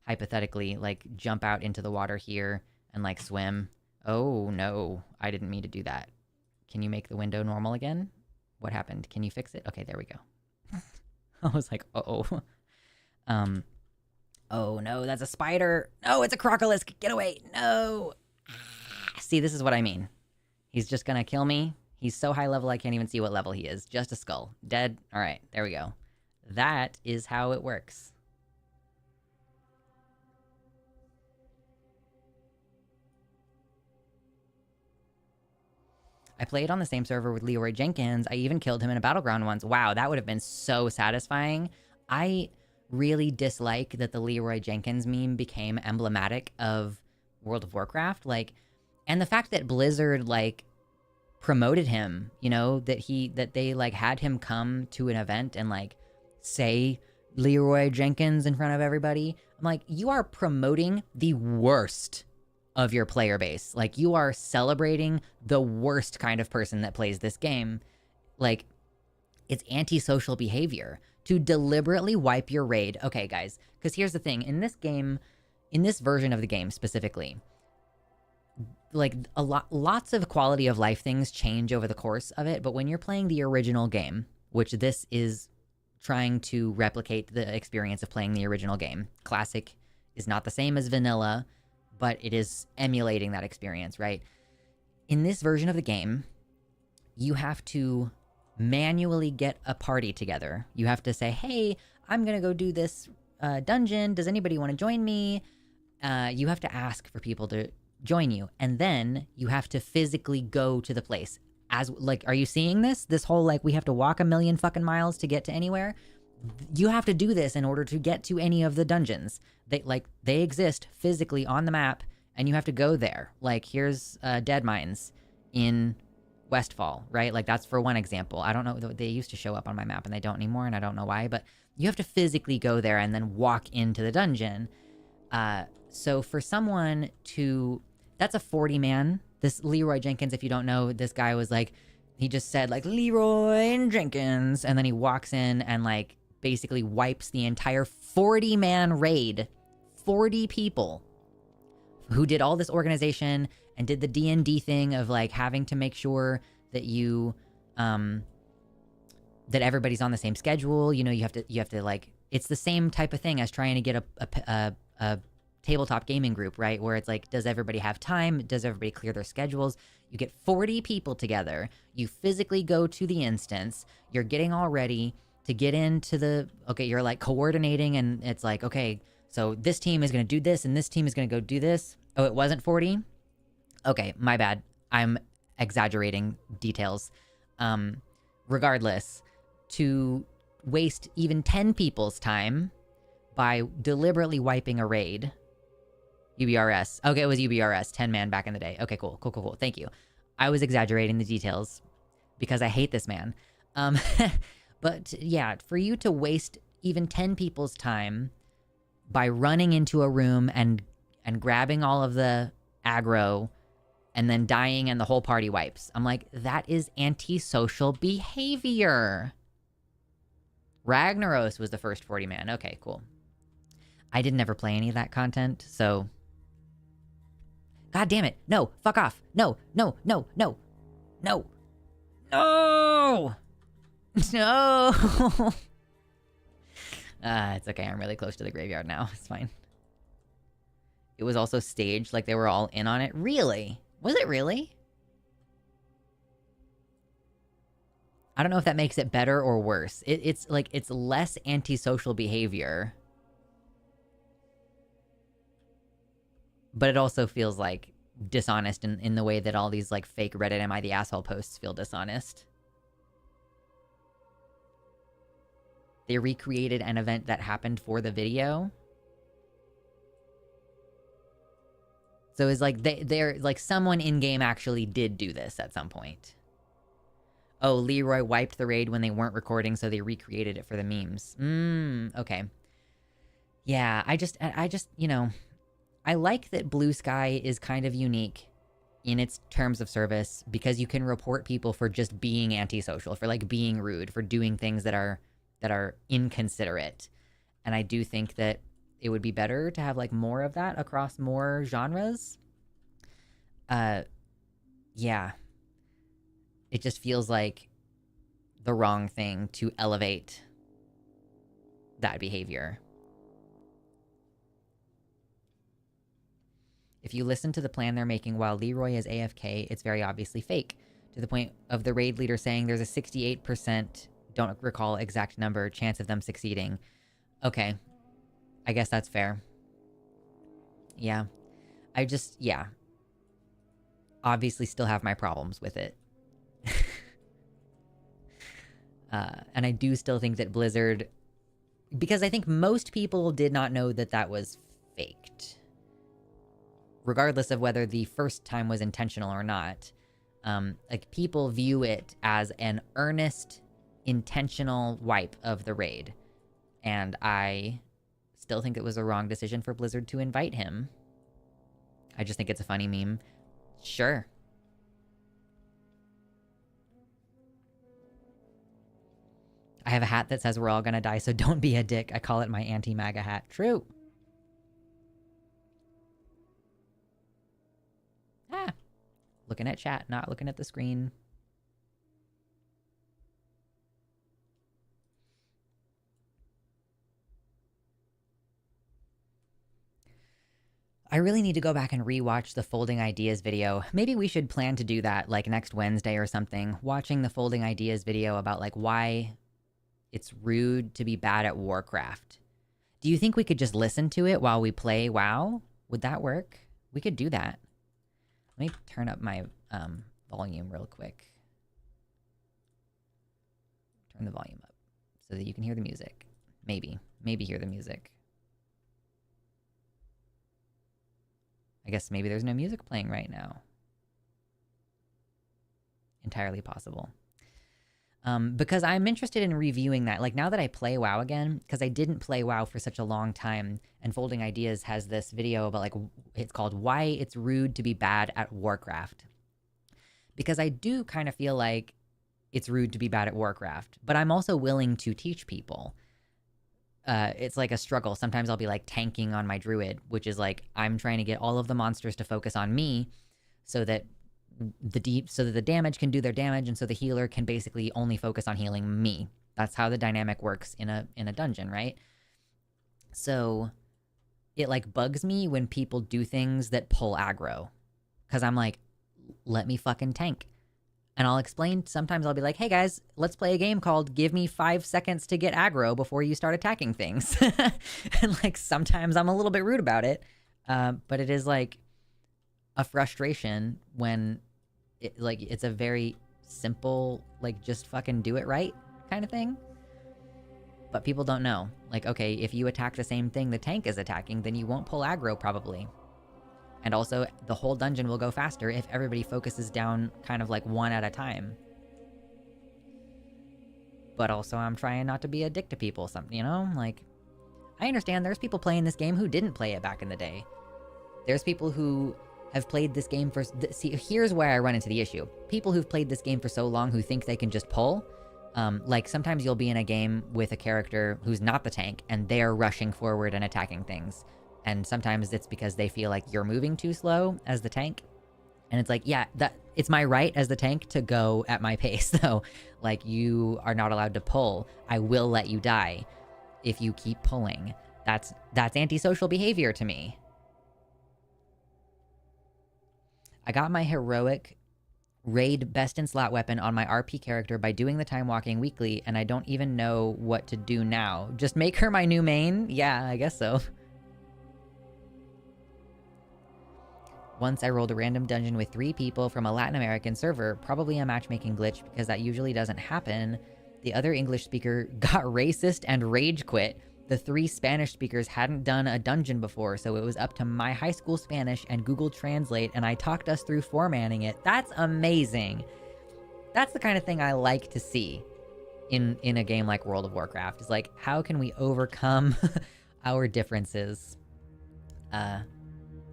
hypothetically like jump out into the water here and like swim. Oh no, I didn't mean to do that. Can you make the window normal again? What happened? Can you fix it? Okay, there we go. I was like, uh-oh. Oh no, that's a spider. No, it's a Crocolisk. Get away. No. See, this is what I mean. He's just gonna kill me. He's so high level I can't even see what level he is. Just a skull. Dead. All right, there we go. That is how it works. I played on the same server with Leroy Jenkins. I even killed him in a battleground once. Wow, that would have been so satisfying. I really dislike that the Leroy Jenkins meme became emblematic of World of Warcraft. Like, and the fact that Blizzard, like, promoted him, you know, that they, like, had him come to an event and, like, say Leroy Jenkins in front of everybody. I'm like, you are promoting the worst of your player base. Like, you are celebrating the worst kind of person that plays this game. Like, it's antisocial behavior to deliberately wipe your raid. Okay, guys, because here's the thing. In this game, in this version of the game specifically, like, lots of quality of life things change over the course of it, but when you're playing the original game, which this is trying to replicate the experience of playing the original game. Classic is not the same as vanilla, but it is emulating that experience, right? In this version of the game, you have to manually get a party together. You have to say, hey, I'm gonna go do this dungeon. Does anybody want to join me? You have to ask for people to join you. And then you have to physically go to the place. As, like, are you seeing this? This whole, like, we have to walk a million fucking miles to get to anywhere? You have to do this in order to get to any of the dungeons. They exist physically on the map, and you have to go there. Like, here's Dead Mines in Westfall, right? Like, that's for one example. I don't know, they used to show up on my map, and they don't anymore, and I don't know why, but you have to physically go there and then walk into the dungeon. So for someone to... That's a 40-man. This Leroy Jenkins, if you don't know, this guy was like... He just said, like, Leroy Jenkins, and then he walks in and, like, basically wipes the entire 40-man raid. 40 people who did all this organization and did the D&D thing of, like, having to make sure that you, that everybody's on the same schedule. You know, you have to, like, it's the same type of thing as trying to get a tabletop gaming group, right? Where it's like, does everybody have time? Does everybody clear their schedules? You get 40 people together. You physically go to the instance. You're getting all ready to get into the... Okay, you're, like, coordinating, and it's like, okay, so this team is going to do this, and this team is going to go do this. Oh, it wasn't 40? Okay, my bad. I'm exaggerating details. Regardless, to waste even 10 people's time by deliberately wiping a raid... UBRS. Okay, it was UBRS. 10-man back in the day. Okay, cool. Thank you. I was exaggerating the details because I hate this man. But yeah, for you to waste even 10 people's time by running into a room and grabbing all of the aggro and then dying and the whole party wipes. I'm like, that is antisocial behavior. Ragnaros was the first 40-man. Okay, cool. I didn't ever play any of that content, so... God damn it. No, fuck off. No. No. It's okay. I'm really close to the graveyard now. It's fine. It was also staged, like they were all in on it. Really? Was it really? I don't know if that makes it better or worse. It's like, it's less antisocial behavior. But it also feels like dishonest in the way that all these like fake Reddit Am I the Asshole posts feel dishonest. They recreated an event that happened for the video. So it's like they're like someone in-game actually did do this at some point. Oh, Leroy wiped the raid when they weren't recording, so they recreated it for the memes. Okay. Yeah, I just, you know, I like that Blue Sky is kind of unique in its terms of service because you can report people for just being antisocial, for like being rude, for doing things that are inconsiderate. And I do think that it would be better to have like more of that across more genres. Yeah. It just feels like the wrong thing to elevate that behavior. If you listen to the plan they're making while Leroy is AFK, it's very obviously fake. To the point of the raid leader saying there's a 68%, don't recall exact number, chance of them succeeding. Okay. I guess that's fair. Yeah. Yeah. Obviously still have my problems with it. And I do still think that Blizzard... Because I think most people did not know that that was faked. Regardless of whether the first time was intentional or not. Like, people view it as an earnest, intentional wipe of the raid. And I still think it was a wrong decision for Blizzard to invite him. I just think it's a funny meme. Sure. I have a hat that says we're all gonna die, so don't be a dick. I call it my anti-MAGA hat. True. Ah. Looking at chat, not looking at the screen. I really need to go back and rewatch the Folding Ideas video. Maybe we should plan to do that, like, next Wednesday or something. Watching the Folding Ideas video about, like, why it's rude to be bad at Warcraft. Do you think we could just listen to it while we play WoW? Would that work? We could do that. Let me turn up my volume real quick. Turn the volume up so that you can hear the music. Maybe hear the music. I guess maybe there's no music playing right now. Entirely possible. Because I'm interested in reviewing that. Like, now that I play WoW again, because I didn't play WoW for such a long time, and Folding Ideas has this video about, like, it's called Why It's Rude to Be Bad at Warcraft. Because I do kind of feel like it's rude to be bad at Warcraft, but I'm also willing to teach people. It's like a struggle. Sometimes I'll be, like, tanking on my druid, which is, like, I'm trying to get all of the monsters to focus on me so that the damage can do their damage, and so the healer can basically only focus on healing me. That's how the dynamic works in a dungeon, right? So it, like, bugs me when people do things that pull aggro. Because I'm like, let me fucking tank. And I'll explain, sometimes I'll be like, hey guys, let's play a game called Give Me 5 seconds to get aggro before you start attacking things. And, like, sometimes I'm a little bit rude about it. But it is, like, a frustration when it's a very simple, like, just fucking do it right kind of thing. But people don't know. Like, okay, if you attack the same thing the tank is attacking, then you won't pull aggro, probably. And also, the whole dungeon will go faster if everybody focuses down kind of like one at a time. But also, I'm trying not to be a dick to people, something, you know? Like, I understand there's people playing this game who didn't play it back in the day. There's people who have played this game for... See, here's where I run into the issue. People who've played this game for so long who think they can just pull. Like, sometimes you'll be in a game with a character who's not the tank, and they're rushing forward and attacking things. And sometimes it's because they feel like you're moving too slow as the tank. And it's like, yeah, it's my right as the tank to go at my pace, though. Like, you are not allowed to pull. I will let you die if you keep pulling. That's antisocial behavior to me. I got my heroic raid best in slot weapon on my RP character by doing the time walking weekly, and I don't even know what to do now. Just make her my new main? Yeah, I guess so. Once I rolled a random dungeon with 3 people from a Latin American server, probably a matchmaking glitch because that usually doesn't happen. The other English speaker got racist and rage quit. The 3 Spanish speakers hadn't done a dungeon before, so it was up to my high school Spanish and Google Translate, and I talked us through formatting it. That's amazing. That's the kind of thing I like to see in a game like World of Warcraft. Is like, how can we overcome our differences?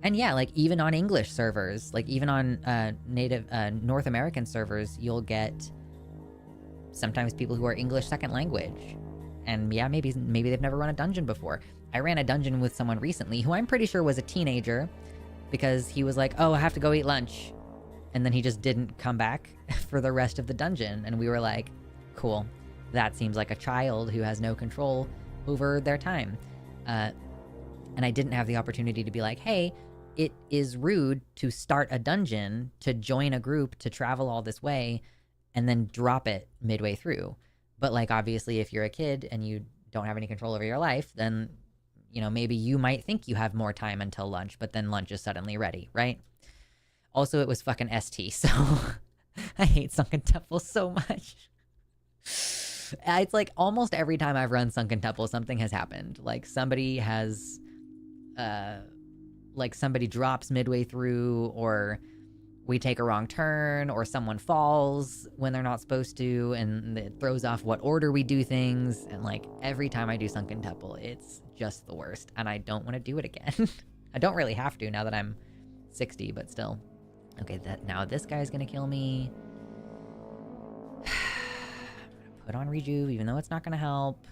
And yeah, like, even on English servers, like, even on native North American servers, you'll get sometimes people who are English second language. And yeah, maybe they've never run a dungeon before. I ran a dungeon with someone recently who I'm pretty sure was a teenager because he was like, oh, I have to go eat lunch. And then he just didn't come back for the rest of the dungeon. And we were like, cool. That seems like a child who has no control over their time. And I didn't have the opportunity to be like, hey, it is rude to start a dungeon, to join a group, to travel all this way, and then drop it midway through. But, like, obviously, if you're a kid and you don't have any control over your life, then, you know, maybe you might think you have more time until lunch, but then lunch is suddenly ready, right? Also, it was fucking ST, so I hate Sunken Temple so much. It's like almost every time I've run Sunken Temple, something has happened. Like, somebody has... like, somebody drops midway through, or we take a wrong turn, or someone falls when they're not supposed to, and it throws off what order we do things. And, like, every time I do Sunken Temple, it's just the worst, and I don't want to do it again. I don't really have to now that I'm 60, but still. Okay, now this guy's gonna kill me. I'm gonna put on Rejuve, even though it's not gonna help.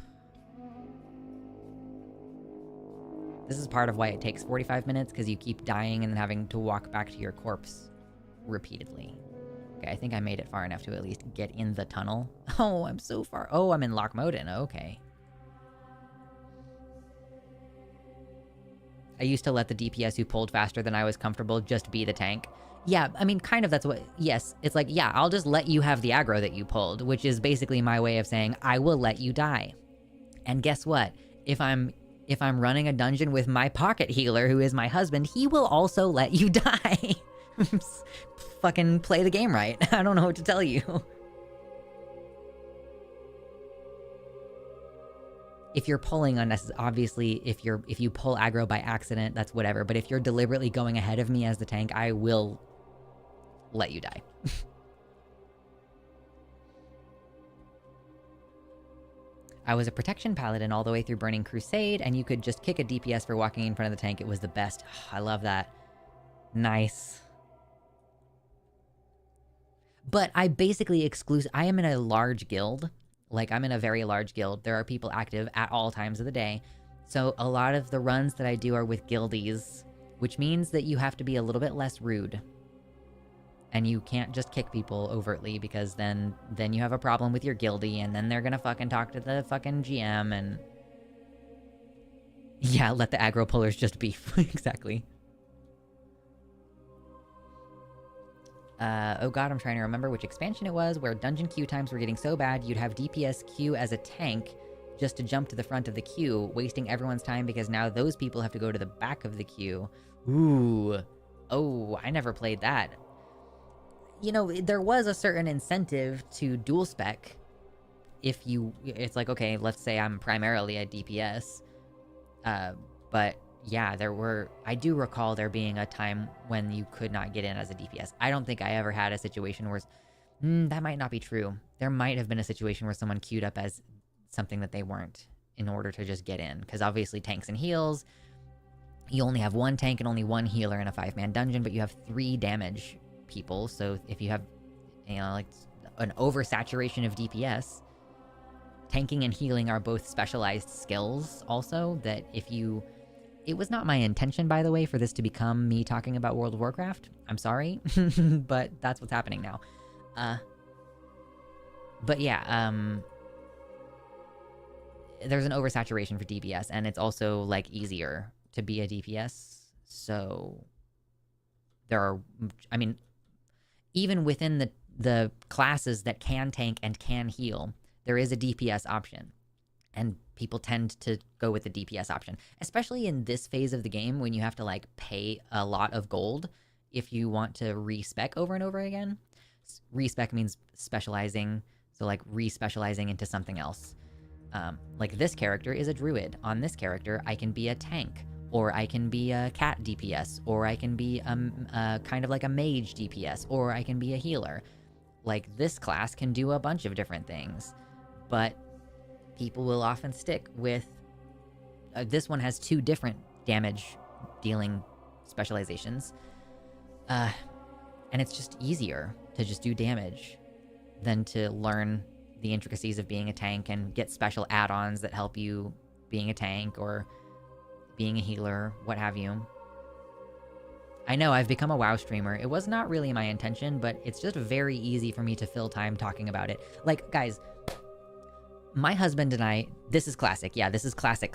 This is part of why it takes 45 minutes, because you keep dying and then having to walk back to your corpse repeatedly. Okay, I think I made it far enough to at least get in the tunnel. Oh, I'm so far. Oh, I'm in Lochmoden. Okay. I used to let the DPS who pulled faster than I was comfortable just be the tank. Yeah, I mean, kind of that's what... Yes, it's like, yeah, I'll just let you have the aggro that you pulled, which is basically my way of saying, I will let you die. And guess what? If I'm running a dungeon with my pocket healer, who is my husband, he will also let you die. Fucking play the game right. I don't know what to tell you. If you're pulling unnecessarily, obviously, if you pull aggro by accident, that's whatever. But if you're deliberately going ahead of me as the tank, I will let you die. I was a protection paladin all the way through Burning Crusade, and you could just kick a DPS for walking in front of the tank. It was the best. I love that. Nice. But I basically I am in a large guild. Like, I'm in a very large guild. There are people active at all times of the day. So a lot of the runs that I do are with guildies, which means that you have to be a little bit less rude. And you can't just kick people overtly, because then you have a problem with your guildie, and then they're gonna fucking talk to the fucking GM, and... Yeah, let the aggro pullers just beef. Exactly. Oh god, I'm trying to remember which expansion it was, where dungeon queue times were getting so bad you'd have DPS queue as a tank just to jump to the front of the queue, wasting everyone's time because now those people have to go to the back of the queue. Ooh. Oh, I never played that. You know, there was a certain incentive to dual spec if it's like, okay, let's say I'm primarily a DPS, but, yeah, I do recall there being a time when you could not get in as a DPS. I don't think I ever had a situation where, that might not be true. There might have been a situation where someone queued up as something that they weren't in order to just get in. Because obviously tanks and heals, you only have one tank and only one healer in a 5-man dungeon, but you have 3 damage people. So if you have, like an oversaturation of DPS, tanking and healing are both specialized skills also that if you... It was not my intention, by the way, for this to become me talking about World of Warcraft. I'm sorry, but that's what's happening now. But yeah, there's an oversaturation for DPS, and it's also, like, easier to be a DPS. So there are... I mean, even within the classes that can tank and can heal, there is a DPS option. And people tend to go with the DPS option. Especially in this phase of the game when you have to, like, pay a lot of gold if you want to respec over and over again. Respec means specializing, so, like, re-specializing into something else. Like, this character is a druid. On this character, I can be a tank, or I can be a cat DPS, or I can be kind of like a mage DPS, or I can be a healer. Like, this class can do a bunch of different things, but people will often stick with... this one has 2 different damage dealing specializations. And it's just easier to just do damage than to learn the intricacies of being a tank and get special add-ons that help you being a tank or being a healer, what have you. I know, I've become a WoW streamer. It was not really my intention, but it's just very easy for me to fill time talking about it. Like, guys... My husband and I, this is classic. Yeah, this is classic.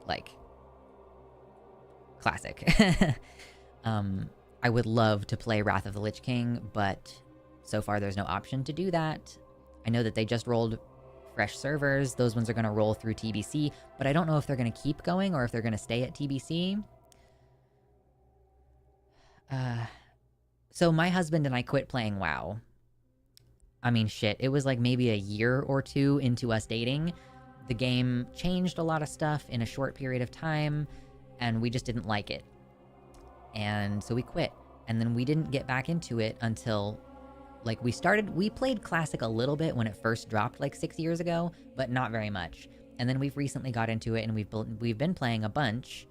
Like, classic. I would love to play Wrath of the Lich King, but so far there's no option to do that. I know that they just rolled fresh servers. Those ones are going to roll through TBC, but I don't know if they're going to keep going or if they're going to stay at TBC. So my husband and I quit playing WoW. I mean, shit, it was like maybe a year or 2 into us dating. The game changed a lot of stuff in a short period of time, and we just didn't like it. And so we quit. And then we didn't get back into it until, like, we played Classic a little bit when it first dropped, like, 6 years ago, but not very much. And then we've recently got into it, and we've been playing a bunch.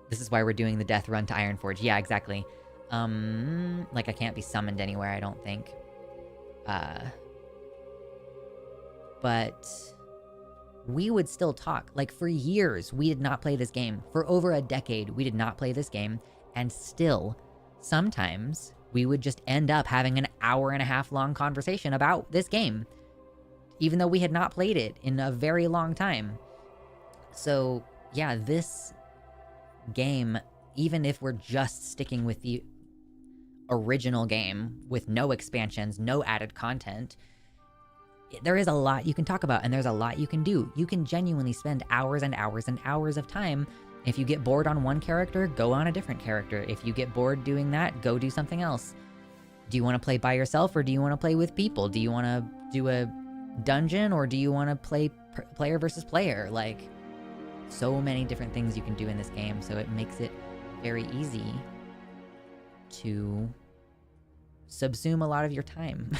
This is why we're doing the death run to Ironforge. Yeah, exactly. Like, I can't be summoned anywhere, I don't think. But we would still talk. Like, for years, we did not play this game. For over a decade, we did not play this game. And still, sometimes, we would just end up having an hour-and-a-half long conversation about this game. Even though we had not played it in a very long time. So, yeah, this game, even if we're just sticking with the original game with no expansions, no added content, there is a lot you can talk about and there's a lot you can do. You can genuinely spend hours and hours and hours of time. If you get bored on one character, go on a different character. If you get bored doing that, go do something else. Do you want to play by yourself or do you want to play with people? Do you want to do a dungeon or do you want to play player versus player? Like, so many different things you can do in this game, so it makes it very easy to subsume a lot of your time.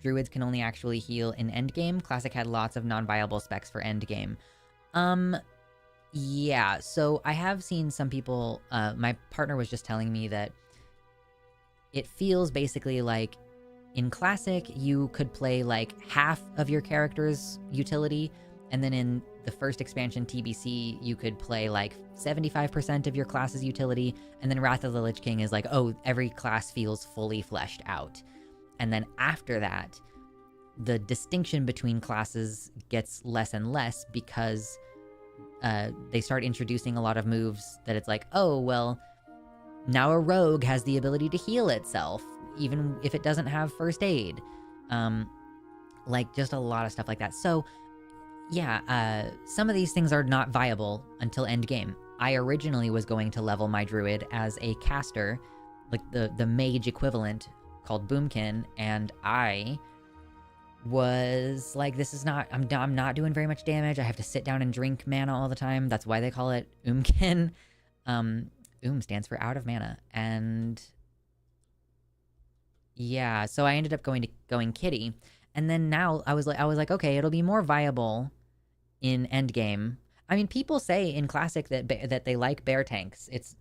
Druids can only actually heal in endgame. Classic had lots of non-viable specs for endgame. Yeah, so I have seen some people, my partner was just telling me that it feels basically like in Classic, you could play like half of your character's utility, and then in the first expansion, TBC, you could play like 75% of your class's utility, and then Wrath of the Lich King is like, oh, every class feels fully fleshed out. And then after that, the distinction between classes gets less and less because they start introducing a lot of moves that it's like, oh, well, now a rogue has the ability to heal itself, even if it doesn't have first aid. Like, just a lot of stuff like that. So, yeah, some of these things are not viable until endgame. I originally was going to level my druid as a caster, like the mage equivalent called Boomkin, and I was like, this is not, I'm not doing very much damage. I have to sit down and drink mana all the time. That's why they call it Umkin. Stands for out of mana. And yeah, so I ended up going Kitty. And then now I was like, okay, it'll be more viable in endgame. I mean, people say in Classic that they like bear tanks. It's,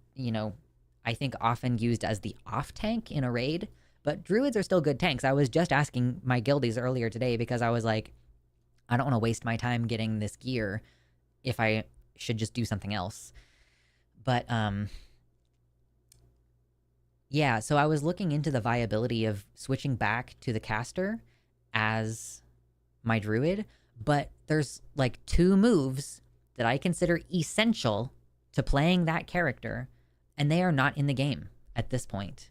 I think often used as the off tank in a raid. But druids are still good tanks. I was just asking my guildies earlier today because I was like, I don't want to waste my time getting this gear if I should just do something else. But, yeah, so I was looking into the viability of switching back to the caster as my druid, but there's like 2 moves that I consider essential to playing that character, and they are not in the game at this point.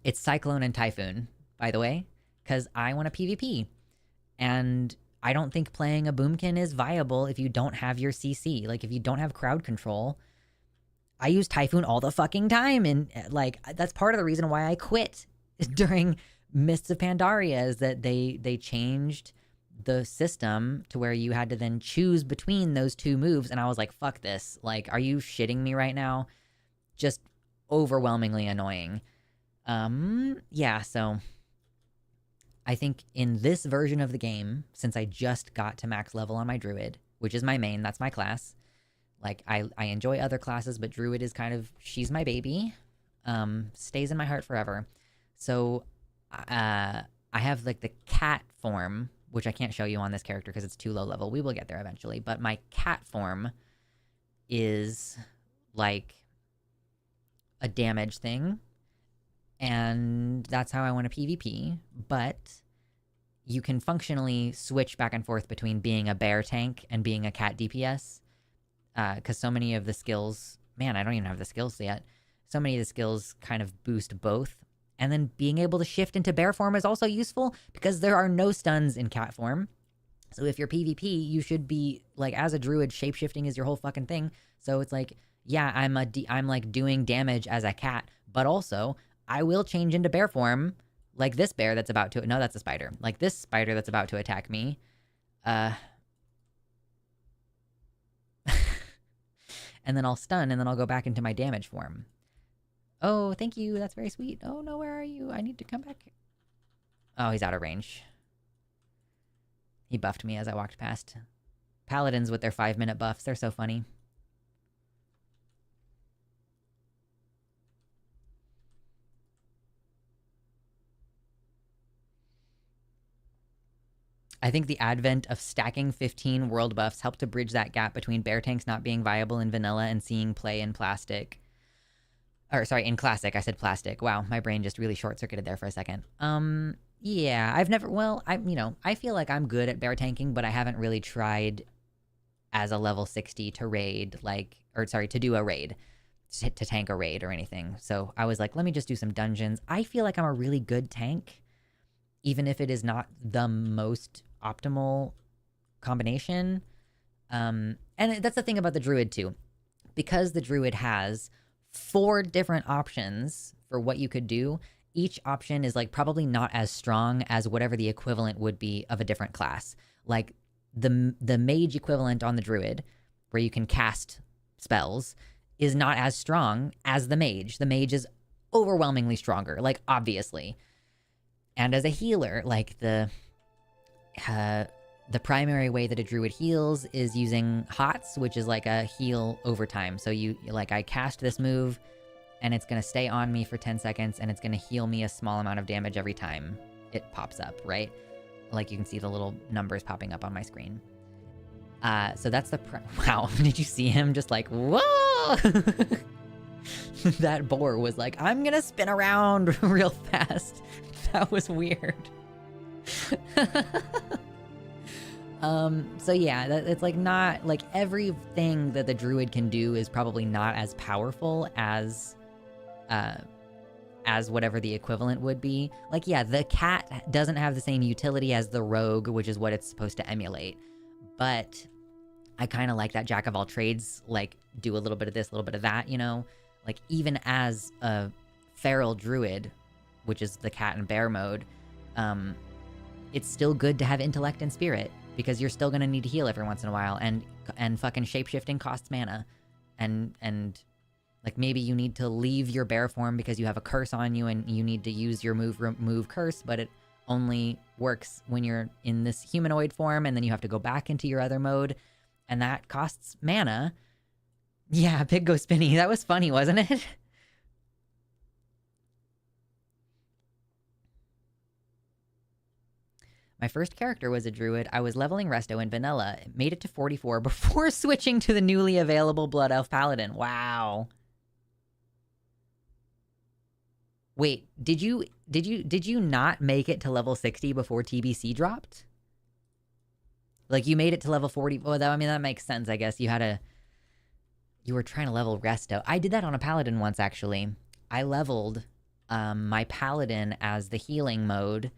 It's Cyclone and Typhoon, by the way, because I want a PvP. And I don't think playing a Boomkin is viable if you don't have your CC. Like, if you don't have crowd control. I use Typhoon all the fucking time. And, like, that's part of the reason why I quit during Mists of Pandaria, is that they changed the system to where you had to then choose between those 2 moves. And I was like, fuck this. Like, are you shitting me right now? Just overwhelmingly annoying. Yeah, so I think in this version of the game, since I just got to max level on my druid, which is my main, that's my class. Like, I enjoy other classes, but druid is kind of, she's my baby. Stays in my heart forever. So, I have like the cat form, which I can't show you on this character because it's too low level. We will get there eventually, but my cat form is like a damage thing. And that's how I want a PvP, but you can functionally switch back and forth between being a bear tank and being a cat DPS, because so many of the skills, man, I don't even have the skills yet, so many of the skills kind of boost both, and then being able to shift into bear form is also useful, because there are no stuns in cat form, so if you're PvP, you should be, like, as a druid, shapeshifting is your whole fucking thing, so it's like, yeah, I'm like doing damage as a cat, but also I will change into bear form, like this bear that's about to... No, that's a spider. Like this spider that's about to attack me. And then I'll stun, and then I'll go back into my damage form. Oh, thank you. That's very sweet. Oh, no, where are you? I need to come back. Oh, he's out of range. He buffed me as I walked past. Paladins with their 5-minute buffs. They're so funny. I think the advent of stacking 15 world buffs helped to bridge that gap between bear tanks not being viable in vanilla and seeing play in plastic. Or, sorry, in classic. I said plastic. Wow, my brain just really short-circuited there for a second. Yeah, I've never... Well, I feel like I'm good at bear tanking, but I haven't really tried as a level 60 to raid, like... Or, sorry, to do a raid. To tank a raid or anything. So I was like, let me just do some dungeons. I feel like I'm a really good tank, even if it is not the most optimal combination. And that's the thing about the druid too, because the druid has 4 different options for what you could do. Each option is like probably not as strong as whatever the equivalent would be of a different class. Like the mage equivalent on the druid, where you can cast spells, is not as strong as the mage. The mage is overwhelmingly stronger, like obviously. And as a healer, like the primary way that a druid heals is using hots, which is like a heal over time. So I cast this move, and it's going to stay on me for 10 seconds, and it's going to heal me a small amount of damage every time it pops up, right? Like you can see the little numbers popping up on my screen. So that's the... Wow, did you see him just like, whoa! That boar was like, I'm going to spin around real fast. That was weird. So yeah, it's like not... Like everything that the druid can do is probably not as powerful as whatever the equivalent would be. Like, yeah, the cat doesn't have the same utility as the rogue, which is what it's supposed to emulate. But I kind of like that jack of all trades, like, do a little bit of this, a little bit of that, you know? Like, even as a feral druid, which is the cat and bear mode, it's still good to have intellect and spirit, because you're still gonna need to heal every once in a while, and fucking shapeshifting costs mana, and like maybe you need to leave your bear form because you have a curse on you and you need to use your move curse, but it only works when you're in this humanoid form, and then you have to go back into your other mode, and that costs mana. Yeah, Pig Go Spinny. That was funny, wasn't it? My first character was a druid. I was leveling Resto in vanilla. Made it to 44 before switching to the newly available Blood Elf Paladin. Wow. Wait, did you not make it to level 60 before TBC dropped? Like, you made it to level 40. Well, I mean, that makes sense, I guess. You were trying to level Resto. I did that on a Paladin once, actually. I leveled my Paladin as the healing mode,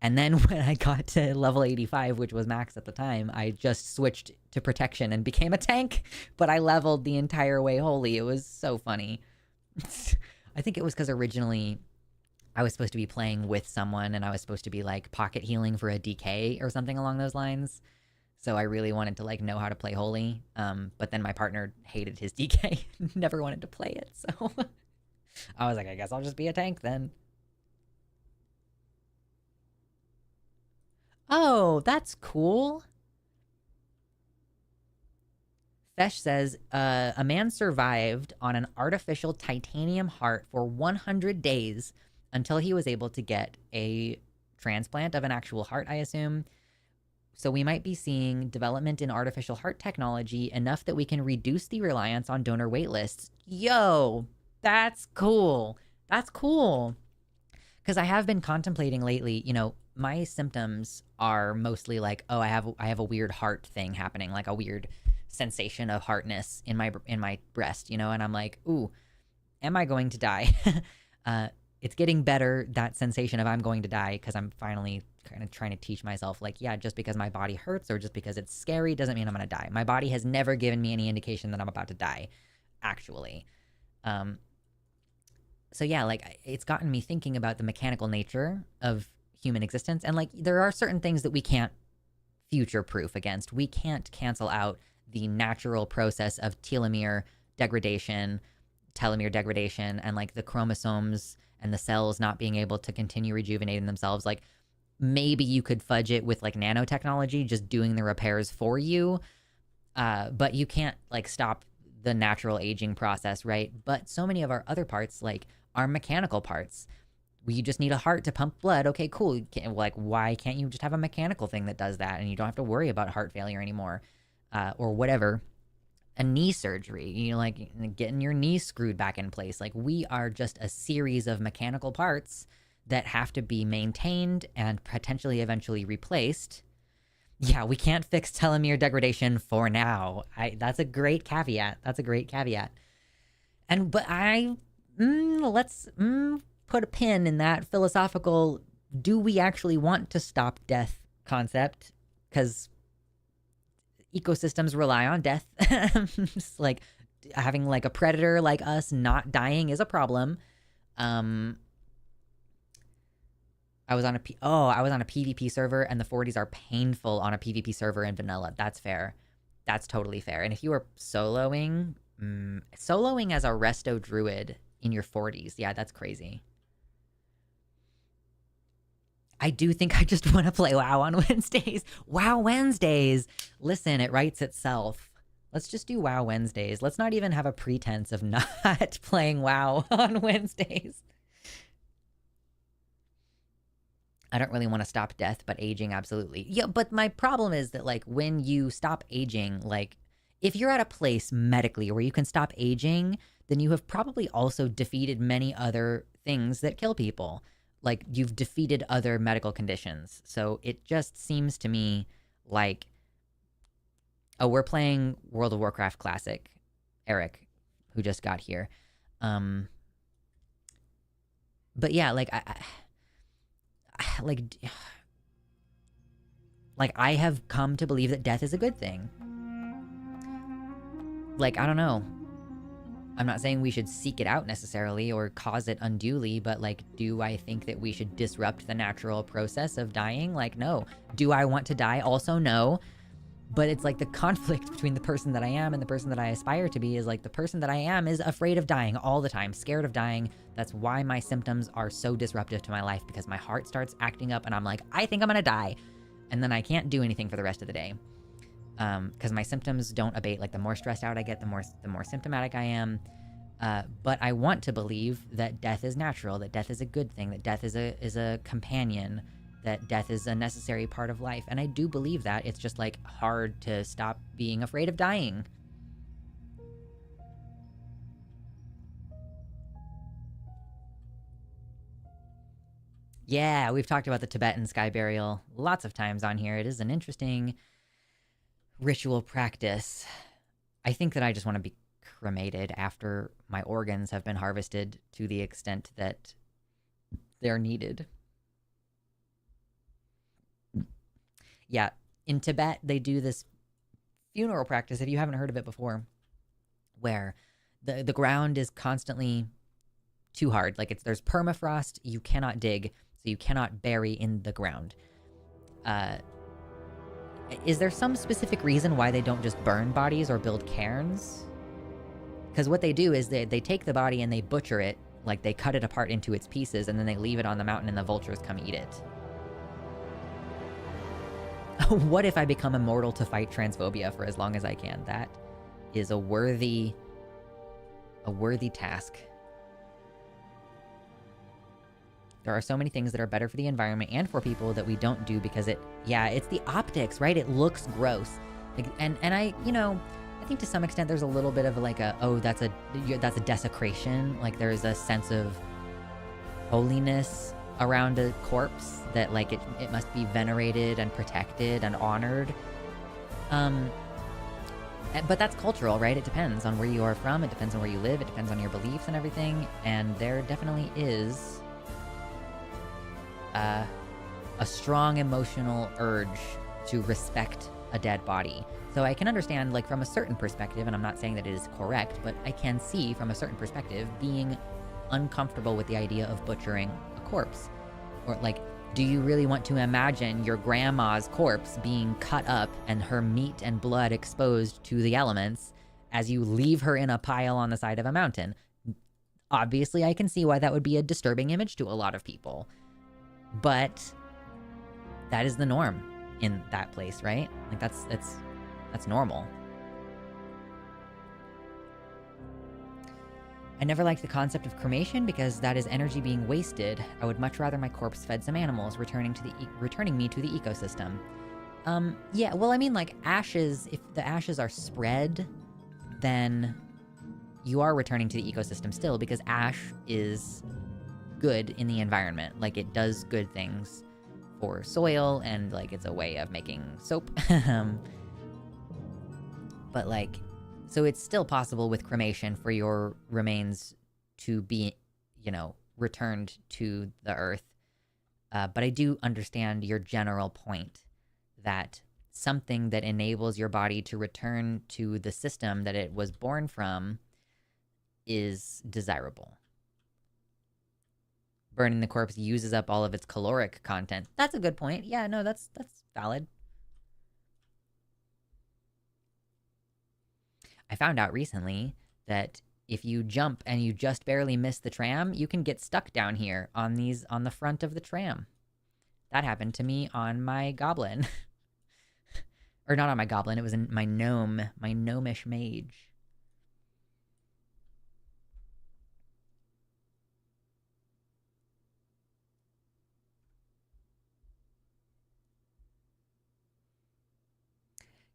and then when I got to level 85, which was max at the time, I just switched to protection and became a tank, but I leveled the entire way holy. It was so funny. I think it was because originally I was supposed to be playing with someone, and I was supposed to be, like, pocket healing for a DK or something along those lines. So I really wanted to, like, know how to play holy. But then my partner hated his DK, never wanted to play it, so I was like, I guess I'll just be a tank then. Oh, that's cool. Fesh says, a man survived on an artificial titanium heart for 100 days until he was able to get a transplant of an actual heart, I assume. So we might be seeing development in artificial heart technology enough that we can reduce the reliance on donor waitlists. Yo, that's cool. That's cool. Because I have been contemplating lately, you know, my symptoms are mostly like, oh, I have a weird heart thing happening, like a weird sensation of heartness in my breast, you know, and I'm like, ooh, am I going to die? It's getting better, that sensation of I'm going to die, because I'm finally kind of trying to teach myself, like, yeah, just because my body hurts or just because it's scary doesn't mean I'm going to die. My body has never given me any indication that I'm about to die, actually. So yeah, like, it's gotten me thinking about the mechanical nature of human existence, and like, there are certain things that we can't future-proof against. We can't cancel out the natural process of telomere degradation, and like the chromosomes and the cells not being able to continue rejuvenating themselves. Like, maybe you could fudge it with like nanotechnology, just doing the repairs for you. But you can't like stop the natural aging process, right? But so many of our other parts, like our mechanical parts, we just need a heart to pump blood. Okay, cool. Like, why can't you just have a mechanical thing that does that, and you don't have to worry about heart failure anymore, or whatever? A knee surgery, you know, like getting your knee screwed back in place. Like, we are just a series of mechanical parts that have to be maintained and potentially eventually replaced. Yeah, we can't fix telomere degradation for now. That's a great caveat. Let's put a pin in that philosophical, do we actually want to stop death concept? Because ecosystems rely on death. Like, having like a predator like us not dying is a problem. I was on a PvP server, and the 40s are painful on a PvP server in vanilla. That's fair. That's totally fair. And if you are soloing as a resto druid in your 40s, yeah, that's crazy. I do think I just want to play WoW on Wednesdays. WoW Wednesdays! Listen, it writes itself. Let's just do WoW Wednesdays. Let's not even have a pretense of not playing WoW on Wednesdays. I don't really want to stop death, but aging, absolutely. Yeah, but my problem is that, like, when you stop aging, like, if you're at a place medically where you can stop aging, then you have probably also defeated many other things that kill people. Like, you've defeated other medical conditions. So it just seems to me like, oh, we're playing World of Warcraft Classic, Eric, who just got here. But yeah, like, I have come to believe that death is a good thing. Like, I don't know. I'm not saying we should seek it out necessarily or cause it unduly, but like, do I think that we should disrupt the natural process of dying? Like, no. Do I want to die? Also, no. But it's like the conflict between the person that I am and the person that I aspire to be is like the person that I am is afraid of dying all the time, scared of dying. That's why my symptoms are so disruptive to my life, because my heart starts acting up and I'm like, I think I'm gonna die. And then I can't do anything for the rest of the day. Because my symptoms don't abate. Like the more stressed out I get, the more symptomatic I am. But I want to believe that death is natural, that death is a good thing, that death is a companion, that death is a necessary part of life. And I do believe that. It's just like hard to stop being afraid of dying. Yeah, we've talked about the Tibetan sky burial lots of times on here. It is an interesting ritual practice. I think that I just want to be cremated after my organs have been harvested to the extent that they're needed. Yeah, in Tibet, they do this funeral practice, if you haven't heard of it before, where the ground is constantly too hard. Like there's permafrost, you cannot dig, so you cannot bury in the ground. Is there some specific reason why they don't just burn bodies or build cairns? Because what they do is they take the body and they butcher it, like they cut it apart into its pieces, and then they leave it on the mountain and the vultures come eat it. What if I become immortal to fight transphobia for as long as I can? That is a worthy task. There are so many things that are better for the environment and for people that we don't do because it's the optics, right? It looks gross. Like, and I, I think to some extent there's a little bit of like that's a desecration. Like there's a sense of holiness around a corpse that like it must be venerated and protected and honored. But that's cultural, right? It depends on where you are from. It depends on where you live. It depends on your beliefs and everything. And there definitely is a strong emotional urge to respect a dead body. So I can understand, like, from a certain perspective, and I'm not saying that it is correct, but I can see from a certain perspective being uncomfortable with the idea of butchering a corpse. Or, like, do you really want to imagine your grandma's corpse being cut up and her meat and blood exposed to the elements as you leave her in a pile on the side of a mountain? Obviously, I can see why that would be a disturbing image to a lot of people. But that is the norm in that place, right? Like, that's normal. I never liked the concept of cremation because that is energy being wasted. I would much rather my corpse fed some animals, returning me to the ecosystem. Yeah, well, I mean, like, ashes, if the ashes are spread, then you are returning to the ecosystem still, because ash is good in the environment. Like, it does good things for soil, and, like, it's a way of making soap. But, like, so it's still possible with cremation for your remains to be, returned to the earth. But I do understand your general point that something that enables your body to return to the system that it was born from is desirable. Burning the corpse uses up all of its caloric content. That's a good point. Yeah, no, that's valid. I found out recently that if you jump and you just barely miss the tram, you can get stuck down here on the front of the tram. That happened to me on my goblin. Or not on my goblin, it was in my gnomish mage.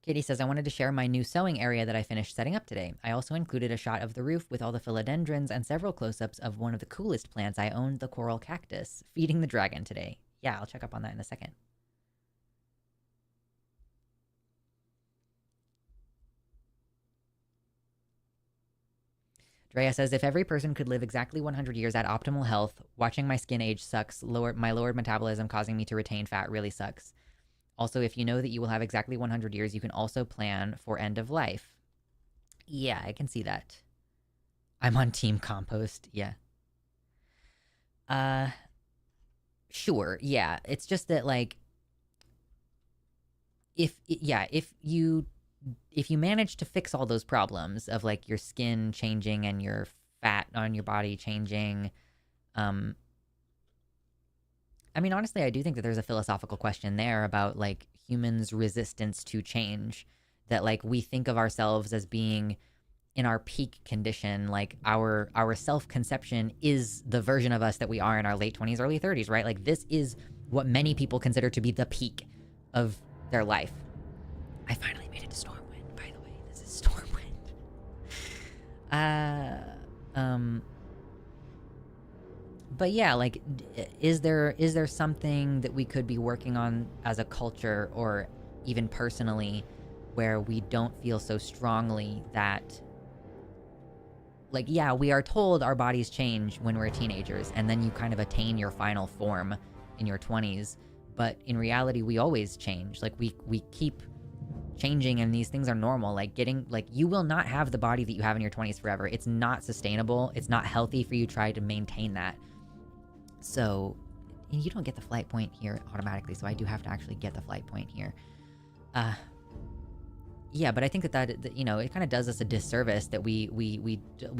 Katie says, I wanted to share my new sewing area that I finished setting up today. I also included a shot of the roof with all the philodendrons and several close-ups of one of the coolest plants I owned, the coral cactus, feeding the dragon today. Yeah, I'll check up on that in a second. Drea says, if every person could live exactly 100 years at optimal health, watching my skin age sucks. My lowered metabolism causing me to retain fat really sucks. Also, if you know that you will have exactly 100 years, you can also plan for end of life. Yeah, I can see that. I'm on team compost. Yeah. Uh, sure. Yeah. It's just that like, if you manage to fix all those problems of like your skin changing and your fat on your body changing, um, I mean, honestly, I do think that there's a philosophical question there about like humans' resistance to change. That like we think of ourselves as being in our peak condition, like our self-conception is the version of us that we are in our late 20s, early 30s, right? Like this is what many people consider to be the peak of their life. I finally made it to Stormwind, by the way. This is Stormwind. But yeah, like, is there something that we could be working on as a culture or even personally where we don't feel so strongly that, like, yeah, we are told our bodies change when we're teenagers and then you kind of attain your final form in your 20s, but in reality we always change. Like we keep changing and these things are normal. Like getting, like, you will not have the body that you have in your 20s forever. It's not sustainable. It's not healthy for you to try to maintain that. So, and you don't get the flight point here automatically, so I do have to actually get the flight point here. Yeah, but I think that you know, it kind of does us a disservice that we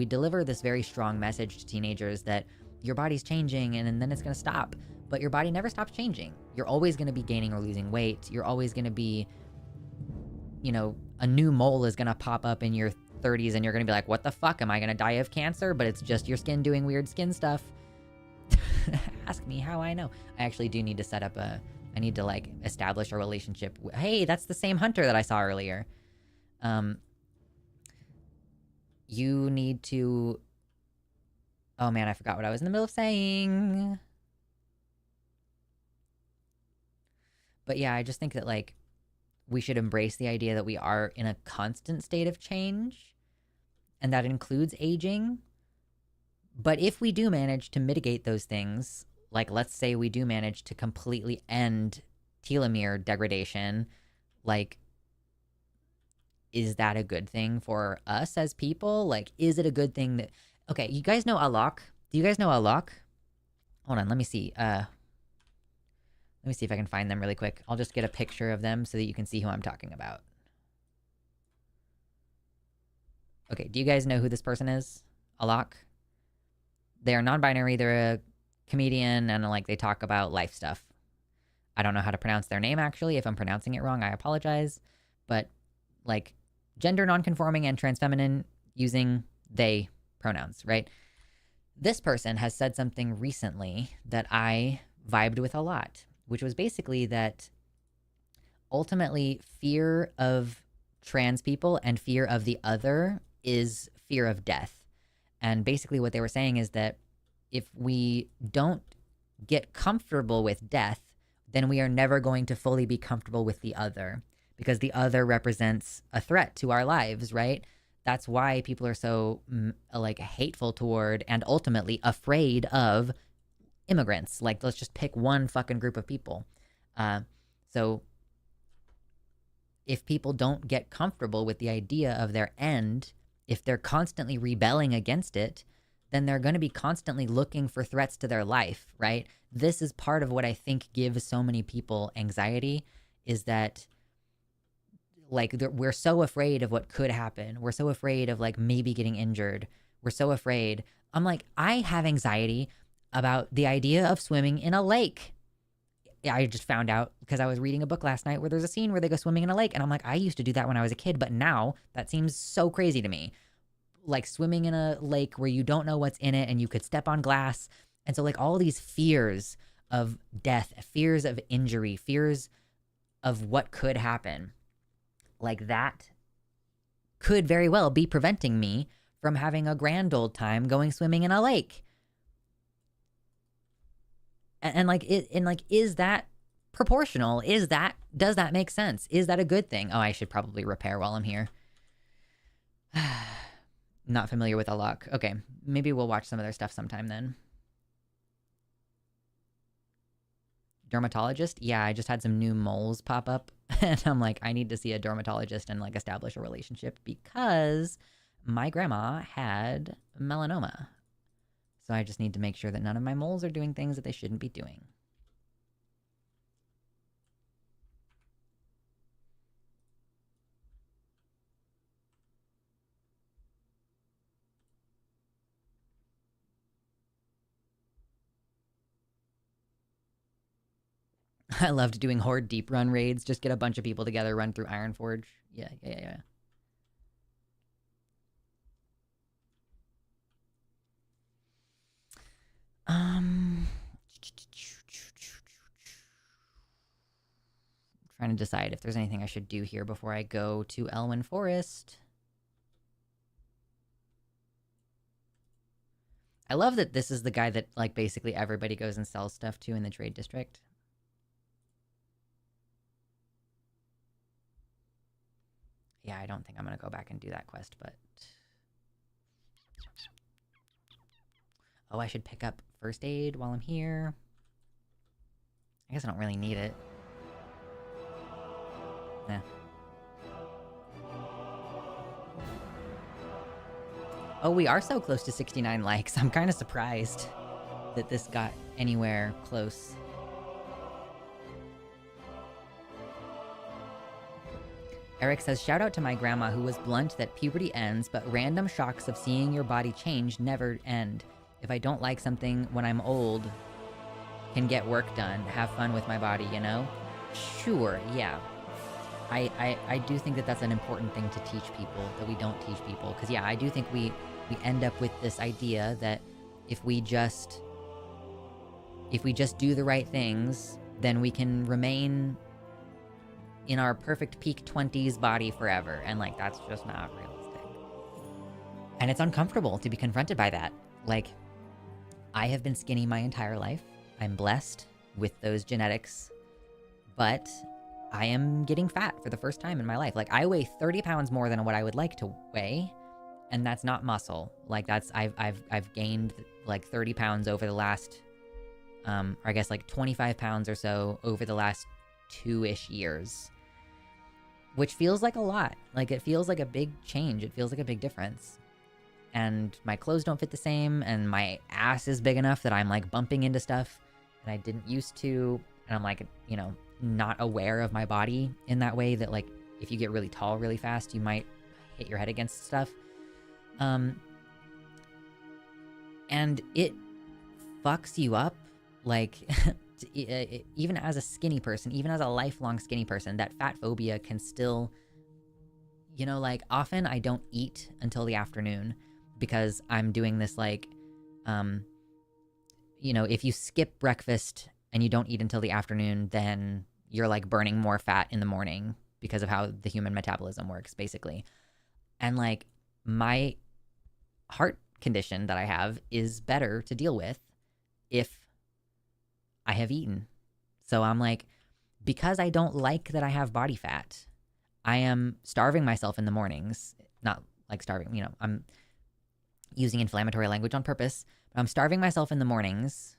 deliver this very strong message to teenagers that your body's changing and then it's going to stop. But your body never stops changing. You're always going to be gaining or losing weight. You're always going to be, you know, a new mole is going to pop up in your 30s and you're going to be like, what the fuck? Am I going to die of cancer? But it's just your skin doing weird skin stuff. Ask me how I know. I actually do need to set up I need to like establish a relationship. Hey, that's the same hunter that I saw earlier. You need to, oh man, I forgot what I was in the middle of saying. But yeah, I just think that like we should embrace the idea that we are in a constant state of change, and that includes aging. But if we do manage to mitigate those things, like let's say we do manage to completely end telomere degradation, like, is that a good thing for us as people? Like, is it a good thing that... Okay, you guys know Alok? Do you guys know Alok? Hold on, let me see. Let me see if I can find them really quick. I'll just get a picture of them so that you can see who I'm talking about. Okay, do you guys know who this person is? Alok? They are non-binary, they're a comedian, and like they talk about life stuff. I don't know how to pronounce their name actually. If I'm pronouncing it wrong, I apologize. But like gender non-conforming and trans feminine using they pronouns, right? This person has said something recently that I vibed with a lot, which was basically that ultimately fear of trans people and fear of the other is fear of death. And basically what they were saying is that if we don't get comfortable with death, then we are never going to fully be comfortable with the other, because the other represents a threat to our lives, right? That's why people are so like hateful toward and ultimately afraid of immigrants. Like, let's just pick one fucking group of people. So if people don't get comfortable with the idea of their end, if they're constantly rebelling against it, then they're going to be constantly looking for threats to their life, right? This is part of what I think gives so many people anxiety, is that like we're so afraid of what could happen. We're so afraid of like maybe getting injured. We're so afraid. I'm like, I have anxiety about the idea of swimming in a lake. I just found out because I was reading a book last night where there's a scene where they go swimming in a lake. And I'm like, I used to do that when I was a kid, but now that seems so crazy to me. Like swimming in a lake where you don't know what's in it and you could step on glass. And so like all these fears of death, fears of injury, fears of what could happen, like that could very well be preventing me from having a grand old time going swimming in a lake. And is that proportional? Does that make sense? Is that a good thing? Oh, I should probably repair while I'm here. Not familiar with Alok. Okay, maybe we'll watch some of their stuff sometime then. Dermatologist? Yeah, I just had some new moles pop up and I'm like, I need to see a dermatologist and like establish a relationship because my grandma had melanoma. So I just need to make sure that none of my moles are doing things that they shouldn't be doing. I loved doing Horde deep run raids. Just get a bunch of people together, run through Ironforge. Yeah. Trying to decide if there's anything I should do here before I go to Elwyn Forest. I love that this is the guy that, like, basically everybody goes and sells stuff to in the trade district. Yeah, I don't think I'm gonna go back and do that quest, but... Oh, I should pick up first aid while I'm here. I guess I don't really need it. Nah. Oh, we are so close to 69 likes. I'm kind of surprised that this got anywhere close. Eric says, shout out to my grandma who was blunt that puberty ends, but random shocks of seeing your body change never end. If I don't like something when I'm old, can get work done. Have fun with my body, you know? Sure, yeah. I do think that that's an important thing to teach people, that we don't teach people. Because, yeah, I do think we end up with this idea that if we just do the right things, then we can remain in our perfect peak 20s body forever. And, like, that's just not realistic. And it's uncomfortable to be confronted by that. Like, I have been skinny my entire life. I'm blessed with those genetics. But I am getting fat for the first time in my life. Like, I weigh 30 pounds more than what I would like to weigh. And that's not muscle. Like, that's, I've gained, like, 30 pounds over the last, or I guess, like, 25 pounds or so over the last 2-ish years. Which feels like a lot. Like, it feels like a big change. It feels like a big difference. And my clothes don't fit the same, and my ass is big enough that I'm, like, bumping into stuff that I didn't used to. And I'm, like, you know, not aware of my body in that way, that, like, if you get really tall really fast, you might hit your head against stuff. And it fucks you up, like, even as a skinny person, even as a lifelong skinny person, that fat phobia can still, you know, like, often I don't eat until the afternoon because I'm doing this, like, you know, if you skip breakfast and you don't eat until the afternoon, then you're, like, burning more fat in the morning because of how the human metabolism works, basically. And, like, my heart condition that I have is better to deal with if I have eaten. So I'm like, because I don't like that I have body fat, I am starving myself in the mornings. Not like starving, you know, I'm using inflammatory language on purpose, but I'm starving myself in the mornings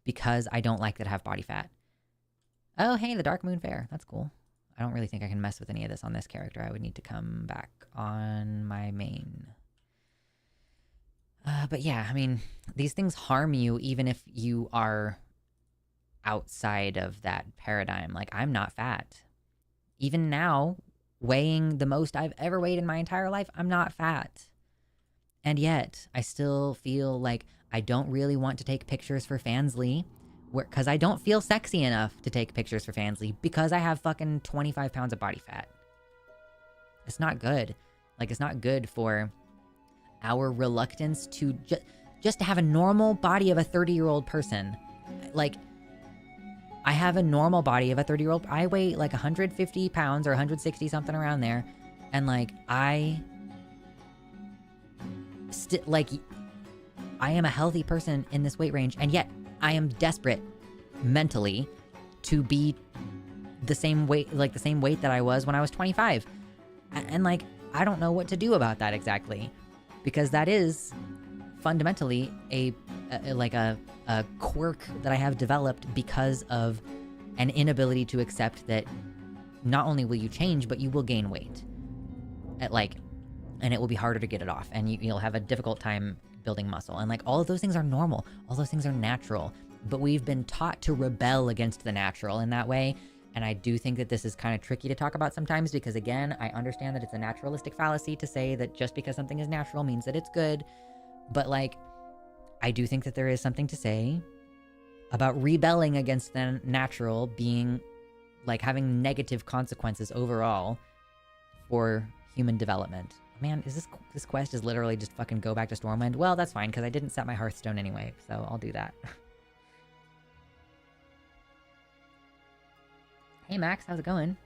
because I don't like that I have body fat. Oh, hey, the Dark Moon Fair. That's cool. I don't really think I can mess with any of this on this character. I would need to come back on my main. But yeah, I mean, these things harm you even if you are outside of that paradigm. Like, I'm not fat. Even now, weighing the most I've ever weighed in my entire life, I'm not fat. And yet, I still feel like I don't really want to take pictures for Fansly, because I don't feel sexy enough to take pictures for Fansly because I have fucking 25 pounds of body fat. It's not good. Like, it's not good for our reluctance to just to have a normal body of a 30-year-old person. Like, I have a normal body of a 30-year-old. I weigh like 150 pounds or 160, something around there. And like, I am a healthy person in this weight range. And yet I am desperate mentally to be the same weight, like the same weight that I was when I was 25. And like, I don't know what to do about that exactly, because that is fundamentally a quirk that I have developed because of an inability to accept that not only will you change, but you will gain weight. And it will be harder to get it off, and you'll have a difficult time building muscle. And like all of those things are normal. All those things are natural. But we've been taught to rebel against the natural in that way. And I do think that this is kind of tricky to talk about sometimes because, again, I understand that it's a naturalistic fallacy to say that just because something is natural means that it's good. But like, I do think that there is something to say about rebelling against the natural being like having negative consequences overall for human development. Man, is this quest is literally just fucking go back to Stormwind? Well, that's fine because I didn't set my Hearthstone anyway, so I'll do that. Hey Max, how's it going?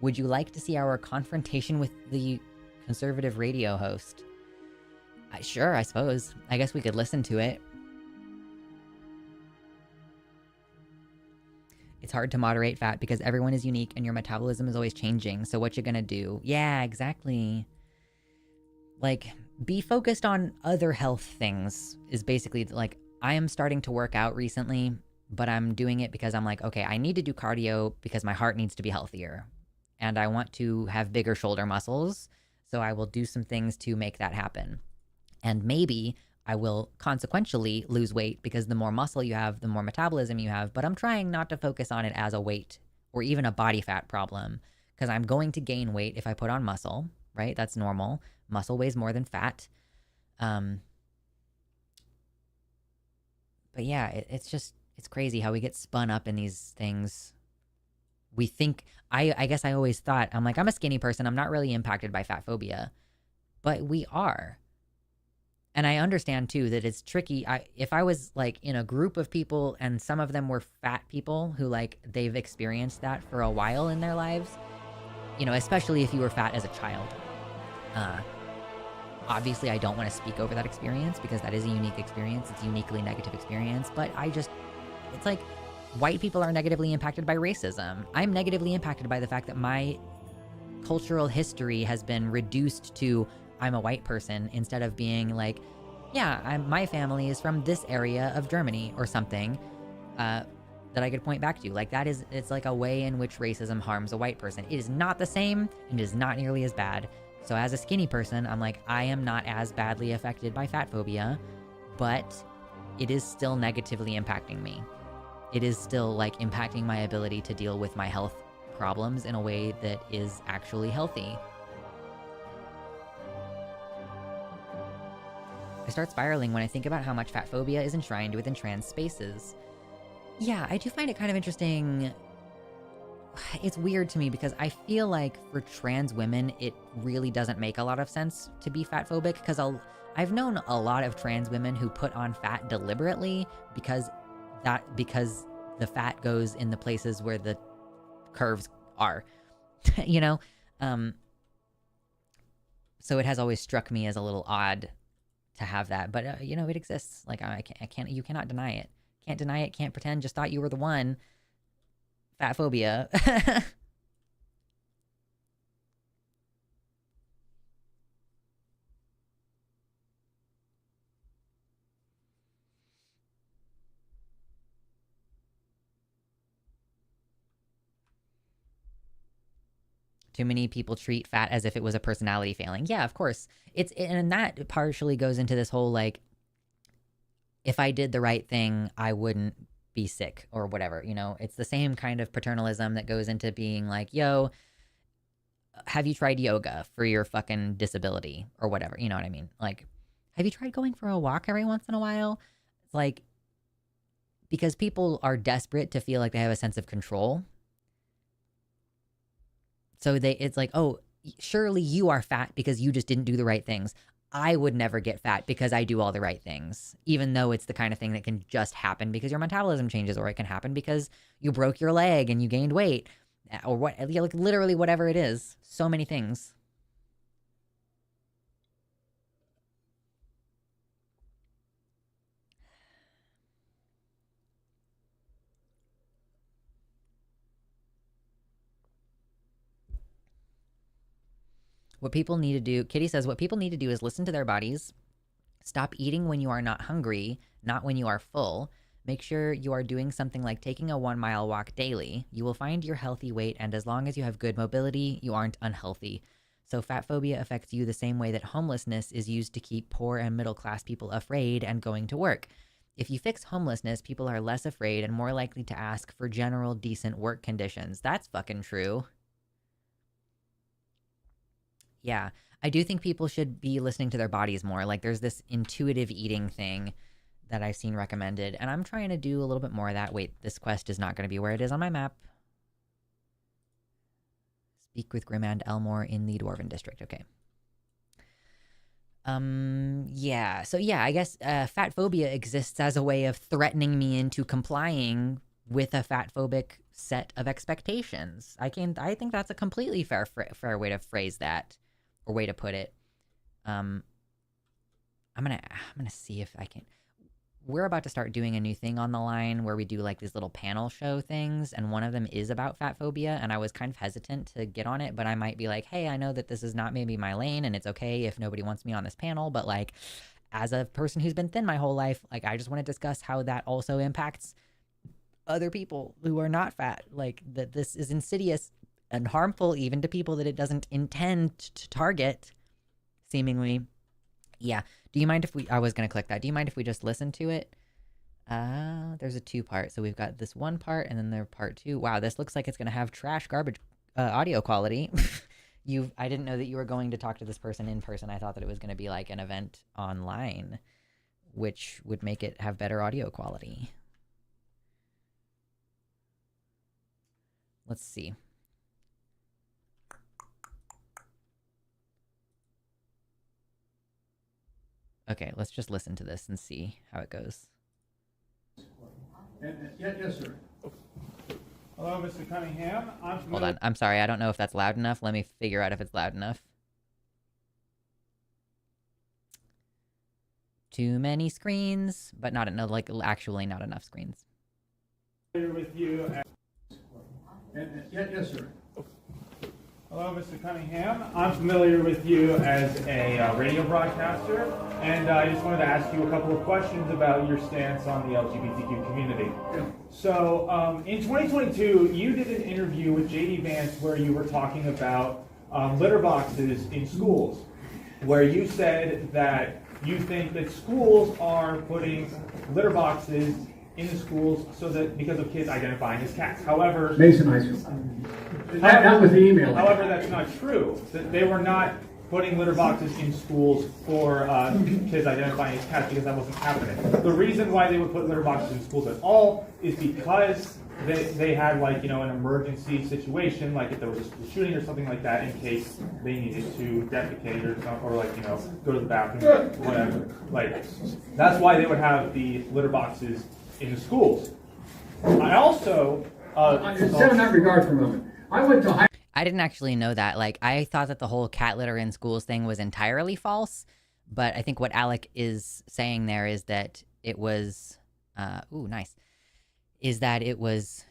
Would you like to see our confrontation with the conservative radio host? Sure, I suppose. I guess we could listen to it. It's hard to moderate fat because everyone is unique and your metabolism is always changing. So what you gonna do? Yeah, exactly. Like, be focused on other health things is basically like, I am starting to work out recently, but I'm doing it because I'm like, okay, I need to do cardio because my heart needs to be healthier. And I want to have bigger shoulder muscles. So I will do some things to make that happen. And maybe I will consequentially lose weight because the more muscle you have, the more metabolism you have. But I'm trying not to focus on it as a weight or even a body fat problem because I'm going to gain weight if I put on muscle, right? That's normal. Muscle weighs more than fat. But yeah, it's crazy how we get spun up in these things. We think, I guess I always thought, I'm like, I'm a skinny person. I'm not really impacted by fat phobia. But we are. And I understand too that it's tricky. If I was like in a group of people and some of them were fat people who like they've experienced that for a while in their lives, you know, especially if you were fat as a child. Obviously, I don't want to speak over that experience because that is a unique experience. It's a uniquely negative experience. But it's like white people are negatively impacted by racism. I'm negatively impacted by the fact that my cultural history has been reduced to I'm a white person instead of being like, yeah, my family is from this area of Germany or something that I could point back to. Like it's like a way in which racism harms a white person. It is not the same and it is not nearly as bad. So as a skinny person, I'm like, I am not as badly affected by fat phobia, but it is still negatively impacting me. It is still like impacting my ability to deal with my health problems in a way that is actually healthy. I start spiraling when I think about how much fat phobia is enshrined within trans spaces. Yeah, I do find it kind of interesting. It's weird to me because I feel like for trans women, it really doesn't make a lot of sense to be fat phobic because I've known a lot of trans women who put on fat deliberately because the fat goes in the places where the curves are, you know? So it has always struck me as a little odd to have that, but you know, it exists. Like you cannot deny it. Can't deny it, can't pretend, just thought you were the one. Fat phobia. Too many people treat fat as if it was a personality failing. Yeah, of course. And that partially goes into this whole like, if I did the right thing, I wouldn't be sick or whatever, you know? It's the same kind of paternalism that goes into being like, yo, have you tried yoga for your fucking disability or whatever? You know what I mean? Like, have you tried going for a walk every once in a while? It's like, because people are desperate to feel like they have a sense of control. So it's like, oh, surely you are fat because you just didn't do the right things. I would never get fat because I do all the right things, even though it's the kind of thing that can just happen because your metabolism changes, or it can happen because you broke your leg and you gained weight, or what, like literally whatever it is. So many things. What people need to do, Kitty says, what people need to do is listen to their bodies. Stop eating when you are not hungry, not when you are full. Make sure you are doing something like taking a 1 mile walk daily. You will find your healthy weight, and as long as you have good mobility, you aren't unhealthy. So fat phobia affects you the same way that homelessness is used to keep poor and middle class people afraid and going to work. If you fix homelessness, people are less afraid and more likely to ask for general decent work conditions. That's fucking true. Yeah, I do think people should be listening to their bodies more. Like there's this intuitive eating thing that I've seen recommended, and I'm trying to do a little bit more of that. Wait, this quest is not going to be where it is on my map. Speak with Grimand Elmore in the Dwarven District. Okay. Yeah. So yeah, I guess fat phobia exists as a way of threatening me into complying with a fat phobic set of expectations. I think that's a completely fair way to phrase that, or way to put it. I'm gonna see if I can. We're about to start doing a new thing on the line where we do like these little panel show things, and one of them is about fat phobia, and I was kind of hesitant to get on it, but I might be like, hey, I know that this is not maybe my lane, and it's okay if nobody wants me on this panel, but like, as a person who's been thin my whole life, like, I just want to discuss how that also impacts other people who are not fat, like, that this is insidious and harmful even to people that it doesn't intend to target, seemingly. Yeah. Do you mind if I was going to click that. Do you mind if we just listen to it? There's a 2-part. So we've got this one part and then there's part 2. Wow, this looks like it's going to have trash garbage audio quality. I didn't know that you were going to talk to this person in person. I thought that it was going to be like an event online, which would make it have better audio quality. Let's see. Okay, let's just listen to this and see how it goes. Yes, sir. Hello, Mr. Cunningham. Hold on. I'm sorry. I don't know if that's loud enough. Let me figure out if it's loud enough. Too many screens, but not enough. Like actually, not enough screens. With you. Yes, sir. Hello, Mr. Cunningham. I'm familiar with you as a radio broadcaster, and I just wanted to ask you a couple of questions about your stance on the LGBTQ community. Yeah. So, in 2022, you did an interview with JD Vance where you were talking about litter boxes in schools, where you said that you think that schools are putting litter boxes in the schools so that because of kids identifying as cats. However, Mason High School. That was the email. However, that's not true. That they were not putting litter boxes in schools for kids identifying as cats because that wasn't happening. The reason why they would put litter boxes in schools at all is because they had like, you know, an emergency situation, like if there was a school shooting or something like that, in case they needed to defecate or like, you know, go to the bathroom, whatever. Like that's why they would have the litter boxes in the schools. I also sit in that regard for a moment. I went to high. I didn't actually know that. Like, I thought that the whole cat litter in schools thing was entirely false. But I think what Alec is saying there is that it was, nice, is that it was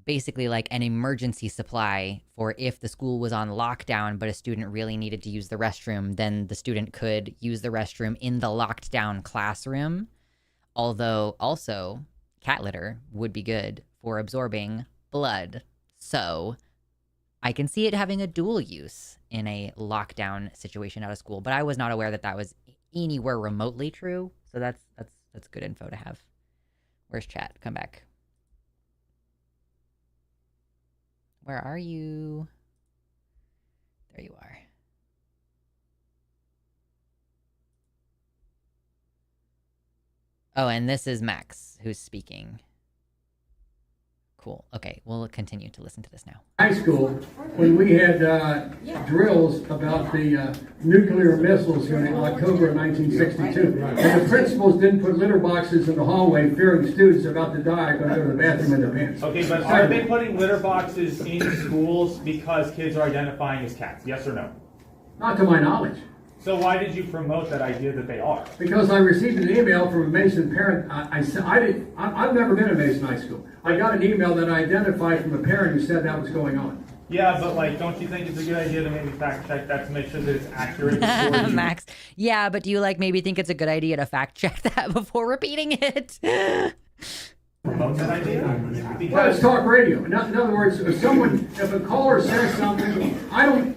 basically like an emergency supply for if the school was on lockdown, but a student really needed to use the restroom, then the student could use the restroom in the locked down classroom. Although also cat litter would be good for absorbing blood. So I can see it having a dual use in a lockdown situation out of school, but I was not aware that that was anywhere remotely true. So that's good info to have. Where's chat? Come back. Where are you? There you are. Oh, and this is Max who's speaking. Cool. Okay, we'll continue to listen to this now. High school, when we had drills about the nuclear missiles here in October of 1962, and the principals didn't put litter boxes in the hallway, fearing students are about to die, going to go to the bathroom in their pants. Okay, but are they putting litter boxes in schools because kids are identifying as cats? Yes or no? Not to my knowledge. So why did you promote that idea that they are? Because I received an email from a Mason parent. I've never been at Mason High School. I got an email that I identified from a parent who said that was going on. Yeah, but like, don't you think it's a good idea to maybe fact check that to make sure that it's accurate before you... Max, yeah, but do you like maybe think it's a good idea to fact check that before repeating it? promote that idea? Well, Because it's talk radio. In other words, if a caller says something, I don't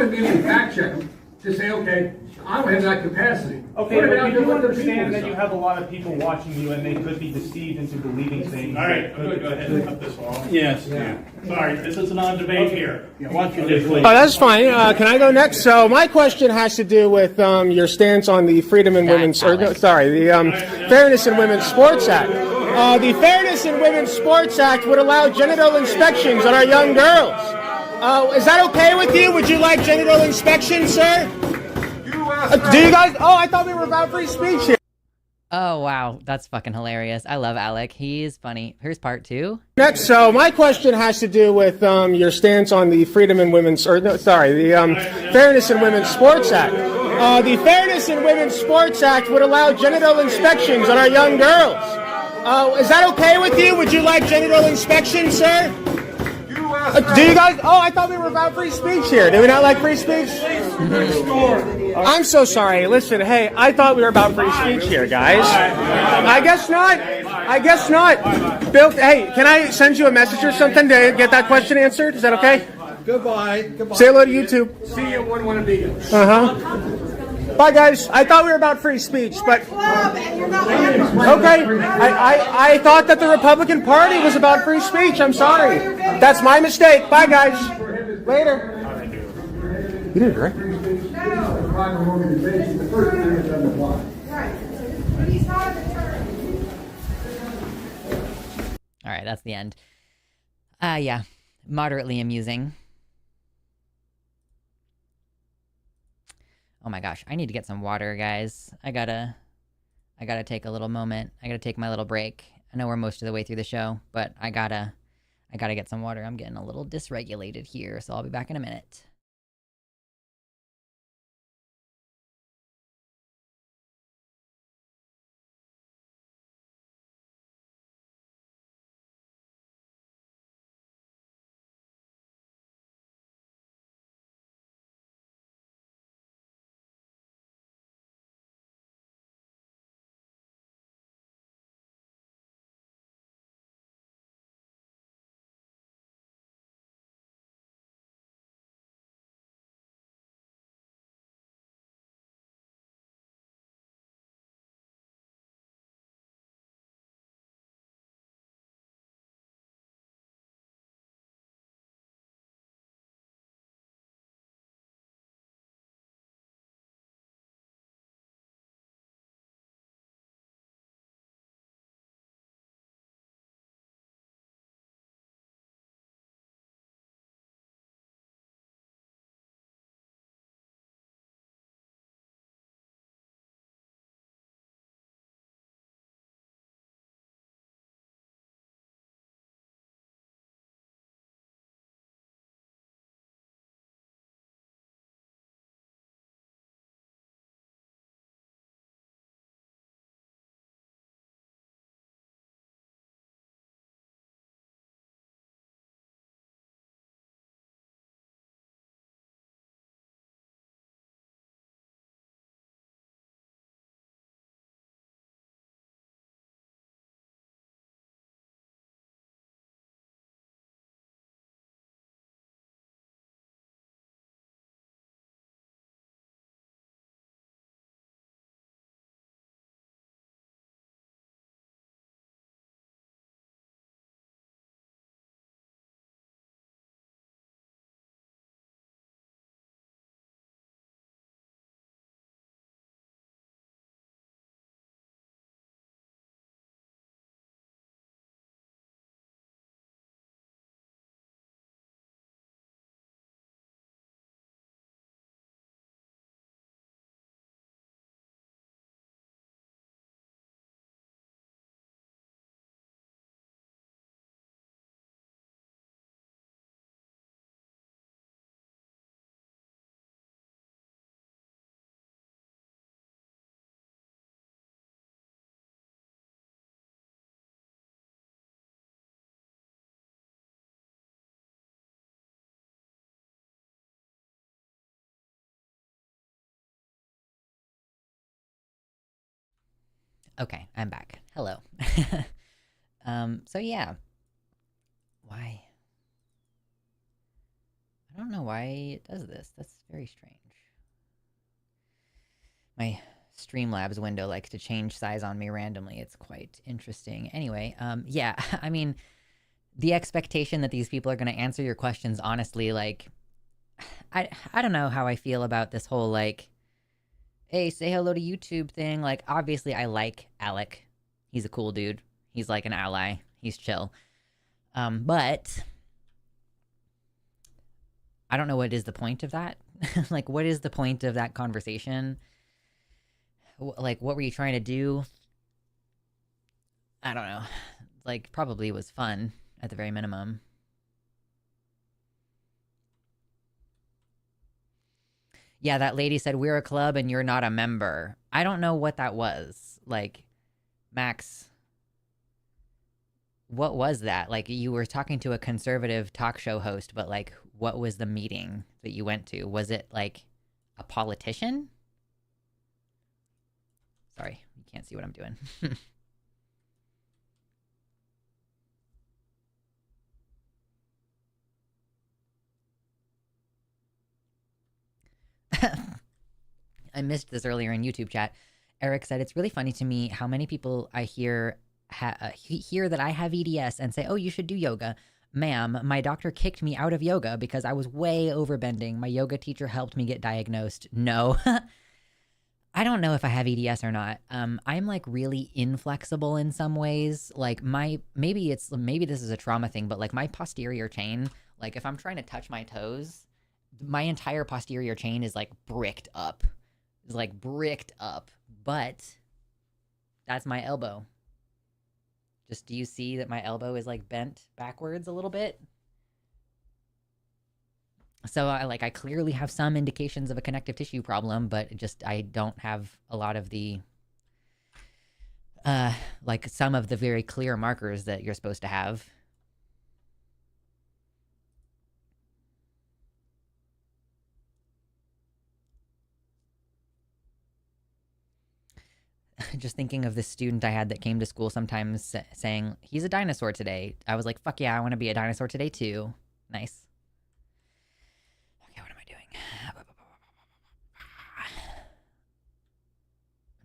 immediately fact check them to say, okay, I don't have that capacity. okay, but you do understand that you have a lot of people watching you and they could be deceived into believing things. All right, I'm going to go ahead and cut this off. Yes. Yeah. Sorry, this is a non-debate here. Why don't you just Please. Oh, that's fine. Can I go next? So my question has to do with your stance on the Freedom in Women's, the Fairness in Women's Sports Act. The Fairness in Women's Sports Act would allow genital inspections on our young girls. Is that okay with you? Would you like genital inspections, sir? Do you guys? Oh, I thought we were about free speech here. Oh, wow. That's fucking hilarious. I love Alec. He's funny. Here's part 2. Next, so my question has to do with your stance on the Freedom in Women's, Fairness in Women's Sports Act. The Fairness in Women's Sports Act would allow genital inspections on our young girls. Is that okay with you? Would you like genital inspections, sir? Do you guys? Oh, I thought we were about free speech here. Do we not like free speech? I'm so sorry. Listen, hey, I thought we were about free speech here, guys. I guess not. I guess not. Bill, hey, can I send you a message or something to get that question answered? Is that okay? Goodbye. Goodbye. Say hello to YouTube. see you one want to be. Bye, guys. I thought we were about free speech, but okay. I thought that the Republican Party was about free speech. I'm sorry. That's my mistake. Bye, guys. Later. You did great. Private organization, the first thing is on the block. All right, that's the end. Yeah, moderately amusing. Oh my gosh, I need to get some water, guys. I gotta take a little moment. I gotta take my little break. I know we're most of the way through the show, but I gotta get some water. I'm getting a little dysregulated here, so I'll be back in a minute. Okay, I'm back. Hello. So yeah. Why? I don't know why it does this. That's very strange. My Streamlabs window likes to change size on me randomly. It's quite interesting. Anyway, yeah, I mean, the expectation that these people are going to answer your questions honestly, like, I don't know how I feel about this whole, like, hey, say hello to YouTube thing. Like, obviously, I like Alec. He's a cool dude. He's like an ally. He's chill. But I don't know what is the point of that. Like, what is the point of that conversation? Like, what were you trying to do? I don't know. Like, probably was fun at the very minimum. Yeah, that lady said, we're a club and you're not a member. I don't know what that was. Like, Max, what was that? Like, you were talking to a conservative talk show host, but, like, what was the meeting that you went to? Was it, like, a politician? Sorry, you can't see what I'm doing. I missed this earlier in YouTube chat. Eric said, it's really funny to me how many people I hear hear that I have EDS and say, oh, you should do yoga. Ma'am, my doctor kicked me out of yoga because I was way overbending. My yoga teacher helped me get diagnosed. No. I don't know if I have EDS or not. I'm like really inflexible in some ways. Like maybe this is a trauma thing, but like my posterior chain, like if I'm trying to touch my toes, my entire posterior chain is like bricked up. It's like bricked up, but that's my elbow. Just, do you see that my elbow is like bent backwards a little bit? So I clearly have some indications of a connective tissue problem, but just I don't have a lot of the like some of the very clear markers that you're supposed to have. Just thinking of this student I had that came to school sometimes saying, he's a dinosaur today. I was like, fuck yeah, I want to be a dinosaur today too. Nice. Okay, what am I doing?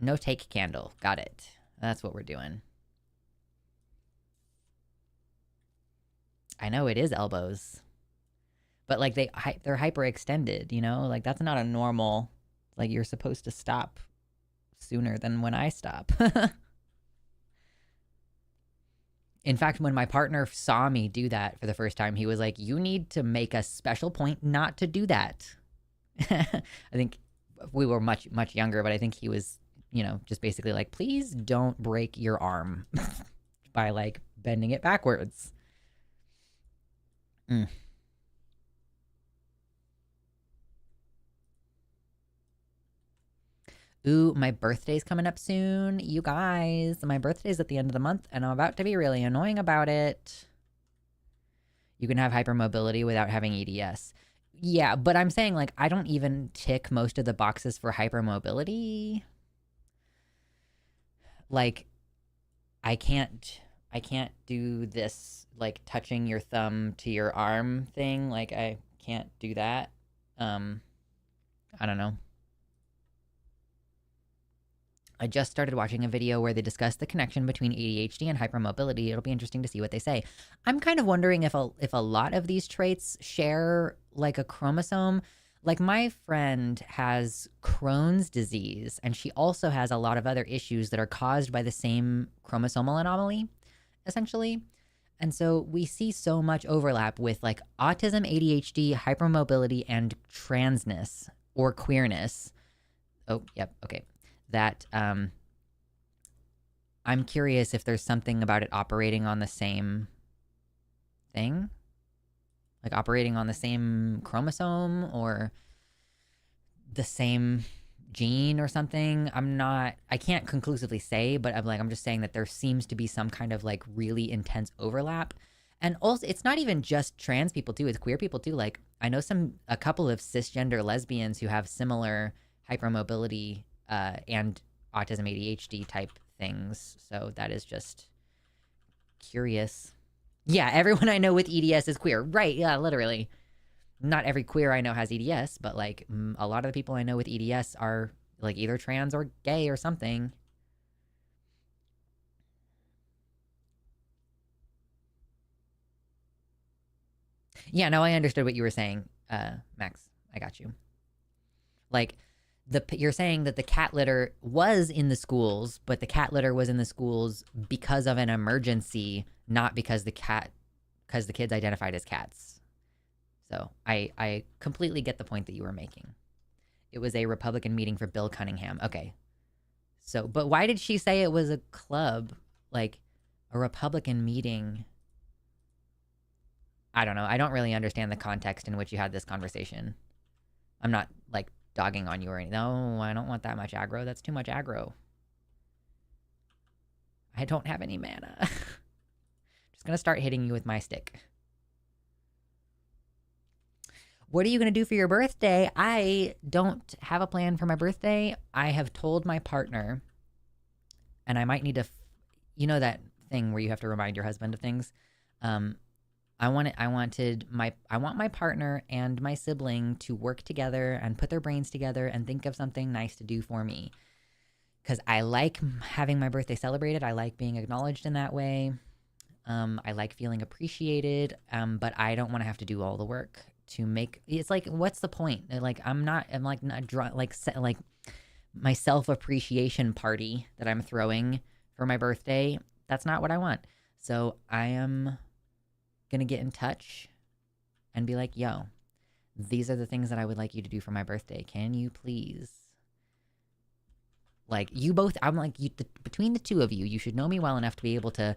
No take candle. Got it. That's what we're doing. I know it is elbows. But like they're hyperextended, you know? Like that's not a normal, like you're supposed to stop sooner than when I stop. In fact, when my partner saw me do that for the first time, he was like, you need to make a special point not to do that. I think we were much, much younger, but I think he was, you know, just basically like, please don't break your arm by like bending it backwards. Ooh, my birthday's coming up soon. You guys, my birthday's at the end of the month, and I'm about to be really annoying about it. You can have hypermobility without having EDS. Yeah, but I'm saying, like, I don't even tick most of the boxes for hypermobility. Like, I can't do this, like, touching your thumb to your arm thing. Like, I can't do that. I don't know. I just started watching a video where they discuss the connection between ADHD and hypermobility. It'll be interesting to see what they say. I'm kind of wondering if a lot of these traits share like a chromosome. Like my friend has Crohn's disease, and she also has a lot of other issues that are caused by the same chromosomal anomaly, essentially. And so we see so much overlap with like autism, ADHD, hypermobility, and transness or queerness. Oh, yep, okay. That I'm curious if there's something about it operating on the same thing, like operating on the same chromosome or the same gene or something. I can't conclusively say, but I'm just saying that there seems to be some kind of like really intense overlap. And also it's not even just trans people too, it's queer people too. Like I know a couple of cisgender lesbians who have similar hypermobility and autism ADHD type things. So that is just curious. Yeah, everyone I know with EDS is queer. Right, yeah, literally. Not every queer I know has EDS, but like a lot of the people I know with EDS are like either trans or gay or something. Yeah, no, I understood what you were saying, Max. I got you. Like, you're saying that the cat litter was in the schools, but the cat litter was in the schools because of an emergency, not because the kids identified as cats. So I completely get the point that you were making. It was a Republican meeting for Bill Cunningham. Okay. So, but why did she say it was a club? Like, a Republican meeting? I don't know. I don't really understand the context in which you had this conversation. I'm not, like, dogging on you or anything. No, I don't want that much aggro. That's too much aggro. I don't have any mana. Just gonna start hitting you with my stick. What are you going to do for your birthday? I don't have a plan for my birthday. I have told my partner, and I might need to, you know that thing where you have to remind your husband of things? I want my partner and my sibling to work together and put their brains together and think of something nice to do for me. Because I like having my birthday celebrated. I like being acknowledged in that way. I like feeling appreciated, but I don't want to have to do all the work to make. It's like, what's the point? Like, I'm not drunk, like my self-appreciation party that I'm throwing for my birthday. That's not what I want. So I am gonna get in touch and be like, yo, these are the things that I would like you to do for my birthday. Can you please? Like, you both, I'm like, between the two of you, you should know me well enough to be able to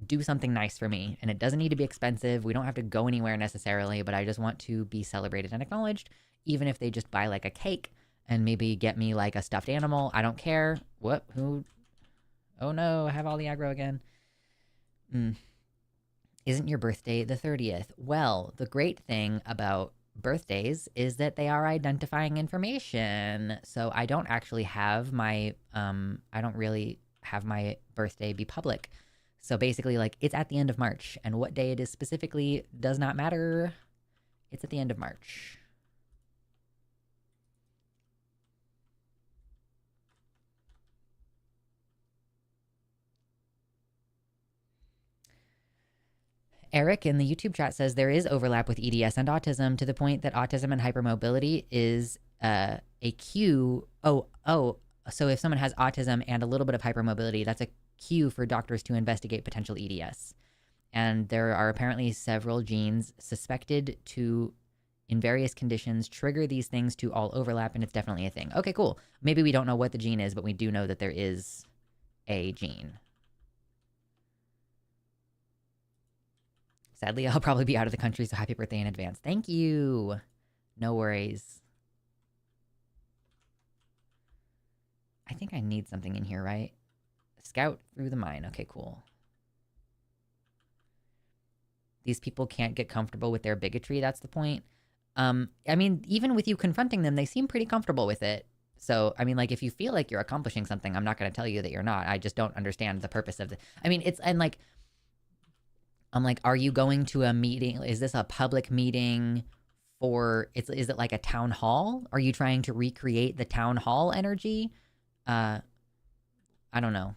do something nice for me. And it doesn't need to be expensive. We don't have to go anywhere necessarily, but I just want to be celebrated and acknowledged, even if they just buy like a cake and maybe get me like a stuffed animal. I don't care. What? Who? Oh no, I have all the aggro again. Isn't your birthday the 30th? Well, the great thing about birthdays is that they are identifying information. So I don't actually have my, I don't really have my birthday be public. So basically, like, it's at the end of March, and what day it is specifically does not matter. It's at the end of March. Eric in the YouTube chat says there is overlap with EDS and autism to the point that autism and hypermobility is a cue. So if someone has autism and a little bit of hypermobility, that's a cue for doctors to investigate potential EDS. And there are apparently several genes suspected to, in various conditions, trigger these things to all overlap, and it's definitely a thing. Okay, cool. Maybe we don't know what the gene is, but we do know that there is a gene. Sadly, I'll probably be out of the country, so happy birthday in advance. Thank you. No worries. I think I need something in here, right? Scout through the mine. Okay, cool. These people can't get comfortable with their bigotry. That's the point. I mean, even with you confronting them, they seem pretty comfortable with it. So, I mean, like, if you feel like you're accomplishing something, I'm not going to tell you that you're not. I just don't understand the purpose of the... I mean, it's... And, like... I'm like, are you going to a meeting? Is this a public meeting for... Is it like a town hall? Are you trying to recreate the town hall energy? I don't know.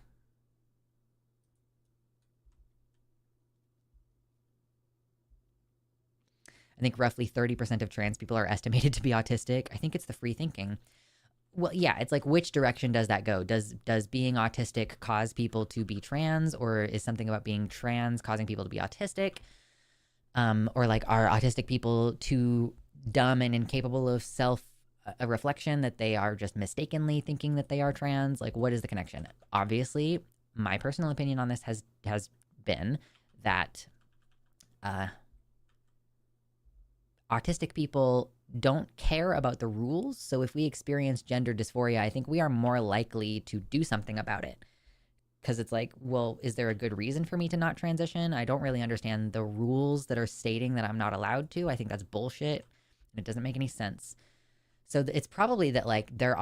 I think roughly 30% of trans people are estimated to be autistic. I think it's the free thinking. Well, yeah, it's like, which direction does that go? Does being autistic cause people to be trans, or is something about being trans causing people to be autistic? Or like, are autistic people too dumb and incapable of self-reflection that they are just mistakenly thinking that they are trans? Like, what is the connection? Obviously, my personal opinion on this has been that autistic people don't care about the rules. So if we experience gender dysphoria, I think we are more likely to do something about it. Because it's like, well, is there a good reason for me to not transition? I don't really understand the rules that are stating that I'm not allowed to. I think that's bullshit, and it doesn't make any sense. So it's probably that, like, there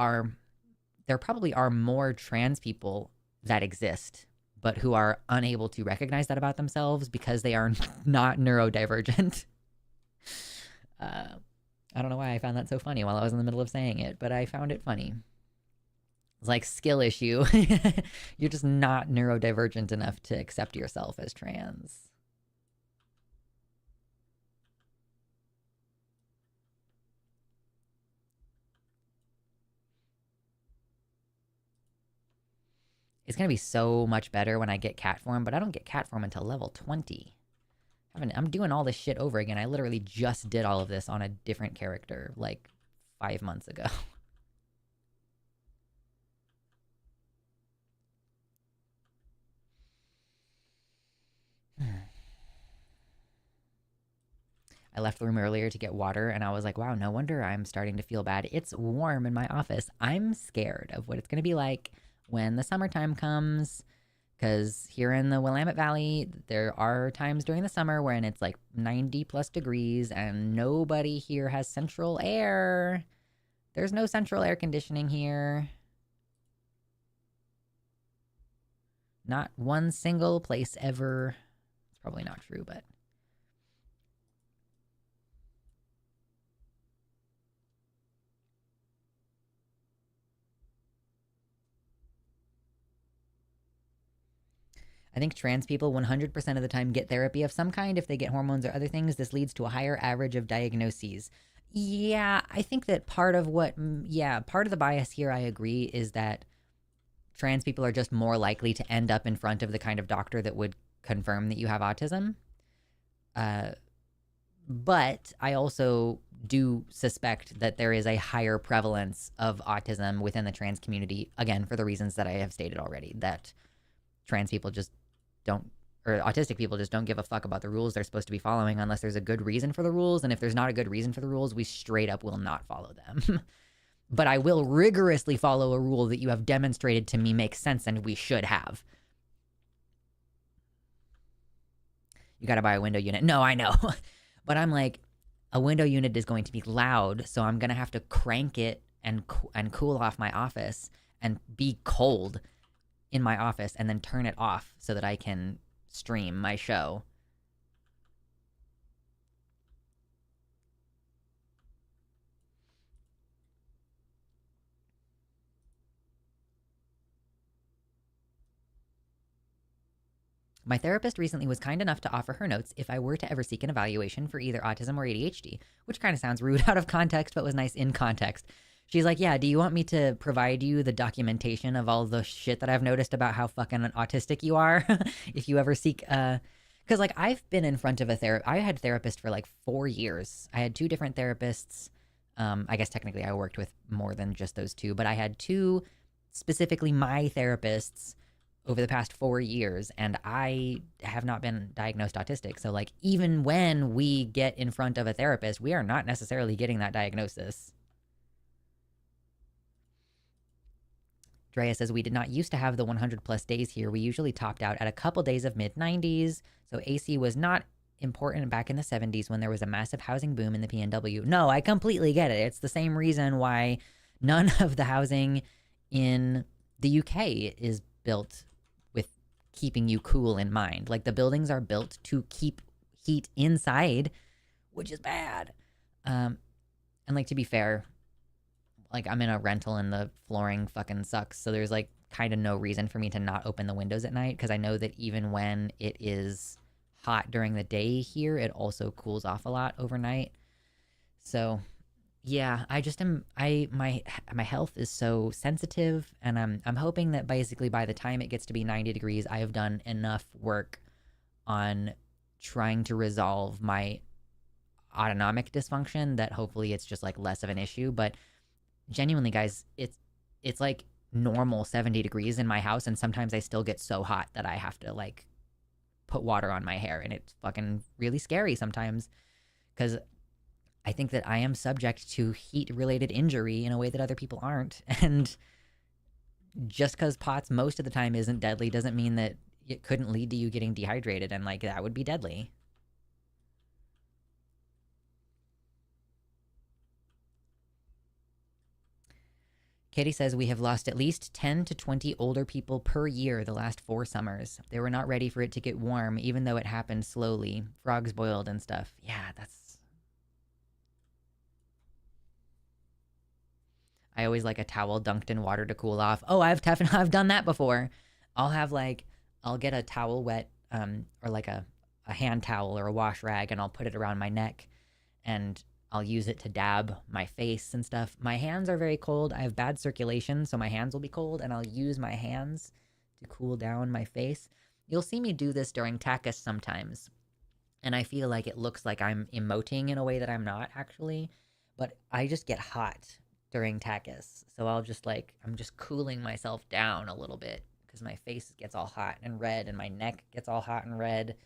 probably are more trans people that exist but who are unable to recognize that about themselves because they are not neurodivergent. I don't know why I found that so funny while I was in the middle of saying it, but I found it funny. It's like skill issue. You're just not neurodivergent enough to accept yourself as trans. It's going to be so much better when I get cat form, but I don't get cat form until level 20. I'm doing all this shit over again. I literally just did all of this on a different character like 5 months ago. I left the room earlier to get water, and I was like, wow, no wonder I'm starting to feel bad. It's warm in my office. I'm scared of what it's going to be like when the summertime comes, because here in the Willamette Valley, there are times during the summer when it's like 90 plus degrees, and nobody here has central air. There's no central air conditioning here. Not one single place ever. It's probably not true, but... I think trans people 100% of the time get therapy of some kind. If they get hormones or other things, this leads to a higher average of diagnoses. Yeah, I think that part of the bias here, I agree, is that trans people are just more likely to end up in front of the kind of doctor that would confirm that you have autism. But I also do suspect that there is a higher prevalence of autism within the trans community, again, for the reasons that I have stated already, that trans people just don't, or autistic people just don't give a fuck about the rules they're supposed to be following unless there's a good reason for the rules. And if there's not a good reason for the rules, we straight up will not follow them. But I will rigorously follow a rule that you have demonstrated to me makes sense and we should have. You got to buy a window unit. No, I know. But I'm like, a window unit is going to be loud, so I'm going to have to crank it and cool off my office and be cold in my office and then turn it off so that I can stream my show. My therapist recently was kind enough to offer her notes if I were to ever seek an evaluation for either autism or ADHD, which kind of sounds rude out of context, but was nice in context. She's like, yeah, do you want me to provide you the documentation of all the shit that I've noticed about how fucking autistic you are? If you ever seek, because like I've been in front of I had a therapist for like 4 years. I had 2 different therapists. I guess technically I worked with more than just those 2, but I had 2 specifically my therapists over the past 4 years, and I have not been diagnosed autistic. So like even when we get in front of a therapist, we are not necessarily getting that diagnosis. Drea says, we did not used to have the 100 plus days here. We usually topped out at a couple days of mid 90s. So AC was not important back in the 70s when there was a massive housing boom in the PNW. No, I completely get it. It's the same reason why none of the housing in the UK is built with keeping you cool in mind. Like the buildings are built to keep heat inside, which is bad. And like, to be fair, like I'm in a rental and the flooring fucking sucks. So there's like kind of no reason for me to not open the windows at night. Cause I know that even when it is hot during the day here, it also cools off a lot overnight. So yeah, I just am, my health is so sensitive, and I'm hoping that basically by the time it gets to be 90 degrees, I have done enough work on trying to resolve my autonomic dysfunction that hopefully it's just like less of an issue. But genuinely, guys, it's like normal 70 degrees in my house, and sometimes I still get so hot that I have to like put water on my hair, and it's fucking really scary sometimes because I think that I am subject to heat-related injury in a way that other people aren't. And just because POTS most of the time isn't deadly doesn't mean that it couldn't lead to you getting dehydrated, and like that would be deadly. Katie says we have lost at least 10 to 20 older people per year the last 4 summers. They were not ready for it to get warm, even though it happened slowly. Frogs boiled and stuff. Yeah, that's... I always like a towel dunked in water to cool off. Oh, I've done that before. I'll get a towel wet, or like a hand towel or a wash rag, and I'll put it around my neck, and I'll use it to dab my face and stuff. My hands are very cold. I have bad circulation, so my hands will be cold, and I'll use my hands to cool down my face. You'll see me do this during tachys sometimes, and I feel like it looks like I'm emoting in a way that I'm not actually, but I just get hot during tachys. So I'm just cooling myself down a little bit because my face gets all hot and red and my neck gets all hot and red.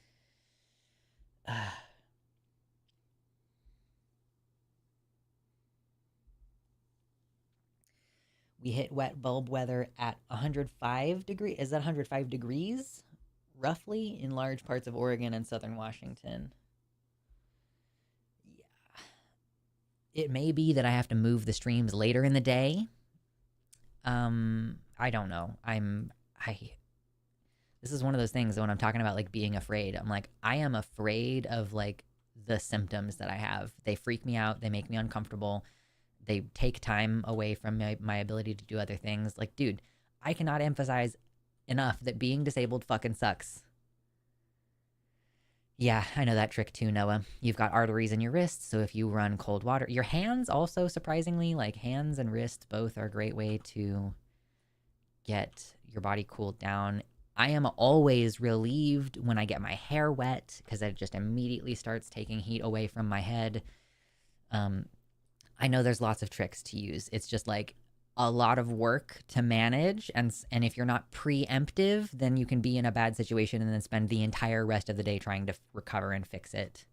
We hit wet bulb weather at 105 degrees. Is that 105 degrees? Roughly in large parts of Oregon and southern Washington. It may be that I have to move the streams later in the day. I don't know. This is one of those things that when I'm talking about like being afraid, I'm like, I am afraid of like the symptoms that I have. They freak me out. They make me uncomfortable. They take time away from my ability to do other things. Like, dude, I cannot emphasize enough that being disabled fucking sucks. Yeah, I know that trick too, Noah. You've got arteries in your wrists, so if you run cold water... Your hands also, surprisingly, like hands and wrists both are a great way to get your body cooled down. I am always relieved when I get my hair wet because it just immediately starts taking heat away from my head. I know there's lots of tricks to use. It's just like a lot of work to manage, and if you're not preemptive, then you can be in a bad situation and then spend the entire rest of the day trying to recover and fix it.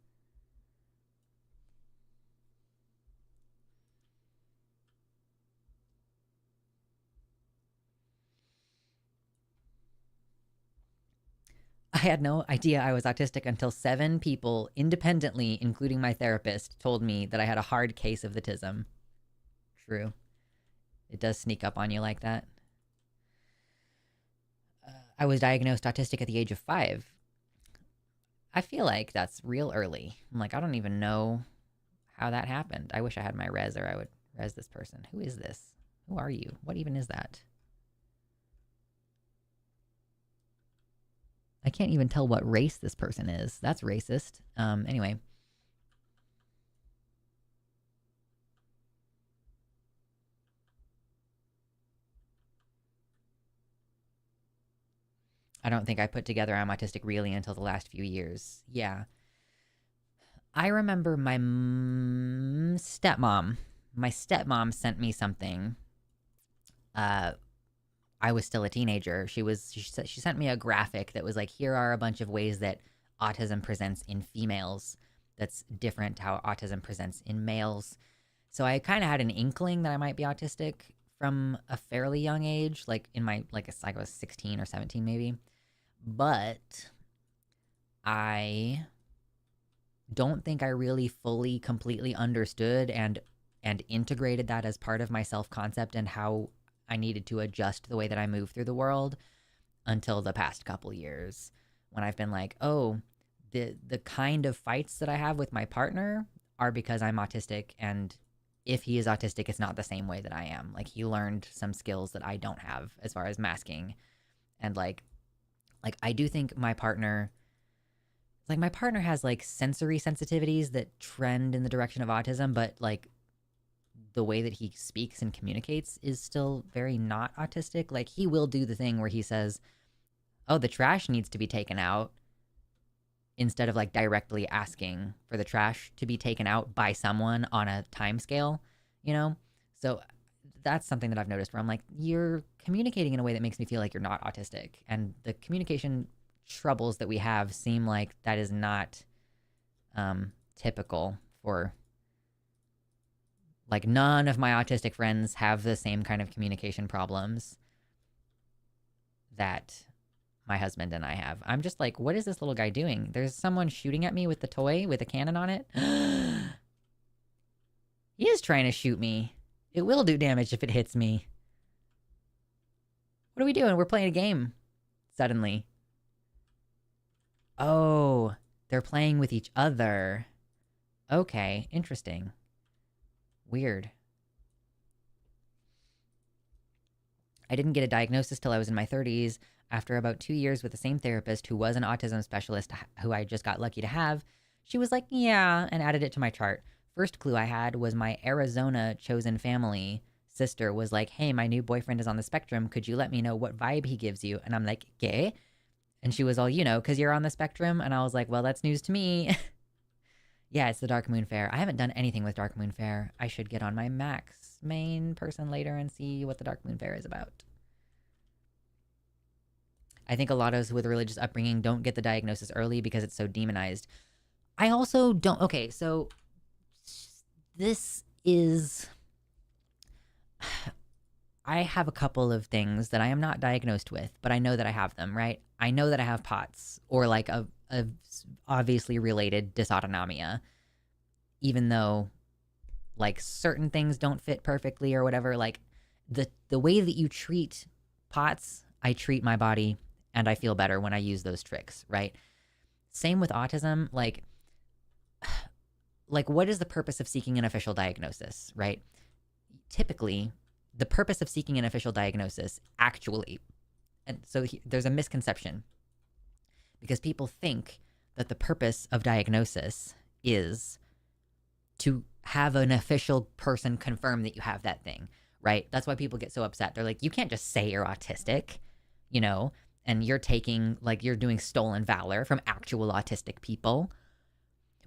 I had no idea I was autistic until 7 people independently, including my therapist, told me that I had a hard case of the tism. True. It does sneak up on you like that. I was diagnosed autistic at the age of 5. I feel like that's real early. I'm like, I don't even know how that happened. I wish I had my res, or I would res this person. Who is this? Who are you? What even is that? I can't even tell what race this person is. That's racist. Anyway. I don't think I put together I'm autistic really until the last few years. Yeah. I remember my stepmom. My stepmom sent me something. I was still a teenager. She sent me a graphic that was like, here are a bunch of ways that autism presents in females that's different to how autism presents in males. So I kind of had an inkling that I might be autistic from a fairly young age, like in my, like I was 16 or 17 maybe. But I don't think I really fully, completely understood and integrated that as part of my self-concept and how I needed to adjust the way that I move through the world until the past couple years, when I've been like, oh, the kind of fights that I have with my partner are because I'm autistic, and if he is autistic, it's not the same way that I am. Like, he learned some skills that I don't have as far as masking. And like I do think my partner has like sensory sensitivities that trend in the direction of autism, but like the way that he speaks and communicates is still very not autistic. Like, he will do the thing where he says, oh, the trash needs to be taken out, instead of like directly asking for the trash to be taken out by someone on a time scale, you know? So that's something that I've noticed where I'm like, you're communicating in a way that makes me feel like you're not autistic. And the communication troubles that we have seem like that is not typical for, like, none of my autistic friends have the same kind of communication problems that my husband and I have. I'm just like, what is this little guy doing? There's someone shooting at me with the toy with a cannon on it. He is trying to shoot me. It will do damage if it hits me. are we doing? We're playing a game suddenly. Oh, they're playing with each other. Okay, interesting. Weird. I didn't get a diagnosis till I was in my 30s. After about 2 years with the same therapist who was an autism specialist who I just got lucky to have, she was like, yeah, and added it to my chart. First clue I had was my Arizona chosen family sister was like, hey, my new boyfriend is on the spectrum. Could you let me know what vibe he gives you? And I'm like, gay? And she was all, because you're on the spectrum. And I was like, well, that's news to me. Yeah, it's the Dark Moon Fair. I haven't done anything with Dark Moon Fair. I should get on my Max main person later and see what the Dark Moon Fair is about. I think a lot of us with religious upbringing don't get the diagnosis early because it's so demonized. I also don't. Okay, so this is... I have a couple of things that I am not diagnosed with, but I know that I have them, right? I know that I have POTS or like a obviously related dysautonomia, even though like certain things don't fit perfectly or whatever. Like the way that you treat POTS, I treat my body and I feel better when I use those tricks, right? Same with autism. Like what is the purpose of seeking an official diagnosis, right? Typically, the purpose of seeking an official diagnosis actually, and so there's a misconception because people think that the purpose of diagnosis is to have an official person confirm that you have that thing, right? That's why people get so upset. They're like, you can't just say you're autistic, and you're taking, you're doing stolen valor from actual autistic people.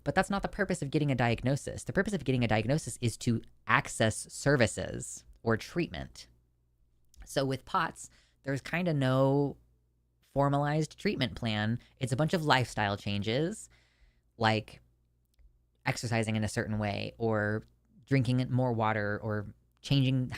But that's not the purpose of getting a diagnosis. The purpose of getting a diagnosis is to access services or treatment. So with POTS, there's kind of no formalized treatment plan. It's a bunch of lifestyle changes, like exercising in a certain way or drinking more water or changing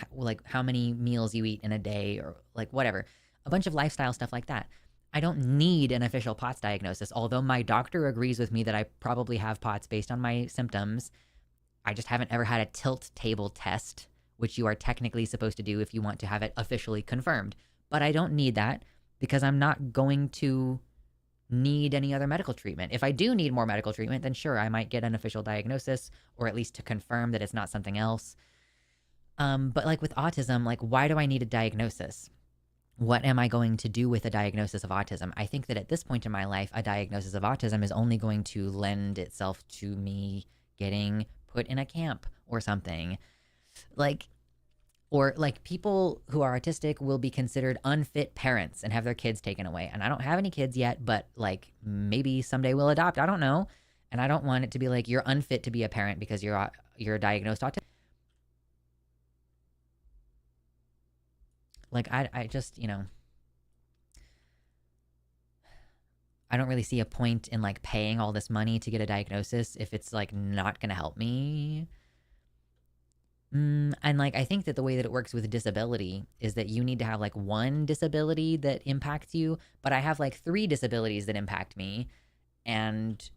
how many meals you eat in a day or whatever. A bunch of lifestyle stuff like that. I don't need an official POTS diagnosis, although my doctor agrees with me that I probably have POTS based on my symptoms. I just haven't ever had a tilt table test, which you are technically supposed to do if you want to have it officially confirmed. But I don't need that because I'm not going to need any other medical treatment. If I do need more medical treatment, then sure, I might get an official diagnosis or at least to confirm that it's not something else. But with autism, why do I need a diagnosis? What am I going to do with a diagnosis of autism? I think that at this point in my life, a diagnosis of autism is only going to lend itself to me getting put in a camp or something. Or people who are autistic will be considered unfit parents and have their kids taken away. And I don't have any kids yet, but maybe someday we'll adopt. I don't know. And I don't want it to be you're unfit to be a parent because you're diagnosed autistic. I just, I don't really see a point in paying all this money to get a diagnosis if it's not going to help me. And I think that the way that it works with disability is that you need to have one disability that impacts you, but I have 3 disabilities that impact me. And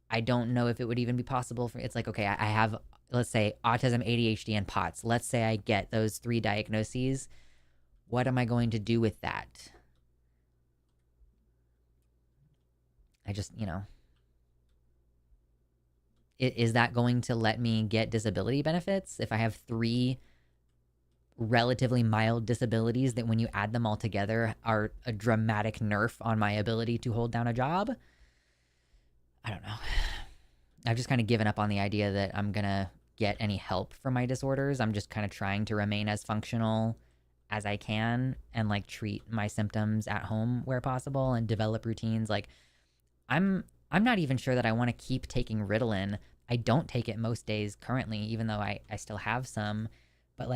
I don't know if it would even be possible for, it's okay, I have, let's say autism, ADHD, and POTS. Let's say I get those 3 diagnoses. What am I going to do with that? I just, is that going to let me get disability benefits if I have 3 relatively mild disabilities that when you add them all together are a dramatic nerf on my ability to hold down a job? I don't know. I've just kind of given up on the idea that I'm going to get any help for my disorders. I'm just kind of trying to remain as functional as I can and treat my symptoms at home where possible and develop routines. I'm not even sure that I want to keep taking Ritalin. I don't take it most days currently, even though I still have some. But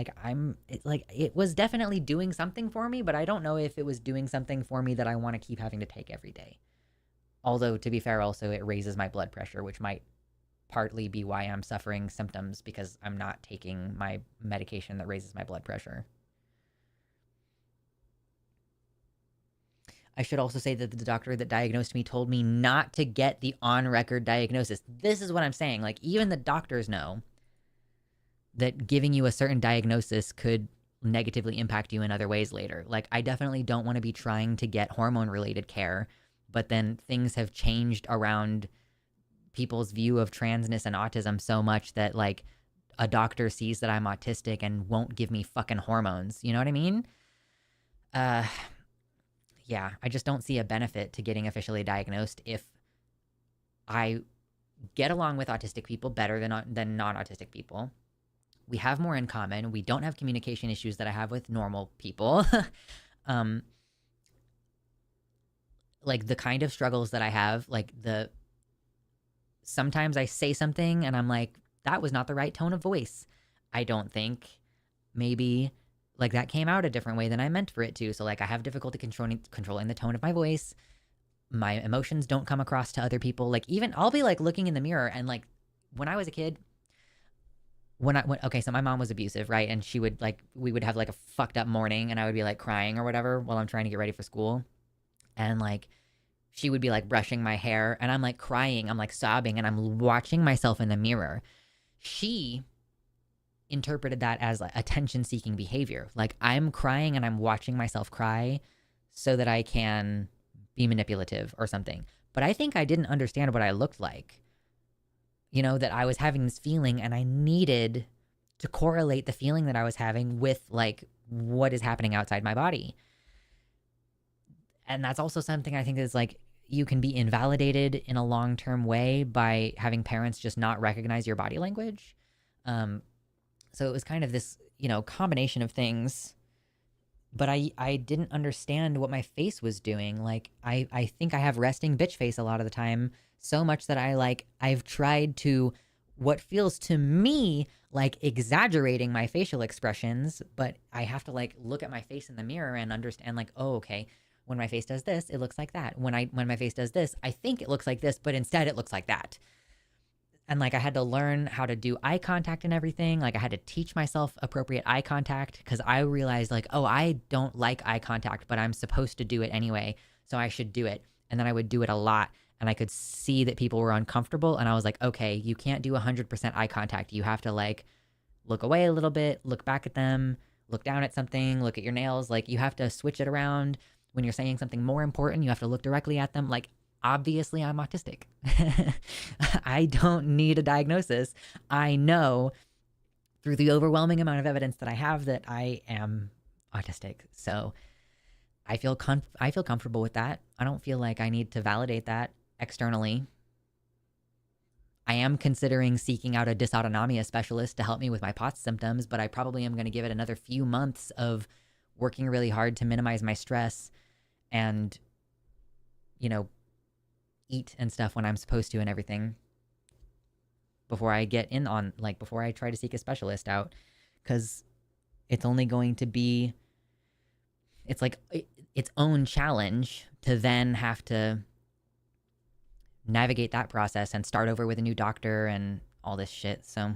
it was definitely doing something for me, but I don't know if it was doing something for me that I want to keep having to take every day. Although, to be fair, also it raises my blood pressure, which might partly be why I'm suffering symptoms because I'm not taking my medication that raises my blood pressure. I should also say that the doctor that diagnosed me told me not to get the on-record diagnosis. This is what I'm saying. Even the doctors know that giving you a certain diagnosis could negatively impact you in other ways later. Like, I definitely don't want to be trying to get hormone related care, but then things have changed around people's view of transness and autism so much that like a doctor sees that I'm autistic and won't give me fucking hormones. You know what I mean? Yeah, I just don't see a benefit to getting officially diagnosed if I get along with autistic people better than non-autistic people. We have more in common. We don't have communication issues that I have with normal people. Like the kind of struggles that I have, like sometimes I say something and I'm like, that was not the right tone of voice. I don't think. Maybe like that came out a different way than I meant for it to. So like I have difficulty controlling the tone of my voice. My emotions don't come across to other people. Like even I'll be like looking in the mirror and like when I was a kid, okay, so my mom was abusive, right? And she would like, we would have like a fucked up morning and I would be like crying or whatever while I'm trying to get ready for school. And like, she would be like brushing my hair and I'm like crying, I'm like sobbing and I'm watching myself in the mirror. She interpreted that as like attention seeking behavior. Like I'm crying and I'm watching myself cry so that I can be manipulative or something. But I think I didn't understand what I looked like. You know, that I was having this feeling and I needed to correlate the feeling that I was having with like what is happening outside my body. And that's also something I think is like, you can be invalidated in a long-term way by having parents just not recognize your body language. So it was kind of this, you know, combination of things, but I didn't understand what my face was doing. Like, I think I have resting bitch face a lot of the time, so much that I've tried to, what feels to me like exaggerating my facial expressions, but I have to like look at my face in the mirror and understand like, oh, okay, when my face does this, it looks like that. When my face does this, I think it looks like this, but instead it looks like that. And like I had to learn how to do eye contact and everything. Like I had to teach myself appropriate eye contact because I realized like, oh, I don't like eye contact, but I'm supposed to do it anyway, so I should do it. And then I would do it a lot and I could see that people were uncomfortable and I was like, okay, you can't do 100% eye contact. You have to like look away a little bit, look back at them, look down at something, look at your nails. Like you have to switch it around. When you're saying something more important, you have to look directly at them. Like, obviously, I'm autistic. I don't need a diagnosis. I know through the overwhelming amount of evidence that I have that I am autistic. So I feel comfortable with that. I don't feel like I need to validate that externally. I am considering seeking out a dysautonomia specialist to help me with my POTS symptoms, but I probably am going to give it another few months of working really hard to minimize my stress and, you know, eat and stuff when I'm supposed to and everything before I get in on, like, before I try to seek a specialist out, because it's only going to be, it's like its own challenge to then have to navigate that process and start over with a new doctor and all this shit. So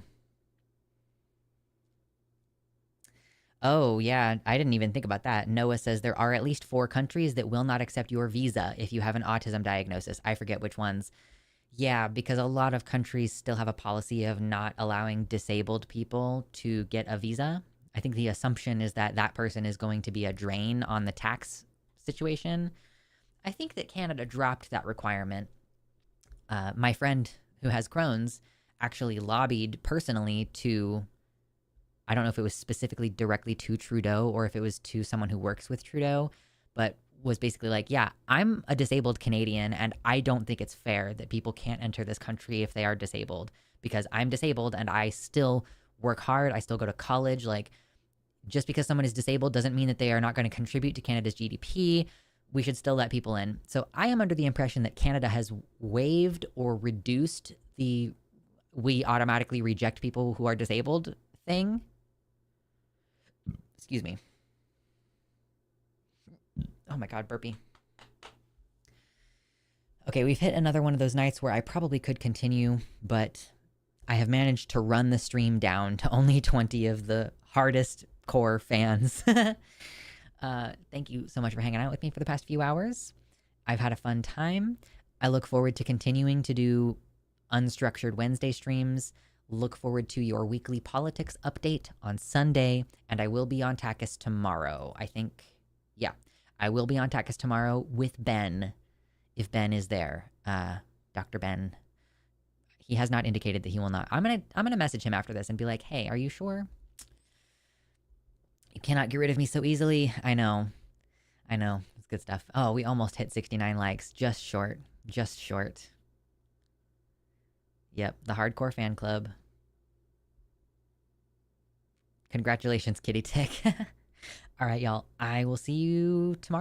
oh, yeah, I didn't even think about that. Noah says there are at least 4 countries that will not accept your visa if you have an autism diagnosis. I forget which ones. Yeah, because a lot of countries still have a policy of not allowing disabled people to get a visa. I think the assumption is that that person is going to be a drain on the tax situation. I think that Canada dropped that requirement. My friend who has Crohn's actually lobbied personally to, I don't know if it was specifically directly to Trudeau or if it was to someone who works with Trudeau, but was basically like, yeah, I'm a disabled Canadian and I don't think it's fair that people can't enter this country if they are disabled, because I'm disabled and I still work hard. I still go to college. Like, just because someone is disabled doesn't mean that they are not going to contribute to Canada's GDP. We should still let people in. So I am under the impression that Canada has waived or reduced the we automatically reject people who are disabled thing. Excuse me. Oh my God, burpee. Okay, we've hit another one of those nights where I probably could continue, but I have managed to run the stream down to only 20 of the hardest core fans. Thank you so much for hanging out with me for the past few hours. I've had a fun time. I look forward to continuing to do unstructured Wednesday streams look forward to your weekly politics update on Sunday, and I will be on Takis tomorrow. I think, yeah, I will be on Takis tomorrow with Ben, if Ben is there. Dr. Ben. He has not indicated that he will not. I'm gonna message him after this and be like, hey, are you sure? You cannot get rid of me so easily. I know. It's good stuff. Oh, we almost hit 69 likes. Just short. Yep, the hardcore fan club. Congratulations, Kitty Tick. All right, y'all. I will see you tomorrow.